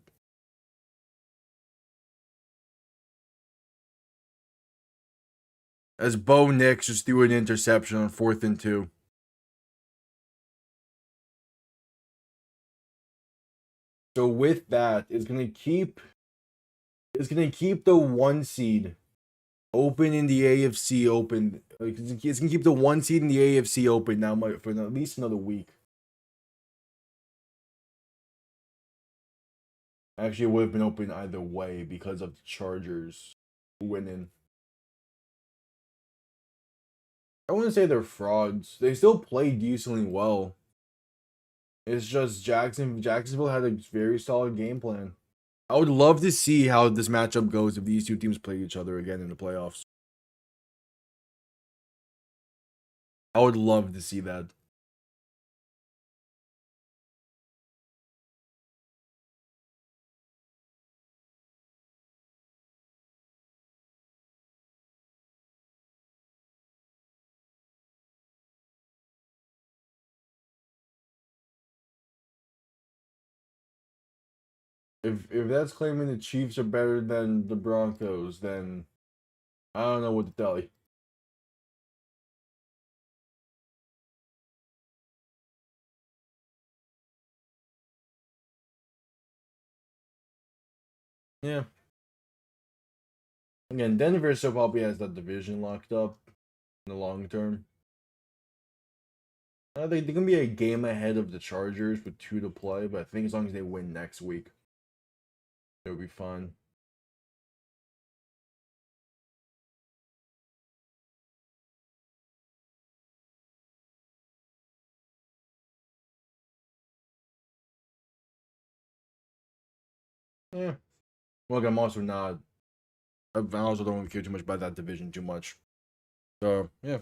As Bo Nix just threw an interception on 4th and 2. So with that, it's gonna keep the 1 seed open in the AFC open. It's gonna keep the 1 seed in the AFC open now for at least another week. Actually, it would have been open either way because of the Chargers winning. I wouldn't say they're frauds. They still play decently well. It's just Jacksonville had a very solid game plan. I would love to see how this matchup goes if these two teams play each other again in the playoffs. I would love to see that. If that's claiming the Chiefs are better than the Broncos, then I don't know what to tell you. Yeah. Again, Denver still probably has that division locked up in the long term. I think they're gonna be a game ahead of the Chargers with 2 to play, but I think as long as they win next week, it'll be fine. Yeah. Well, I'm also not. I also don't care too much about that division too much. So yeah.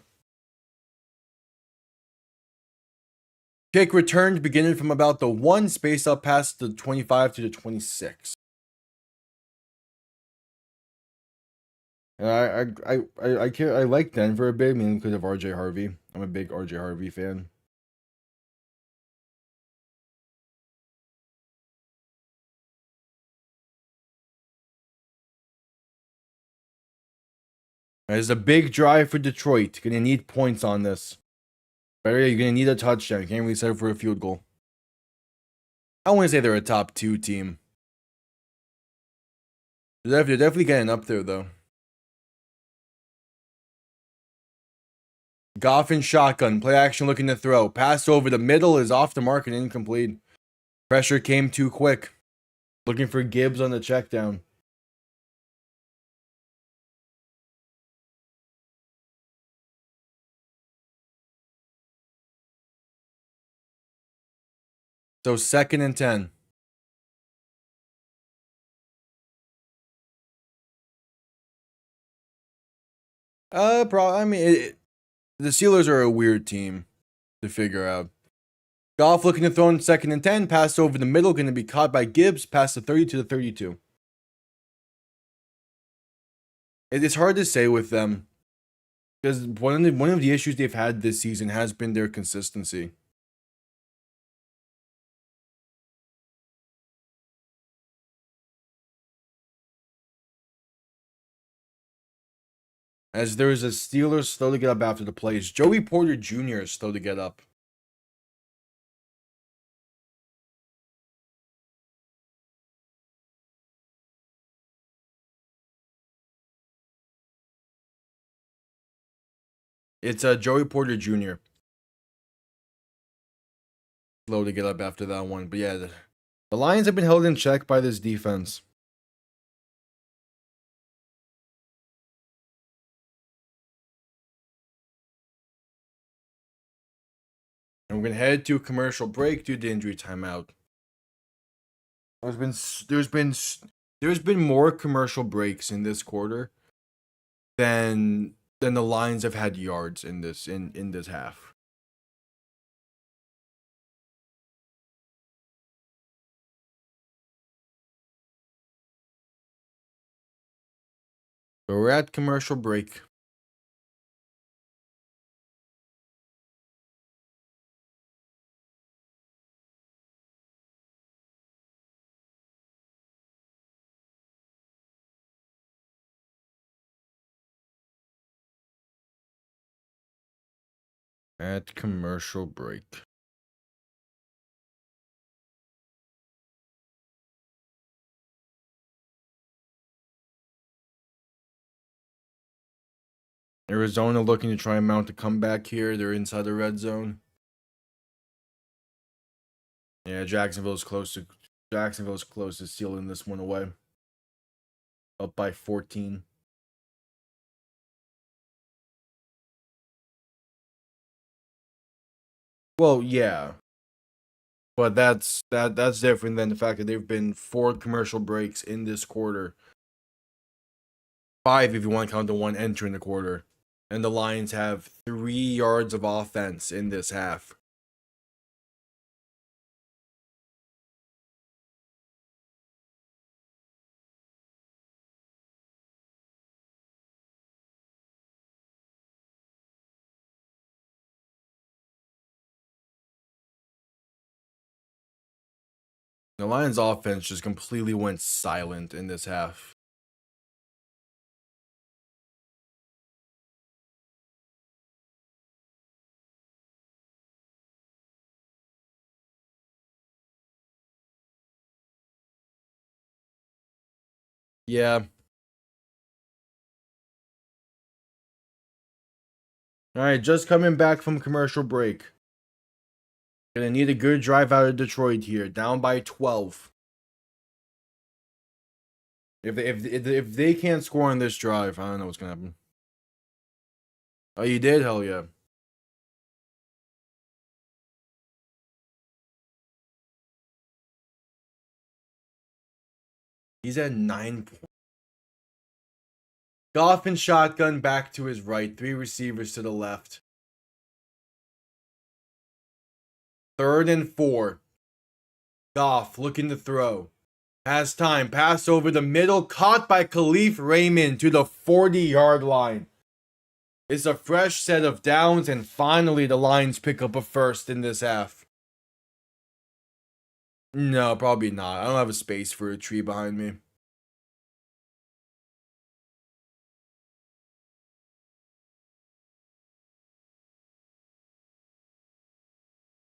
Kick returned beginning from about the 1 space up past the 25 to the 26. And I like Denver a bit, mainly because of RJ Harvey. I'm a big RJ Harvey fan. It's a big drive for Detroit. Gonna need points on this. Better, you're gonna need a touchdown. You can't really settle for a field goal. I wouldn't say they're a top 2 team. They're definitely getting up there though. Goff and shotgun. Play action looking to throw. Pass over the middle is off the mark and incomplete. Pressure came too quick. Looking for Gibbs on the check down. So 2nd and 10. I mean, the Steelers are a weird team to figure out. Goff looking to throw in 2nd and 10. Pass over the middle. Going to be caught by Gibbs. Past the 30 to the 32. It's hard to say with them. Because one of the issues they've had this season has been their consistency. As there is a Steelers slow to get up after the plays. Joey Porter Jr. is slow to get up. It's Joey Porter Jr. Slow to get up after that one. But yeah, the Lions have been held in check by this defense. And we're gonna head to a commercial break due to injury timeout. There's been more commercial breaks in this quarter than the Lions have had yards in this half. So we're at commercial break. At commercial break. Arizona looking to try and mount a comeback here. They're inside the red zone. Yeah, Jacksonville's close to sealing this one away. Up by 14. Well, yeah. But that's different than the fact that there have been 4 commercial breaks in this quarter. 5 if you want to count the one entering the quarter. And the Lions have 3 yards of offense in this half. The Lions offense just completely went silent in this half. Yeah. All right, just coming back from commercial break. Gonna need a good drive out of Detroit here, down by 12. If they can't score on this drive, I don't know what's gonna happen. Oh, you did? Hell yeah. He's at 9 points. Goff and shotgun back to his right. 3 receivers to the left. 3rd and 4. Goff looking to throw. Has time. Pass over the middle. Caught by Khalif Raymond to the 40-yard line. It's a fresh set of downs, and finally the Lions pick up a first in this half. No, probably not. I don't have a space for a tree behind me.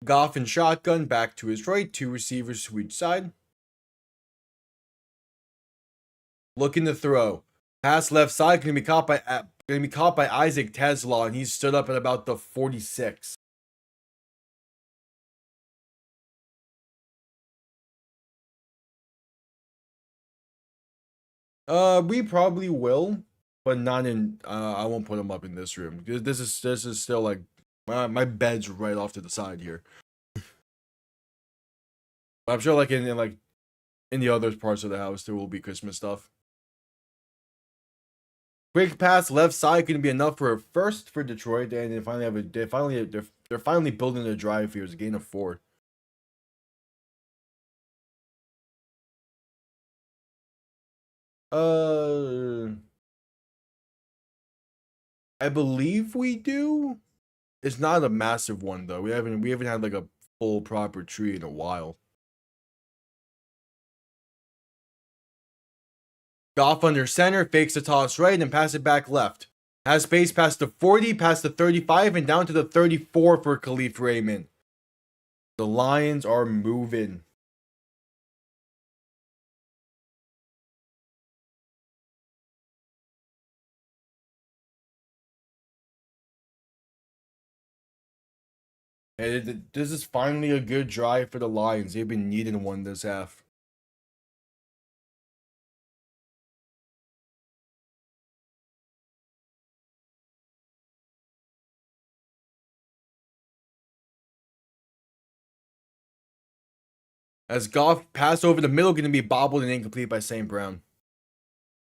Goff and shotgun back to his right. 2 receivers to each side. Looking to throw. Pass left side. Going to be caught by Isaac Tesla, and he's stood up at about the 46. We probably will, but not in. I won't put him up in this room. This is still like my bed's right off to the side here. But I'm sure like in the other parts of the house there will be Christmas stuff. Quick pass left side going to be enough for a first for Detroit, and they're finally building a drive here. It's a gain of 4. I believe we do. It's not a massive one though. We haven't had like a full proper tree in a while. Goff under center, fakes the toss right and pass it back left. Has space past the 40, past the 35, and down to the 34 for Khalif Raymond. The Lions are moving. And this is finally a good drive for the Lions. They've been needing one this half. As Goff pass over the middle, going to be bobbled and incomplete by St. Brown.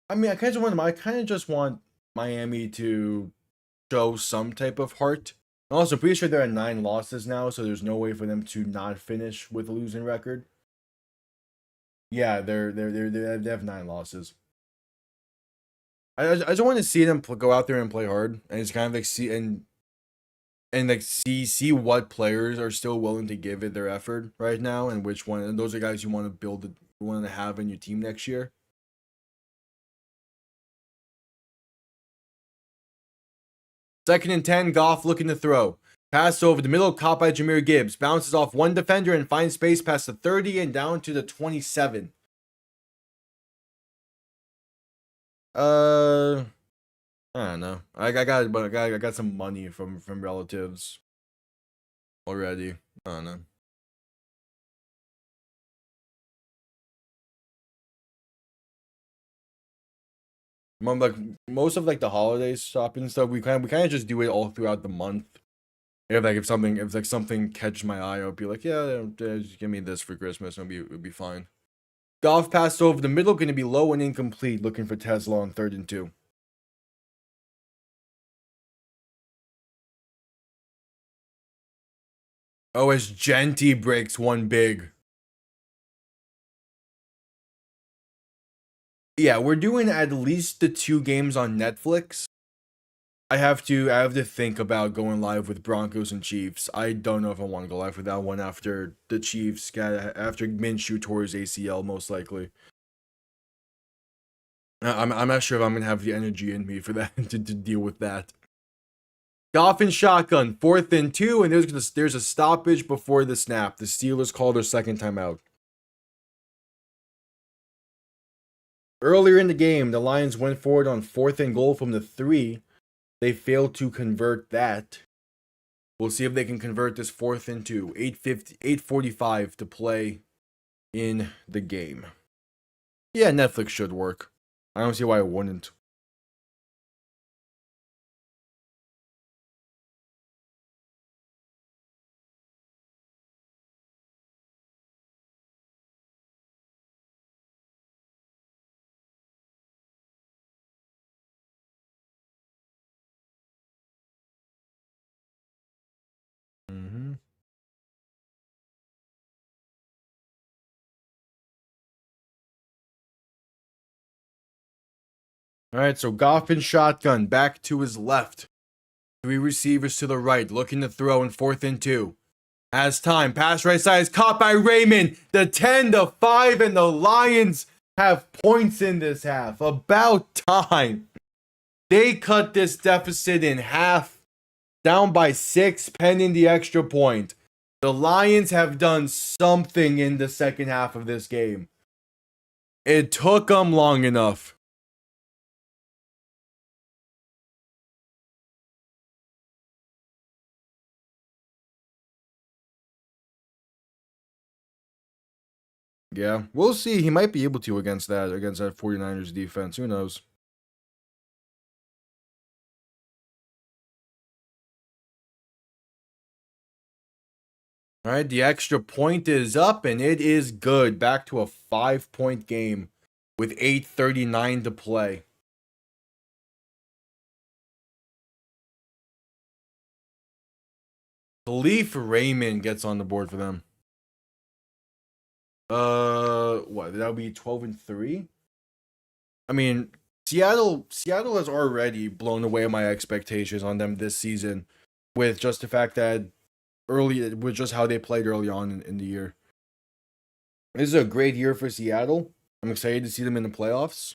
I mean, I kind of just want Miami to show some type of heart. I'm also pretty sure they're at 9 losses now, so there's no way for them to not finish with a losing record. Yeah, they have 9 losses. I just want to see them go out there and play hard, and just kind of like see what players are still willing to give it their effort right now, and which one. And those are guys you want to build, you want to have in your team next year. Second and 10, Goff looking to throw. Pass over the middle, caught by Jahmyr Gibbs. Bounces off one defender and finds space past the 30 and down to the 27. I don't know. I got some money from relatives already. I don't know. Like most of like the holidays shopping stuff, we kind of just do it all throughout the month. If something catches my eye, I'll be like, yeah, just give me this for Christmas, and it'll be fine. Goff passed over the middle, going to be low and incomplete, looking for Tesla on 3rd and 2. Oh, as Genty breaks one big. Yeah, we're doing at least the 2 games on Netflix. I have to think about going live with Broncos and Chiefs. I don't know if I want to go live with that one after the Chiefs after Minshew tore his ACL, most likely. I'm not sure if I'm gonna have the energy in me for that to deal with that. Goff and shotgun, 4th and 2, and there's a stoppage before the snap. The Steelers called their second timeout. Earlier in the game, the Lions went forward on 4th and goal from the 3. They failed to convert that. We'll see if they can convert this 4th and 2. 8:45 to play in the game. Yeah, Netflix should work. I don't see why it wouldn't. All right, so Goff and shotgun back to his left. 3 receivers to the right, looking to throw in 4th and 2. Has time, pass right side is caught by Raymond. The 10-5, and the Lions have points in this half. About time. They cut this deficit in half, down by 6, pending the extra point. The Lions have done something in the second half of this game. It took them long enough. Yeah, we'll see. He might be able to against that 49ers defense. Who knows? All right, the extra point is up, and it is good. Back to a 5-point game with 8:39 to play. Khalif Raymond gets on the board for them. What? That would be 12 and 3. I mean, Seattle has already blown away my expectations on them this season, with just the fact that with just how they played early on in the year. This is a great year for Seattle. I'm excited to see them in the playoffs.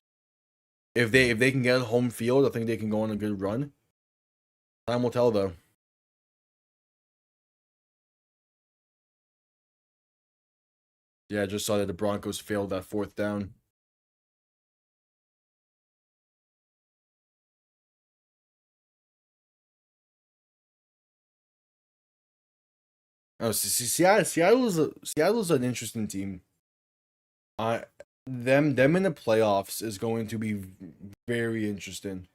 If they can get home field, I think they can go on a good run. Time will tell, though. Yeah, I just saw that the Broncos failed that 4th down. Oh, Seattle's an interesting team. Them in the playoffs is going to be very interesting.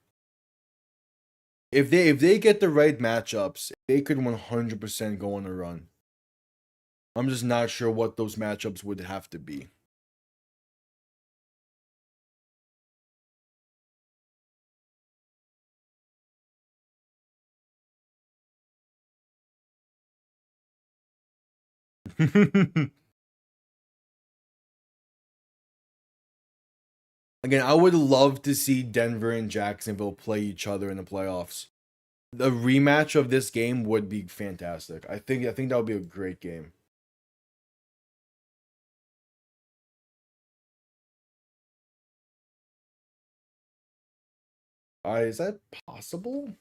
If they get the right matchups, they could 100% go on a run. I'm just not sure what those matchups would have to be. Again, I would love to see Denver and Jacksonville play each other in the playoffs. The rematch of this game would be fantastic. I think that would be a great game. Is that possible?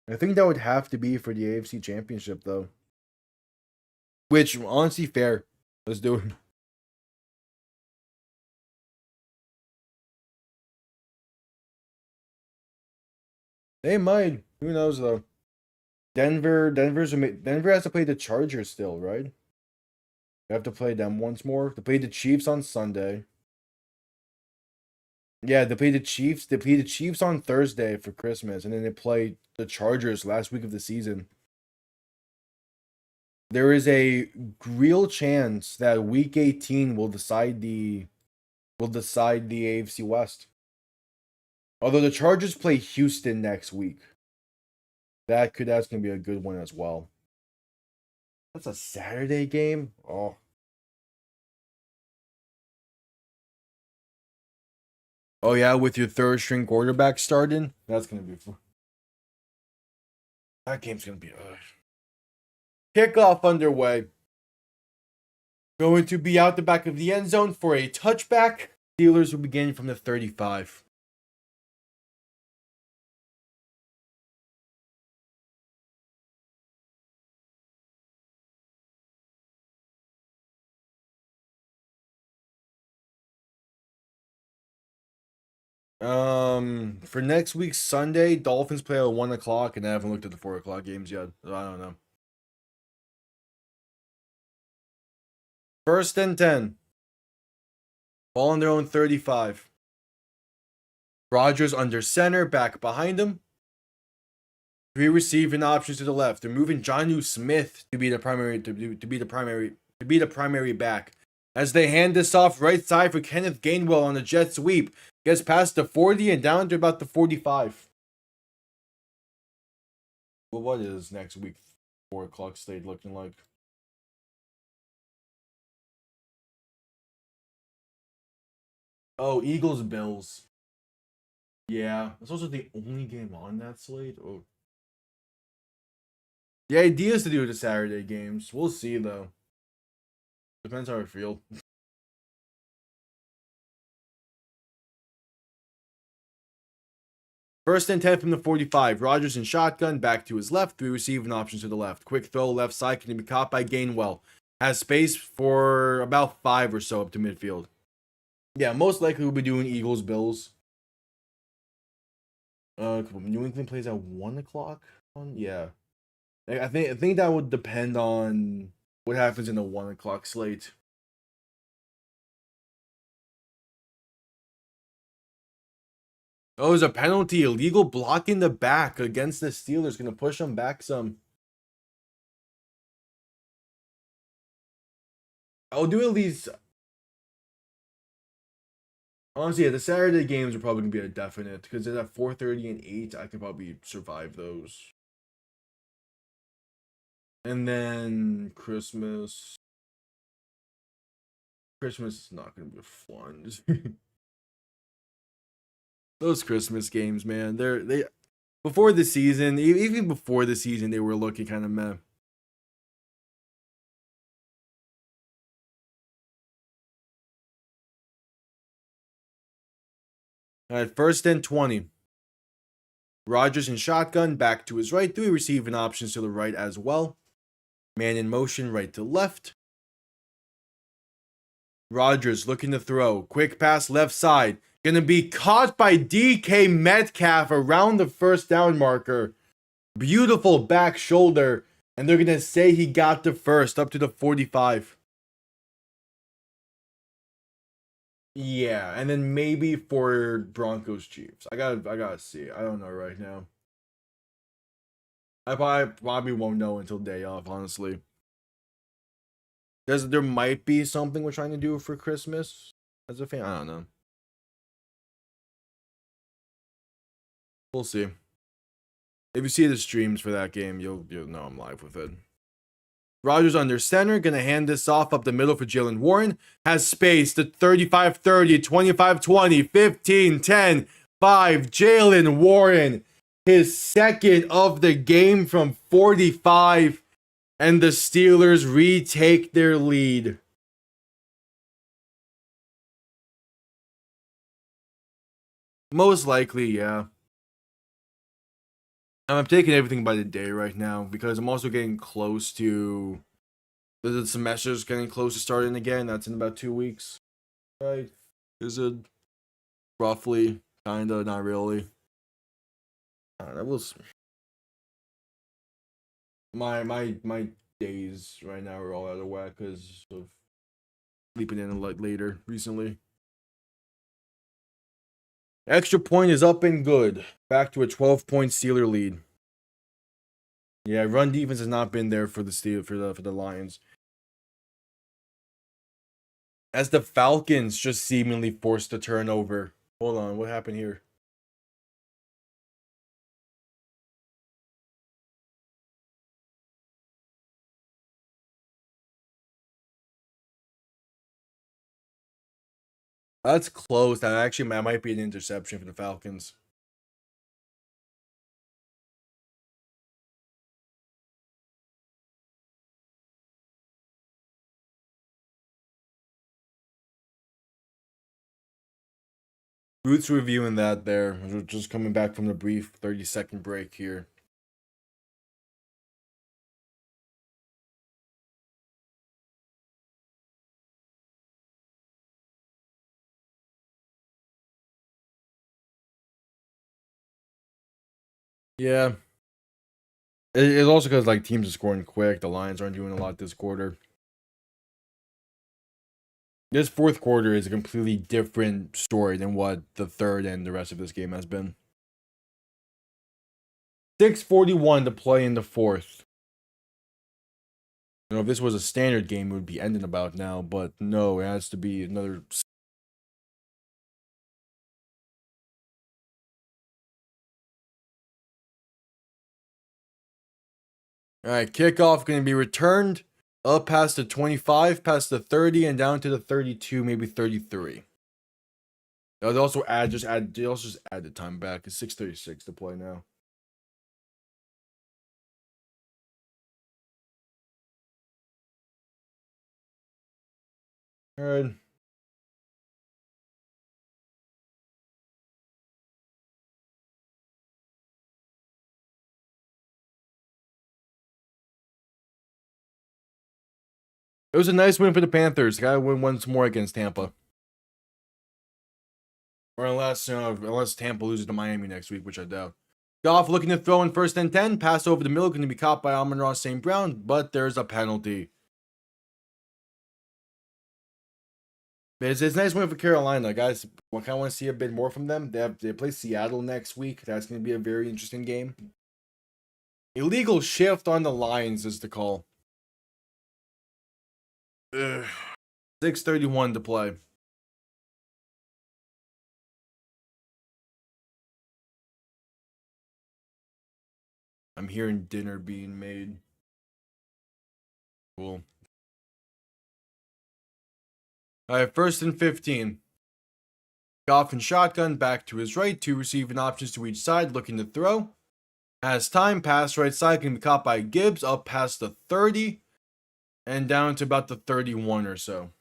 I think that would have to be for the AFC Championship, though. Which, honestly, fair. Let's do it. They might. Who knows, though? Denver has to play the Chargers still, right? They have to play them once more. They play the Chiefs on Sunday. Yeah, they play the Chiefs. They play the Chiefs on Thursday for Christmas, and then they play the Chargers last week of the season. There is a real chance that Week 18 will decide the AFC West. Although the Chargers play Houston next week, that's gonna be a good one as well. That's a Saturday game. Oh yeah, with your 3rd string quarterback starting, that's gonna be fun. That game's gonna be kickoff underway. Going to be out the back of the end zone for a touchback. Steelers will begin from the 35. For next week's Sunday, Dolphins play at 1 o'clock, and I haven't looked at the 4 o'clock games yet. So I don't know. 1st and 10. Ball on their own 35. Rodgers under center, back behind him. 3 receiving options to the left. They're moving Jonnu Smith to be the primary back. As they hand this off right side for Kenneth Gainwell on a jet sweep. Gets past the 40 and down to about the 45. Well, what is next week 4 o'clock slate looking like? Oh, Eagles Bills. Yeah, that's also the only game on that slate. Oh. The idea is to do the Saturday games. We'll see though. Depends how I feel. 1st and 10 from the 45. Rodgers in shotgun, back to his left. 3 receiving options to the left. Quick throw left side, can be caught by Gainwell. Has space for about 5 or so up to midfield. Yeah, most likely we'll be doing Eagles Bills. New England plays at 1 o'clock. Yeah, I think that would depend on what happens in the 1 o'clock slate. Oh, there's a penalty. Illegal block in the back against the Steelers. Gonna push them back some. I'll do at least. Honestly, yeah, the Saturday games are probably gonna be a definite because it's at 4:30 and 8. I can probably survive those. And then Christmas. Christmas is not gonna be fun. Those Christmas games, man. They before the season, even before the season, they were looking kind of meh. At first and 20. Rodgers in shotgun, back to his right. 3 receiving options to the right as well. Man in motion, right to left. Rodgers looking to throw. Quick pass left side. Gonna be caught by DK Metcalf around the first down marker. Beautiful back shoulder. And they're gonna say he got the first up to the 45. Yeah, and then maybe for Broncos Chiefs. I gotta see. I don't know right now. I probably won't know until day off, honestly. There might be something we're trying to do for Christmas as a fan. I don't know. We'll see. If you see the streams for that game, you'll know I'm live with it. Rodgers under center, gonna hand this off up the middle for Jalen Warren. Has space to 35-30, 25-20, 15-10, 5. Jalen Warren, his second of the game from 45, and the Steelers retake their lead. Most likely, yeah. I'm taking everything by the day right now because I'm also getting close to the semester's getting close to starting again. That's in about 2 weeks, right? Is it roughly? Kinda, not really. That was my days right now are all out of whack because of sleeping in later recently. Extra point is up and good. Back to a 12-point Steeler lead. Yeah, run defense has not been there for the Lions. As the Falcons just seemingly forced a turnover. Hold on, what happened here? That's close. That might be an interception for the Falcons. Roots reviewing that there. We're just coming back from the brief 30-second break here. Yeah. It's also because like teams are scoring quick. The Lions aren't doing a lot this quarter. This fourth quarter is a completely different story than what the third and the rest of this game has been. 6:41 to play in the fourth. You know, if this was a standard game, it would be ending about now, but no, it has to be another. All right, kickoff going to be returned up past the 25, past the 30, and down to the 32, maybe 33. They also add the time back. It's 6:36 to play now. All right. It was a nice win for the Panthers. Gotta win once more against Tampa. Or unless Tampa loses to Miami next week, which I doubt. Goff looking to throw in first and 10. Pass over the middle, going to be caught by Amon-Ra St. Brown, but there's a penalty. It's a nice win for Carolina, guys. I kind of want to see a bit more from them. They play Seattle next week. That's going to be a very interesting game. Illegal shift on the Lions is the call. 6:31 to play. I'm hearing dinner being made. Cool. All right, first and 15. Goff and shotgun back to his right. 2 receiving options to each side, looking to throw. Has time, pass right side, can be caught by Gibbs up past the 30 and down to about the 31 or so.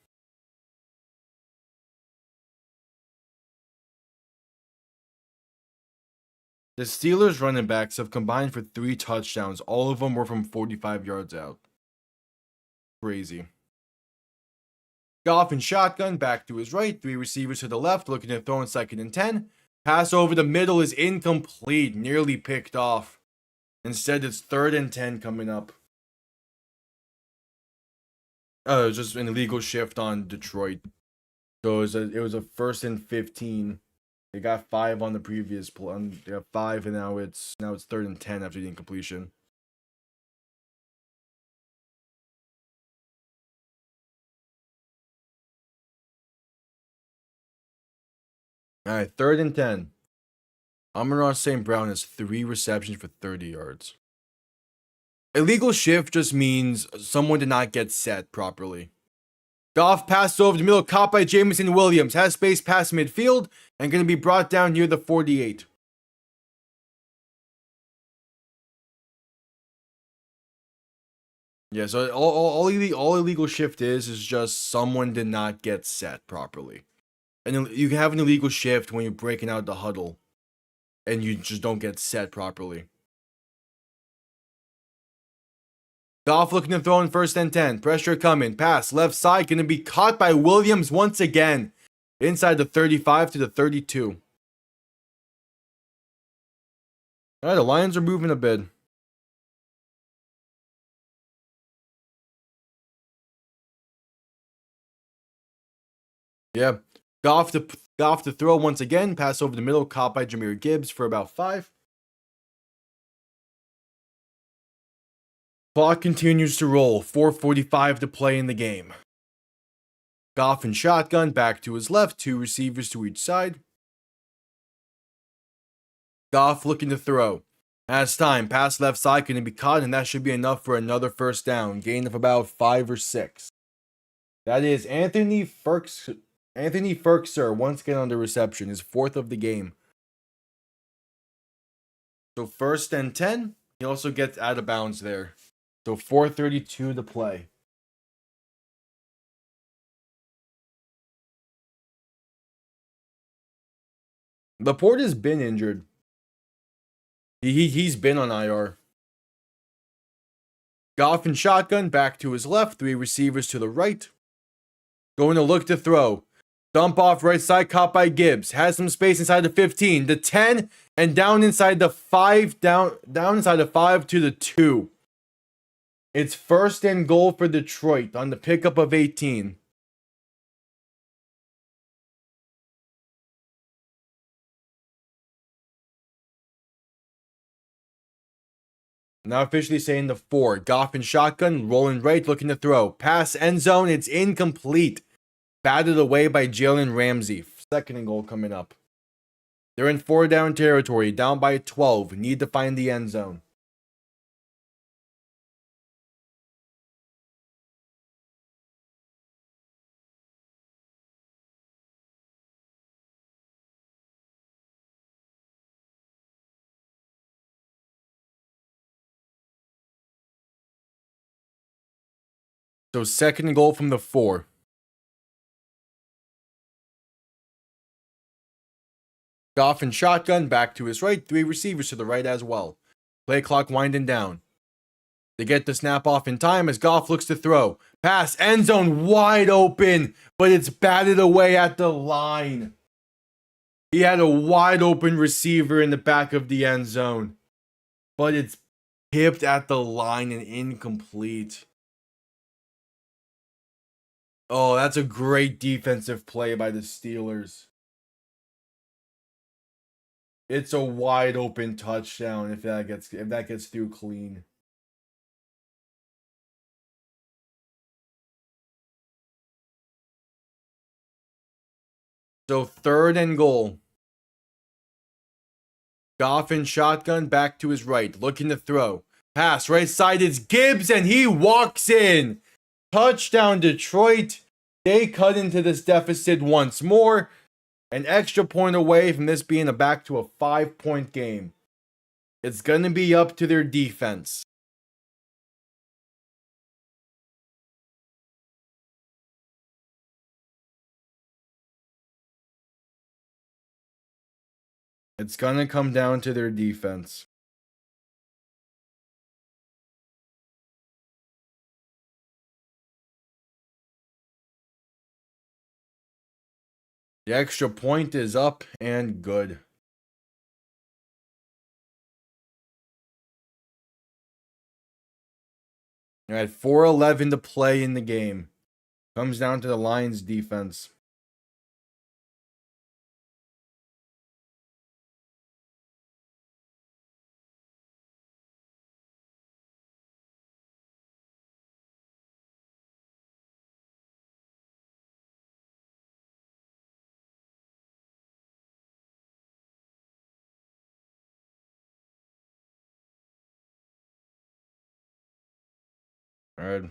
The Steelers running backs have combined for 3 touchdowns. All of them were from 45 yards out. Crazy. Goff in shotgun, back to his right. 3 receivers to the left, looking to throw in 2nd and 10. Pass over the middle is incomplete, nearly picked off. Instead, it's 3rd and 10 coming up. It was just an illegal shift on Detroit. So it was a 1st and 15. They got 5 on the previous play. They got 5, and now it's 3rd and 10 after the incompletion. All right, 3rd and 10. Amon-Ra St. Brown has 3 receptions for 30 yards. Illegal shift just means someone did not get set properly. Goff passed over the middle, caught by Jameson Williams. Has space past midfield and going to be brought down near the 48. Yeah, so all illegal shift is just someone did not get set properly. And you can have an illegal shift when you're breaking out the huddle and you just don't get set properly. Goff looking to throw in 1st and 10. Pressure coming. Pass left side. Going to be caught by Williams once again. Inside the 35 to the 32. All right, the Lions are moving a bit. Yeah. Goff to throw once again. Pass over the middle. Caught by Jahmyr Gibbs for about 5. Clock continues to roll. 4:45 to play in the game. Goff in shotgun, back to his left, 2 receivers to each side. Goff looking to throw. As time, pass left side, going to be caught, and that should be enough for another 1st down. Gain of about 5 or 6. That is Anthony Ferkser once again on the reception, his 4th of the game. So 1st and 10, he also gets out of bounds there. So 4:32 to play. Laporte has been injured. He's been on IR. Goff in shotgun, back to his left, 3 receivers to the right. Going to look to throw. Dump off right side, caught by Gibbs. Has some space inside the 15, the 10, and down inside the 5, down inside the 5 to the 2. It's 1st and goal for Detroit on the pickup of 18. Now officially saying the 4. Goff in shotgun, rolling right, looking to throw. Pass end zone, it's incomplete. Batted away by Jalen Ramsey. 2nd and goal coming up. They're in 4 down territory, down by 12. Need to find the end zone. So 2nd and goal from the 4. Goff in shotgun, back to his right, 3 receivers to the right as well. Play clock winding down. They get the snap off in time as Goff looks to throw. Pass, end zone wide open, but it's batted away at the line. He had a wide open receiver in the back of the end zone, but it's tipped at the line and incomplete. Oh, that's a great defensive play by the Steelers. It's a wide open touchdown if that gets through clean. So 3rd and goal. Goff in shotgun, back to his right, looking to throw. Pass right side, it's Gibbs, and he walks in. Touchdown, Detroit. They cut into this deficit once more. An extra point away from this being back to a 5-point game. It's going to be up to their defense. It's going to come down to their defense. The extra point is up and good. All right, 4:11 to play in the game. Comes down to the Lions defense. All right.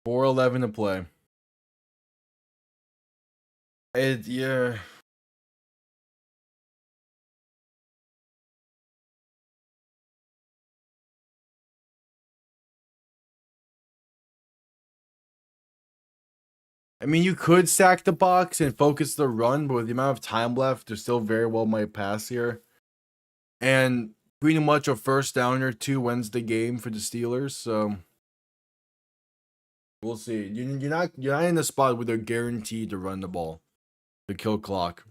$4:11 to play. Yeah. I mean, you could sack the box and focus the run, but with the amount of time left, there still very well might pass here. And pretty much a first down or two wins the game for the Steelers. So we'll see. You're not in a spot where they're guaranteed to run the ball, to kill clock.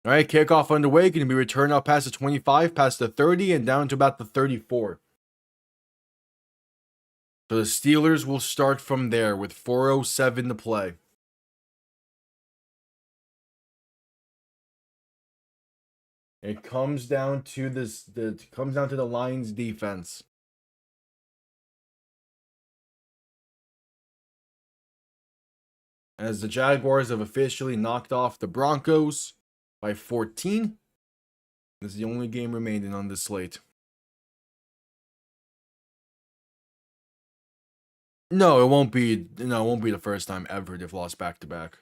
All right, kickoff underway. Going to be returned out past the 25, past the 30, and down to about the 34. So the Steelers will start from there with 4:07 to play. It comes down to the Lions defense. As the Jaguars have officially knocked off the Broncos by 14. This is the only game remaining on this slate. No, it won't be. No, it won't be the first time ever they've lost back to back.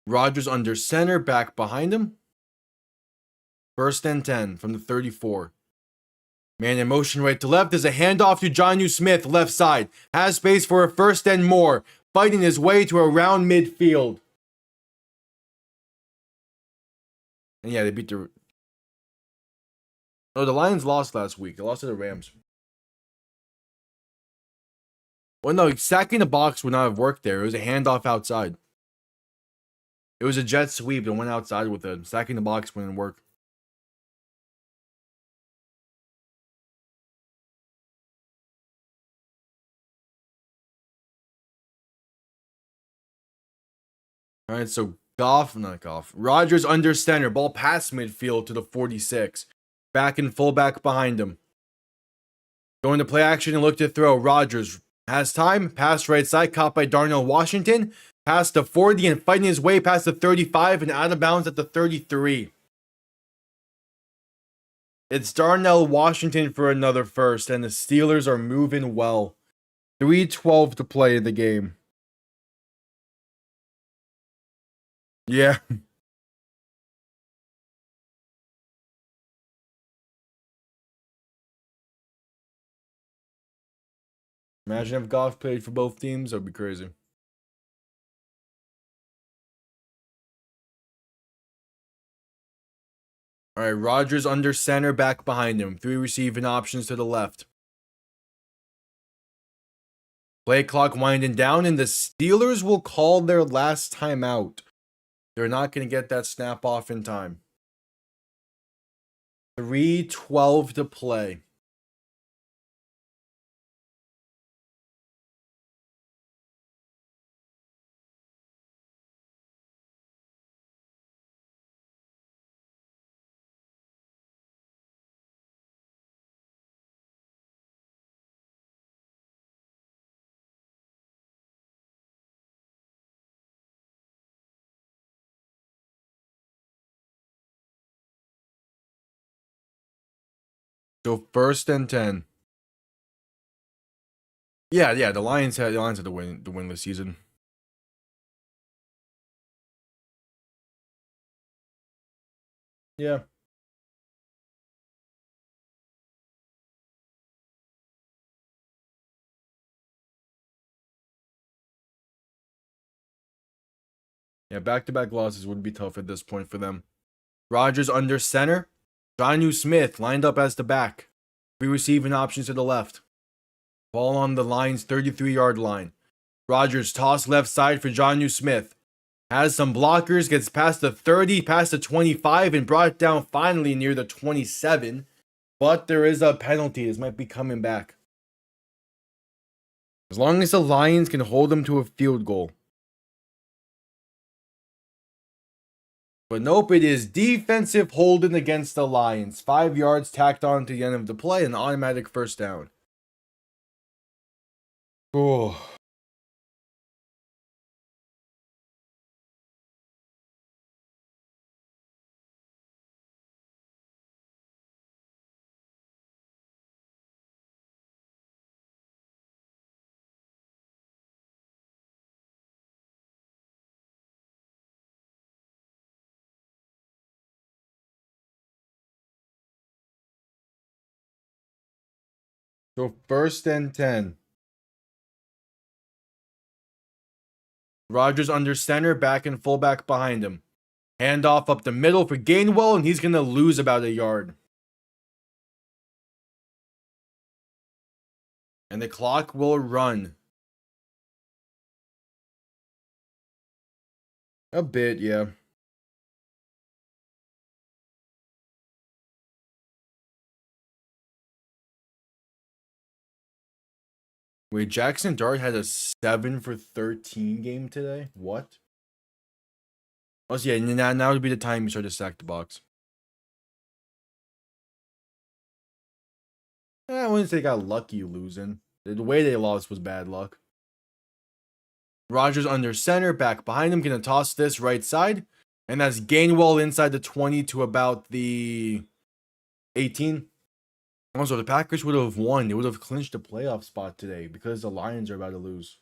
Rodgers under center, back behind him. First and 10 from the 34. Man in motion right to left. There's a handoff to Jonnu Smith, left side. Has space for a first and more. Fighting his way to around midfield. And yeah, they beat the... Oh, the Lions lost last week. They lost to the Rams. Well, no, sacking the box would not have worked there. It was a handoff outside. It was a jet sweep that went outside with it. Sacking the box wouldn't work. All right, so Rodgers under center, ball past midfield to the 46. Back and fullback behind him. Going to play action and look to throw. Rodgers has time. Pass right side, caught by Darnell Washington. Past the 40 and fighting his way past the 35 and out of bounds at the 33. It's Darnell Washington for another first, and the Steelers are moving well. 3:12 to play in the game. Yeah. Imagine if Goff played for both teams. That would be crazy. All right, Rodgers under center, back behind him. 3 receiving options to the left. Play clock winding down, and the Steelers will call their last timeout. They're not going to get that snap off in time. 3:12 to play. So first and 10. Yeah. The Lions had the winless season. Yeah. Yeah, back-to-back losses would be tough at this point for them. Rodgers under center. Jonnu Smith lined up as the back. Three receiving options to the left. Ball on the Lions' 33-yard line. Rodgers toss left side for Jonnu Smith. Has some blockers, gets past the 30, past the 25, and brought down finally near the 27. But there is a penalty. This might be coming back. As long as the Lions can hold them to a field goal. But nope, it is defensive holding against the Lions. 5 yards tacked on to the end of the play, an automatic first down. Oh. So 1st and 10. Rodgers under center, back and fullback behind him. Handoff up the middle for Gainwell, and he's going to lose about a yard. And the clock will run. A bit, yeah. Wait, Jackson Dart had a 7 for 13 game today? What? Oh, so yeah, now would be the time you start to stack the box. I wouldn't say they got lucky losing. The way they lost was bad luck. Rodgers under center, back behind him, gonna toss this right side. And that's Gainwell inside the 20 to about the 18. Also, the Packers would have won. They would have clinched a playoff spot today because the Lions are about to lose.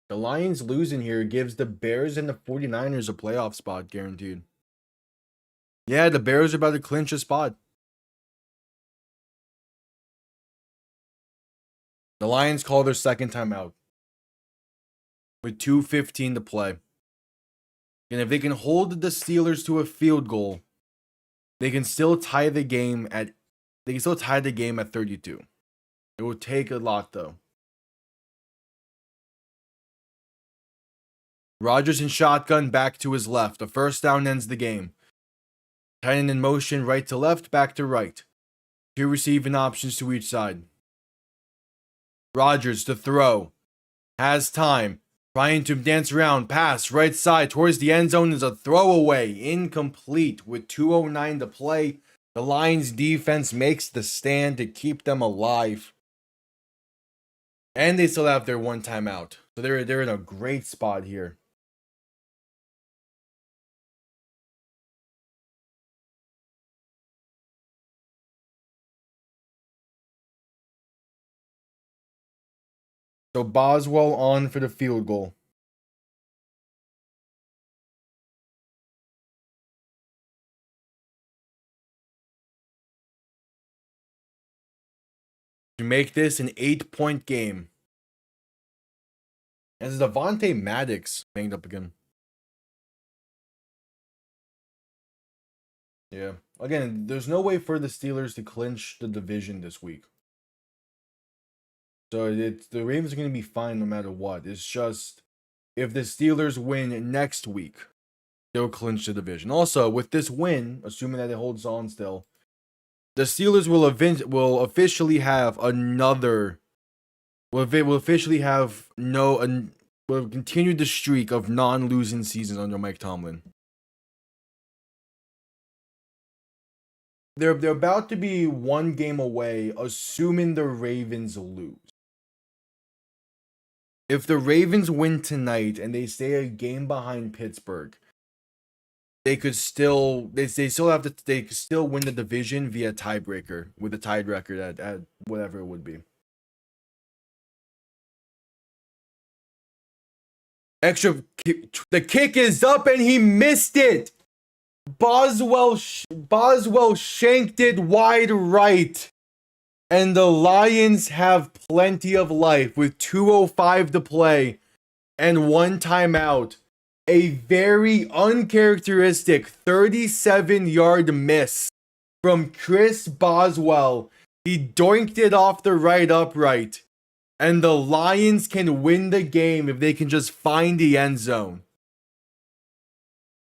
The Lions losing here gives the Bears and the 49ers a playoff spot guaranteed. Yeah, the Bears are about to clinch a spot. The Lions call their second time out with 2:15 to play. And if they can hold the Steelers to a field goal, they can still tie the game at 32. It will take a lot though. Rodgers in shotgun back to his left. The first down ends the game. Tight end in motion right to left, back to right. Two receiving options to each side. Rodgers to throw. Has time. Trying to dance around. Pass right side towards the end zone is a throwaway. Incomplete with 2:09 to play. The Lions defense makes the stand to keep them alive. And they still have their one timeout. So they're in a great spot here. So Boswell on for the field goal. To make this an 8-point game. As Devontae Maddox banged up again. Yeah. Again, there's no way for the Steelers to clinch the division this week. So the Ravens are going to be fine no matter what. It's just if the Steelers win next week, they'll clinch the division. Also, with this win, assuming that it holds on still, the Steelers will officially have will continue the streak of non-losing seasons under Mike Tomlin. They're about to be one game away, assuming the Ravens lose. If the Ravens win tonight and they stay a game behind Pittsburgh, they could still they still have to they could still win the division via tiebreaker with a tied record at whatever it would be. The kick is up and he missed it. Boswell shanked it wide right. And the Lions have plenty of life with 2:05 to play and one timeout. A very uncharacteristic 37-yard miss from Chris Boswell. He doinked it off the right upright. And the Lions can win the game if they can just find the end zone.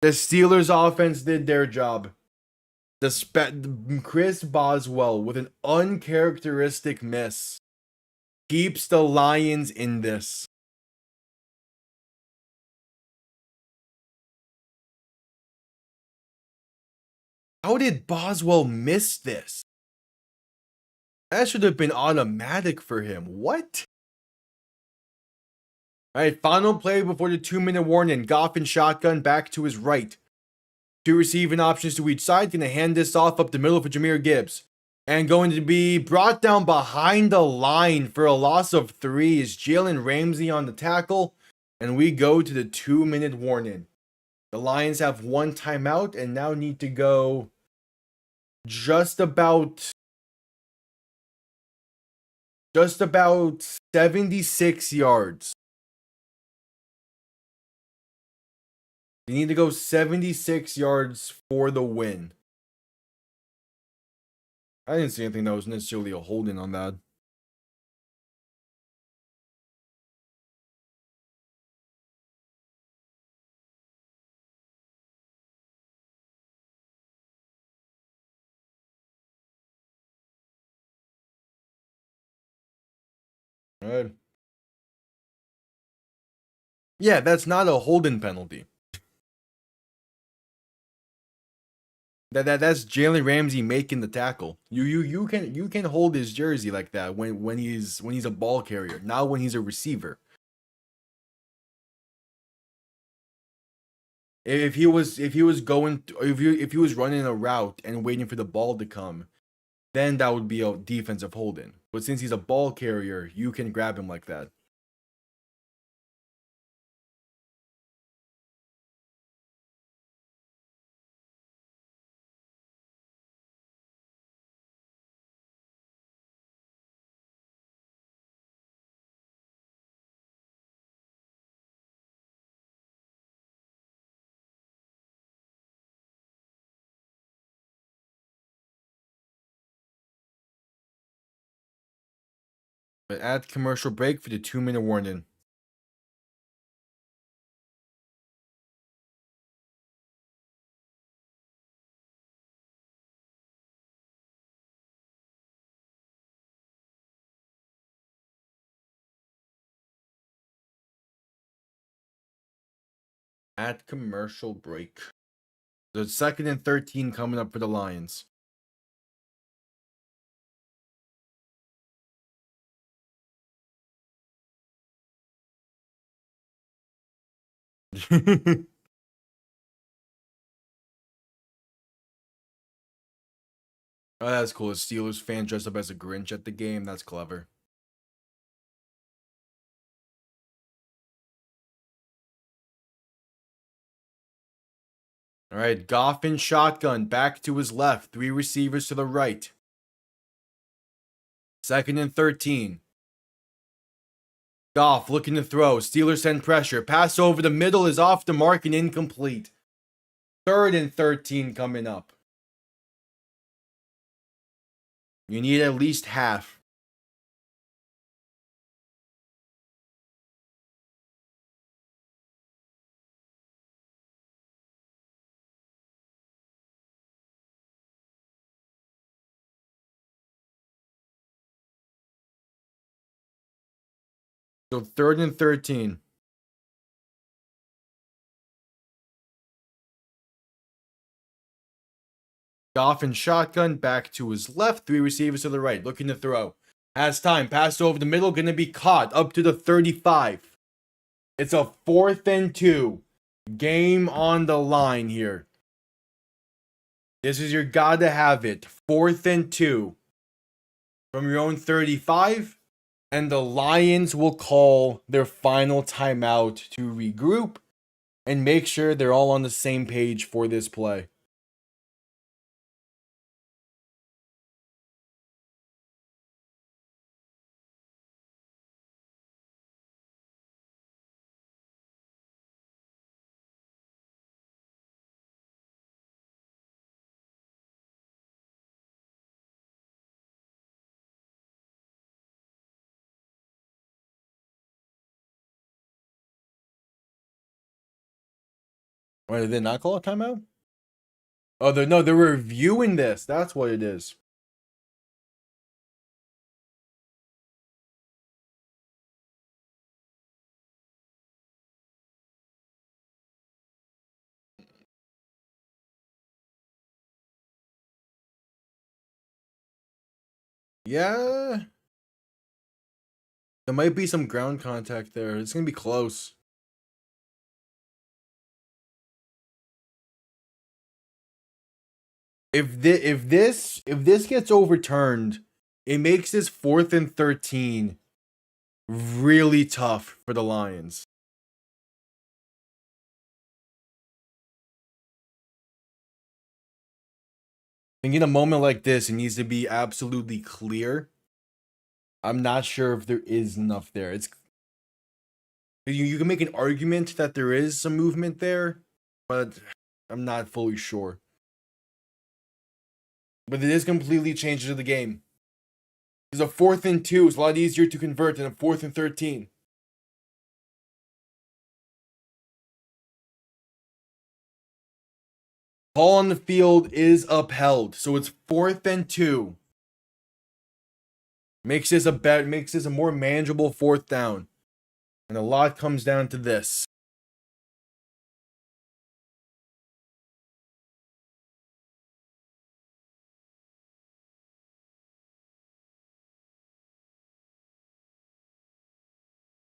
The Steelers offense did their job. Chris Boswell with an uncharacteristic miss keeps the Lions in this. How did Boswell miss this? That should have been automatic for him. What? Alright, final play before the 2-minute warning. Goff and shotgun back to his right. Two receiving options to each side. Gonna hand this off up the middle for Jahmyr Gibbs. And going to be brought down behind the line for a loss of 3 is Jalen Ramsey on the tackle. And we go to the 2-minute warning. The Lions have one timeout and now need to go just about 76 yards. You need to go 76 yards for the win. I didn't see anything that was necessarily a holding on that. All right. Yeah, that's not a holding penalty. That's Jalen Ramsey making the tackle. You can hold his jersey like that when he's a ball carrier, not when he's a receiver. If he was running a route and waiting for the ball to come, then that would be a defensive holding. But since he's a ball carrier, you can grab him like that. But add commercial break for the 2-minute warning. At commercial break. The 2nd and 13 coming up for the Lions. Oh, that's cool. A Steelers fan dressed up as a Grinch at the game. That's clever. All right, Goff in shotgun, back to his left, 3 receivers to the right. 2nd and 13. Goff looking to throw. Steelers send pressure. Pass over the middle is off the mark and incomplete. 3rd and 13 coming up. You need at least half. So 3rd and 13. Goff in shotgun, back to his left, 3 receivers to the right, looking to throw. Has time. Pass over the middle. Gonna be caught up to the 35. It's a 4th and 2. Game on the line here. This is your gotta have it. 4th and 2. From your own 35. And the Lions will call their final timeout to regroup and make sure they're all on the same page for this play. Why did they not call a timeout? Oh, they're reviewing this. That's what it is. Yeah. There might be some ground contact there. It's going to be close. If this gets overturned, it makes this 4th and 13 really tough for the Lions. I think in a moment like this, it needs to be absolutely clear. I'm not sure if there is enough there. It's you can make an argument that there is some movement there, but I'm not fully sure. But it is completely changes the game. It's a 4th and 2. It's a lot easier to convert than a 4th and 13. Call on the field is upheld, so it's 4th and 2. Makes this a more manageable 4th down. And a lot comes down to this.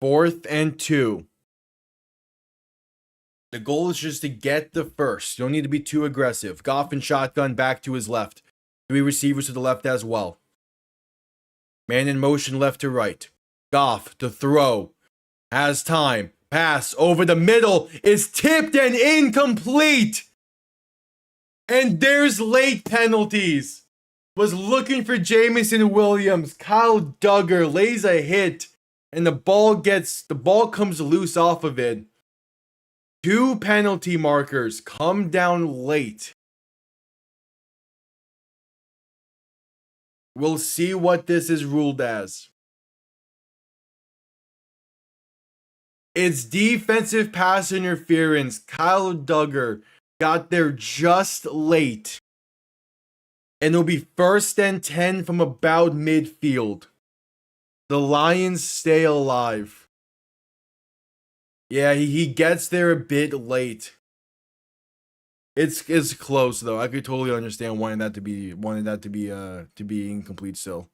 Fourth and 2. The goal is just to get the first. You don't need to be too aggressive. Goff and shotgun back to his left. 3 receivers to the left as well. Man in motion left to right. Goff to throw. Has time. Pass over the middle is tipped and incomplete. And there's late penalties. Was looking for Jamison Williams. Kyle Duggar lays a hit. And the ball comes loose off of it. 2 penalty markers come down late. We'll see what this is ruled as. It's defensive pass interference. Kyle Duggar got there just late. And it'll be 1st and 10 from about midfield. The Lions stay alive. Yeah, he gets there a bit late. It's close though. I could totally understand wanting that to be incomplete still.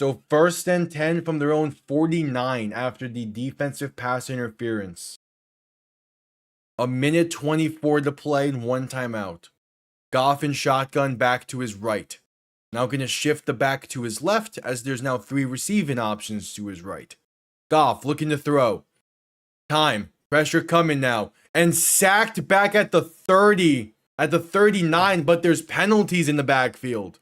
So 1st and 10 from their own 49 after the defensive pass interference. A minute 24 to play and 1 timeout. Goff and shotgun back to his right. Now going to shift the back to his left as there's now 3 receiving options to his right. Goff looking to throw. Time. Pressure coming now. And sacked back at the 30. At the 39, but there's penalties in the backfield.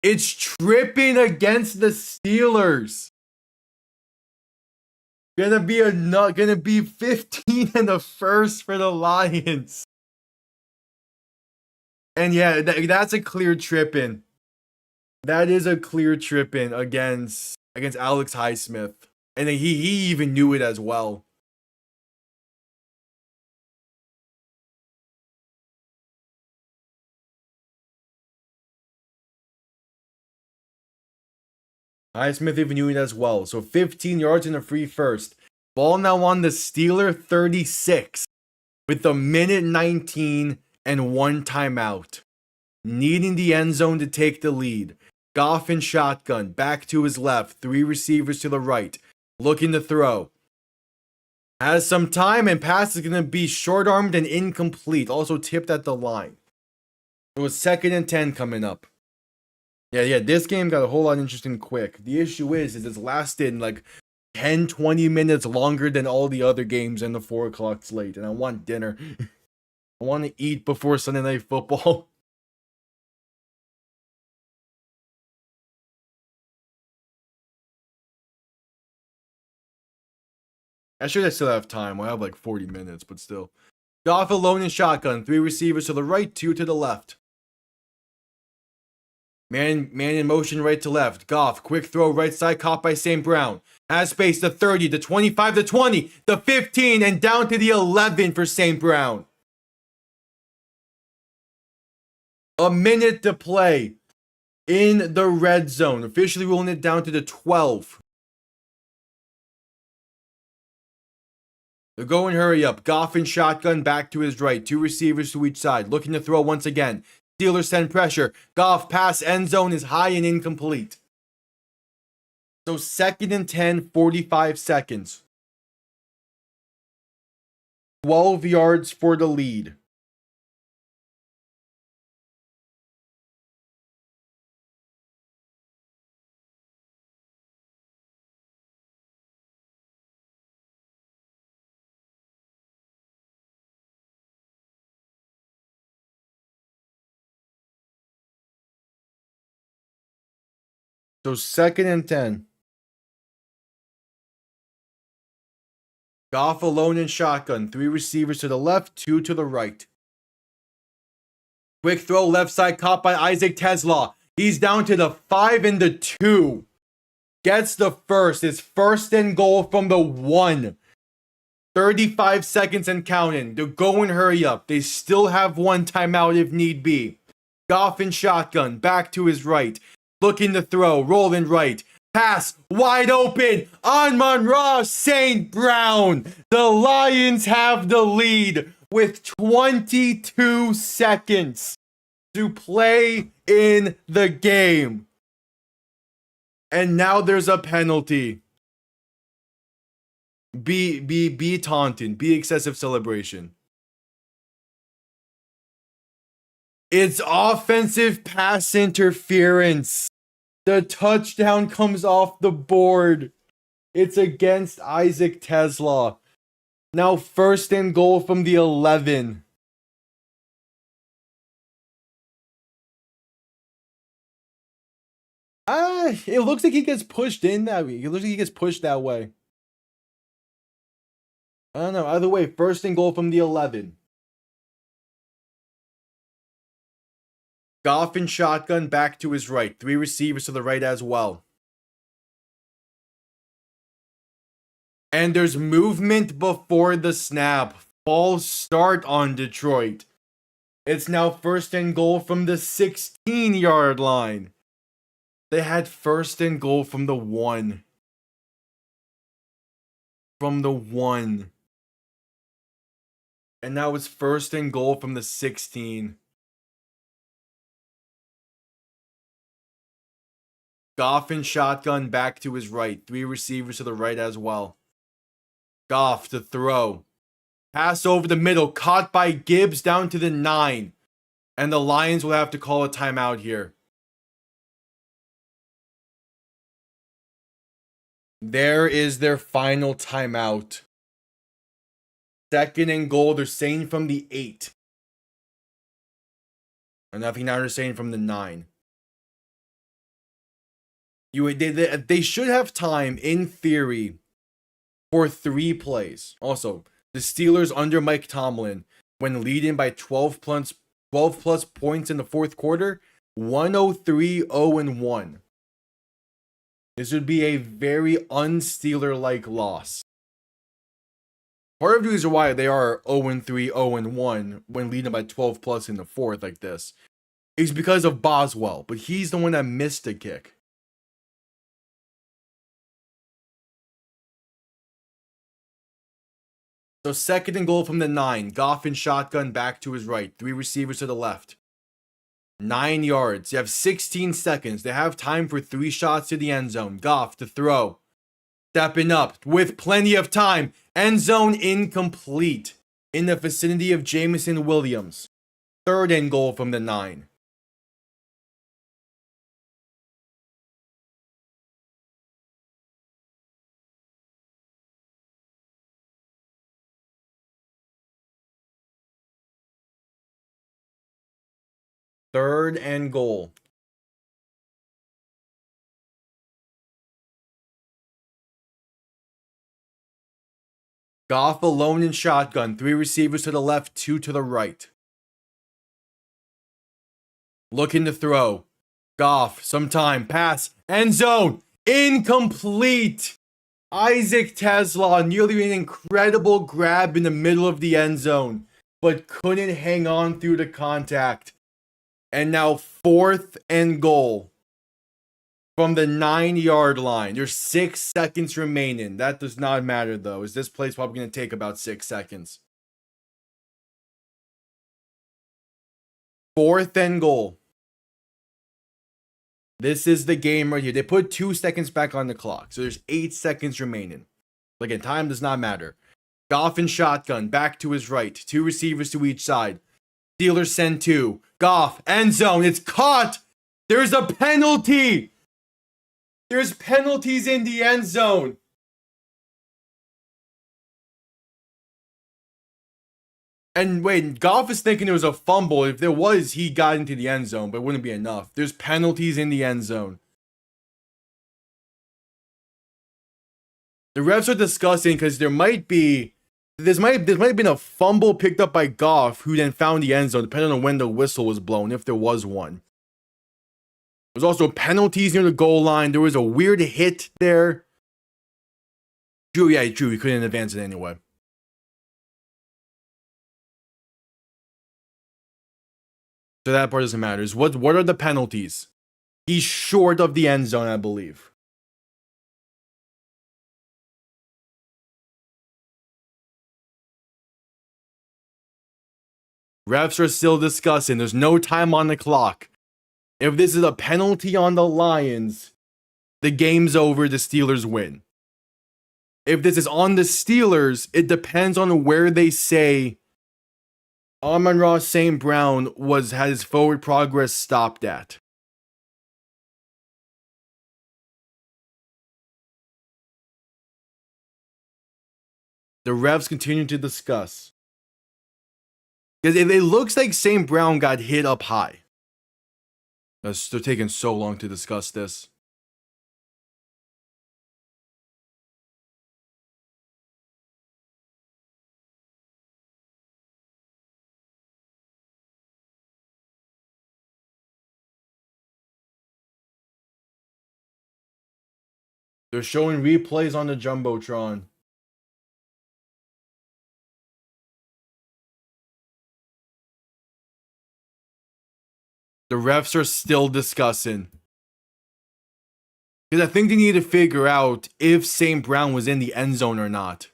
It's tripping against the Steelers. Gonna be 15 and the first for the Lions. And yeah, that's a clear tripping. That is a clear tripping against Alex Highsmith. And he even knew it as well. Highsmith even knew it as well. So 15 yards and a free first. Ball now on the Steeler 36 with a minute 19 and one timeout. Needing the end zone to take the lead. Goff in shotgun, back to his left, 3 receivers to the right, looking to throw. Has some time, and pass is going to be short-armed and incomplete, also tipped at the line. It was 2nd and 10 coming up. Yeah, this game got a whole lot interesting quick. The issue is it's lasted like 10, 20 minutes longer than all the other games in the 4 o'clock slate, and I want dinner. I want to eat before Sunday Night Football. I still have time. I have like 40 minutes, but still. Goff alone in shotgun. 3 receivers to the right, 2 to the left. Man in motion right to left. Goff, quick throw right side, caught by St. Brown. Has space to 30, to 25, to 20, to 15, and down to the 11 for St. Brown. A minute to play in the red zone. Officially rolling it down to the 12. They're going hurry up. Goff in shotgun, back to his right. 2 receivers to each side. Looking to throw once again. Steelers send pressure. Goff pass end zone is high and incomplete. So 2nd and 10, 45 seconds. 12 yards for the lead. So 2nd and 10. Goff alone in shotgun. 3 receivers to the left, 2 to the right. Quick throw left side caught by Isaac Tesla. He's down to the 5 and the 2. Gets the first. It's 1st and goal from the 1. 35 seconds and counting. They're going hurry up. They still have 1 timeout if need be. Goff in shotgun. Back to his right. Looking to throw. Rolling right. Pass wide open. Amon-Ra St. Brown. The Lions have the lead with 22 seconds to play in the game. And now there's a penalty. Be taunting. Be excessive celebration. It's offensive pass interference. The touchdown comes off the board. It's against Isaac Tesla. Now 1st and goal from the 11. It looks like he gets pushed in that way. It looks like he gets pushed that way. I don't know. Either way, 1st and goal from the 11. Goff in shotgun, back to his right. 3 receivers to the right as well. And there's movement before the snap. False start on Detroit. It's now 1st and goal from the 16-yard line. They had 1st and goal from the 1. From the 1. And now it's 1st and goal from the 16. Goff in shotgun, back to his right. 3 receivers to the right as well. Goff to throw. Pass over the middle, caught by Gibbs down to the 9. And the Lions will have to call a timeout here. There is their final timeout. 2nd and goal, they're saying from the 8. And I think now they're saying from the 9. They should have time, in theory, for 3 plays. Also, the Steelers under Mike Tomlin, when leading by 12 plus points in the 4th quarter, 103-0-1. This would be a very un-Steeler-like loss. Part of the reason why they are 0-3-0-1 when leading by 12 plus in the 4th like this is because of Boswell, but he's the one that missed the kick. So 2nd and goal from the 9. Goff in shotgun back to his right. 3 receivers to the left. 9 yards. You have 16 seconds. They have time for 3 shots to the end zone. Goff to throw. Stepping up with plenty of time. End zone incomplete. In the vicinity of Jameson Williams. 3rd and goal from the 9. Third and goal. Goff alone in shotgun. 3 receivers to the left, 2 to the right. Looking to throw. Goff, some time, pass, end zone, incomplete. Isaac Tesla nearly an incredible grab in the middle of the end zone, but couldn't hang on through the contact. And now 4th and goal from the 9-yard line. There's 6 seconds remaining. That does not matter though, as this play's probably going to take about 6 seconds. 4th and goal. This is the game right here. They put 2 seconds back on the clock, so there's 8 seconds remaining. Again, time does not matter. Goff in shotgun, back to his right. 2 receivers to each side. Steelers send 2. Goff, end zone. It's caught. There's a penalty. There's penalties in the end zone. And wait, Goff is thinking it was a fumble. If there was, he got into the end zone, but it wouldn't be enough. There's penalties in the end zone. The refs are discussing because there might have been a fumble picked up by Goff, who then found the end zone, depending on when the whistle was blown, if there was one. There's also penalties near the goal line. There was a weird hit there. True, he couldn't advance it anyway. So that part doesn't matter. What are the penalties? He's short of the end zone, I believe. Refs are still discussing. There's no time on the clock. If this is a penalty on the Lions, the game's over. The Steelers win. If this is on the Steelers, it depends on where they say Amon-Ra St. Brown had his forward progress stopped at. The refs continue to discuss. Because it looks like St. Brown got hit up high. They're taking so long to discuss this. They're showing replays on the Jumbotron. The refs are still discussing. Because I think they need to figure out if St. Brown was in the end zone or not.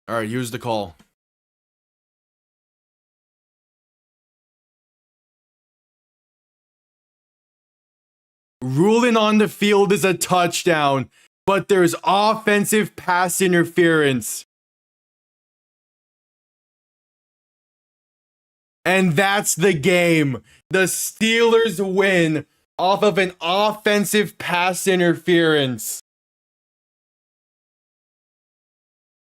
Alright, here's the call. Ruling on the field is a touchdown, but there's offensive pass interference. And that's the game. The Steelers win off of an offensive pass interference.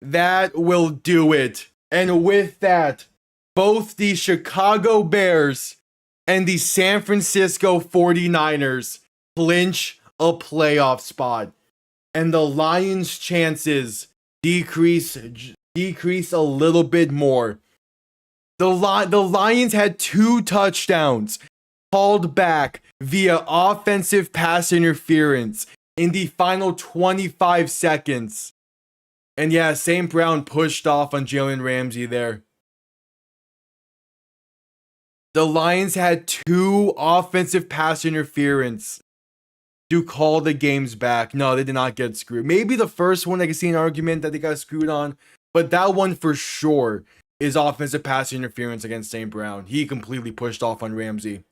That will do it. And with that, both the Chicago Bears and the San Francisco 49ers clinch a playoff spot. And the Lions' chances decrease a little bit more. The Lions had 2 touchdowns called back via offensive pass interference in the final 25 seconds. And yeah, St. Brown pushed off on Jalen Ramsey there. The Lions had 2 offensive pass interference to call the games back. No, they did not get screwed. Maybe the first one I can see an argument that they got screwed on, but that one for sure is offensive pass interference against St. Brown. He completely pushed off on Ramsey.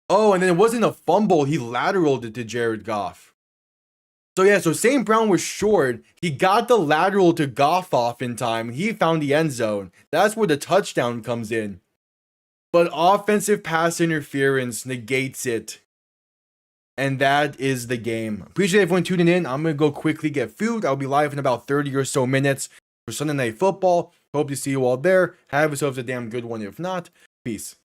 Oh, and then it wasn't a fumble. He lateraled it to Jared Goff. So yeah, so St. Brown was short. He got the lateral to Goff off in time. He found the end zone. That's where the touchdown comes in. But offensive pass interference negates it. And that is the game. Appreciate everyone tuning in. I'm going to go quickly get food. I'll be live in about 30 or so minutes for Sunday Night Football. Hope to see you all there. Have yourselves a damn good one. If not, peace.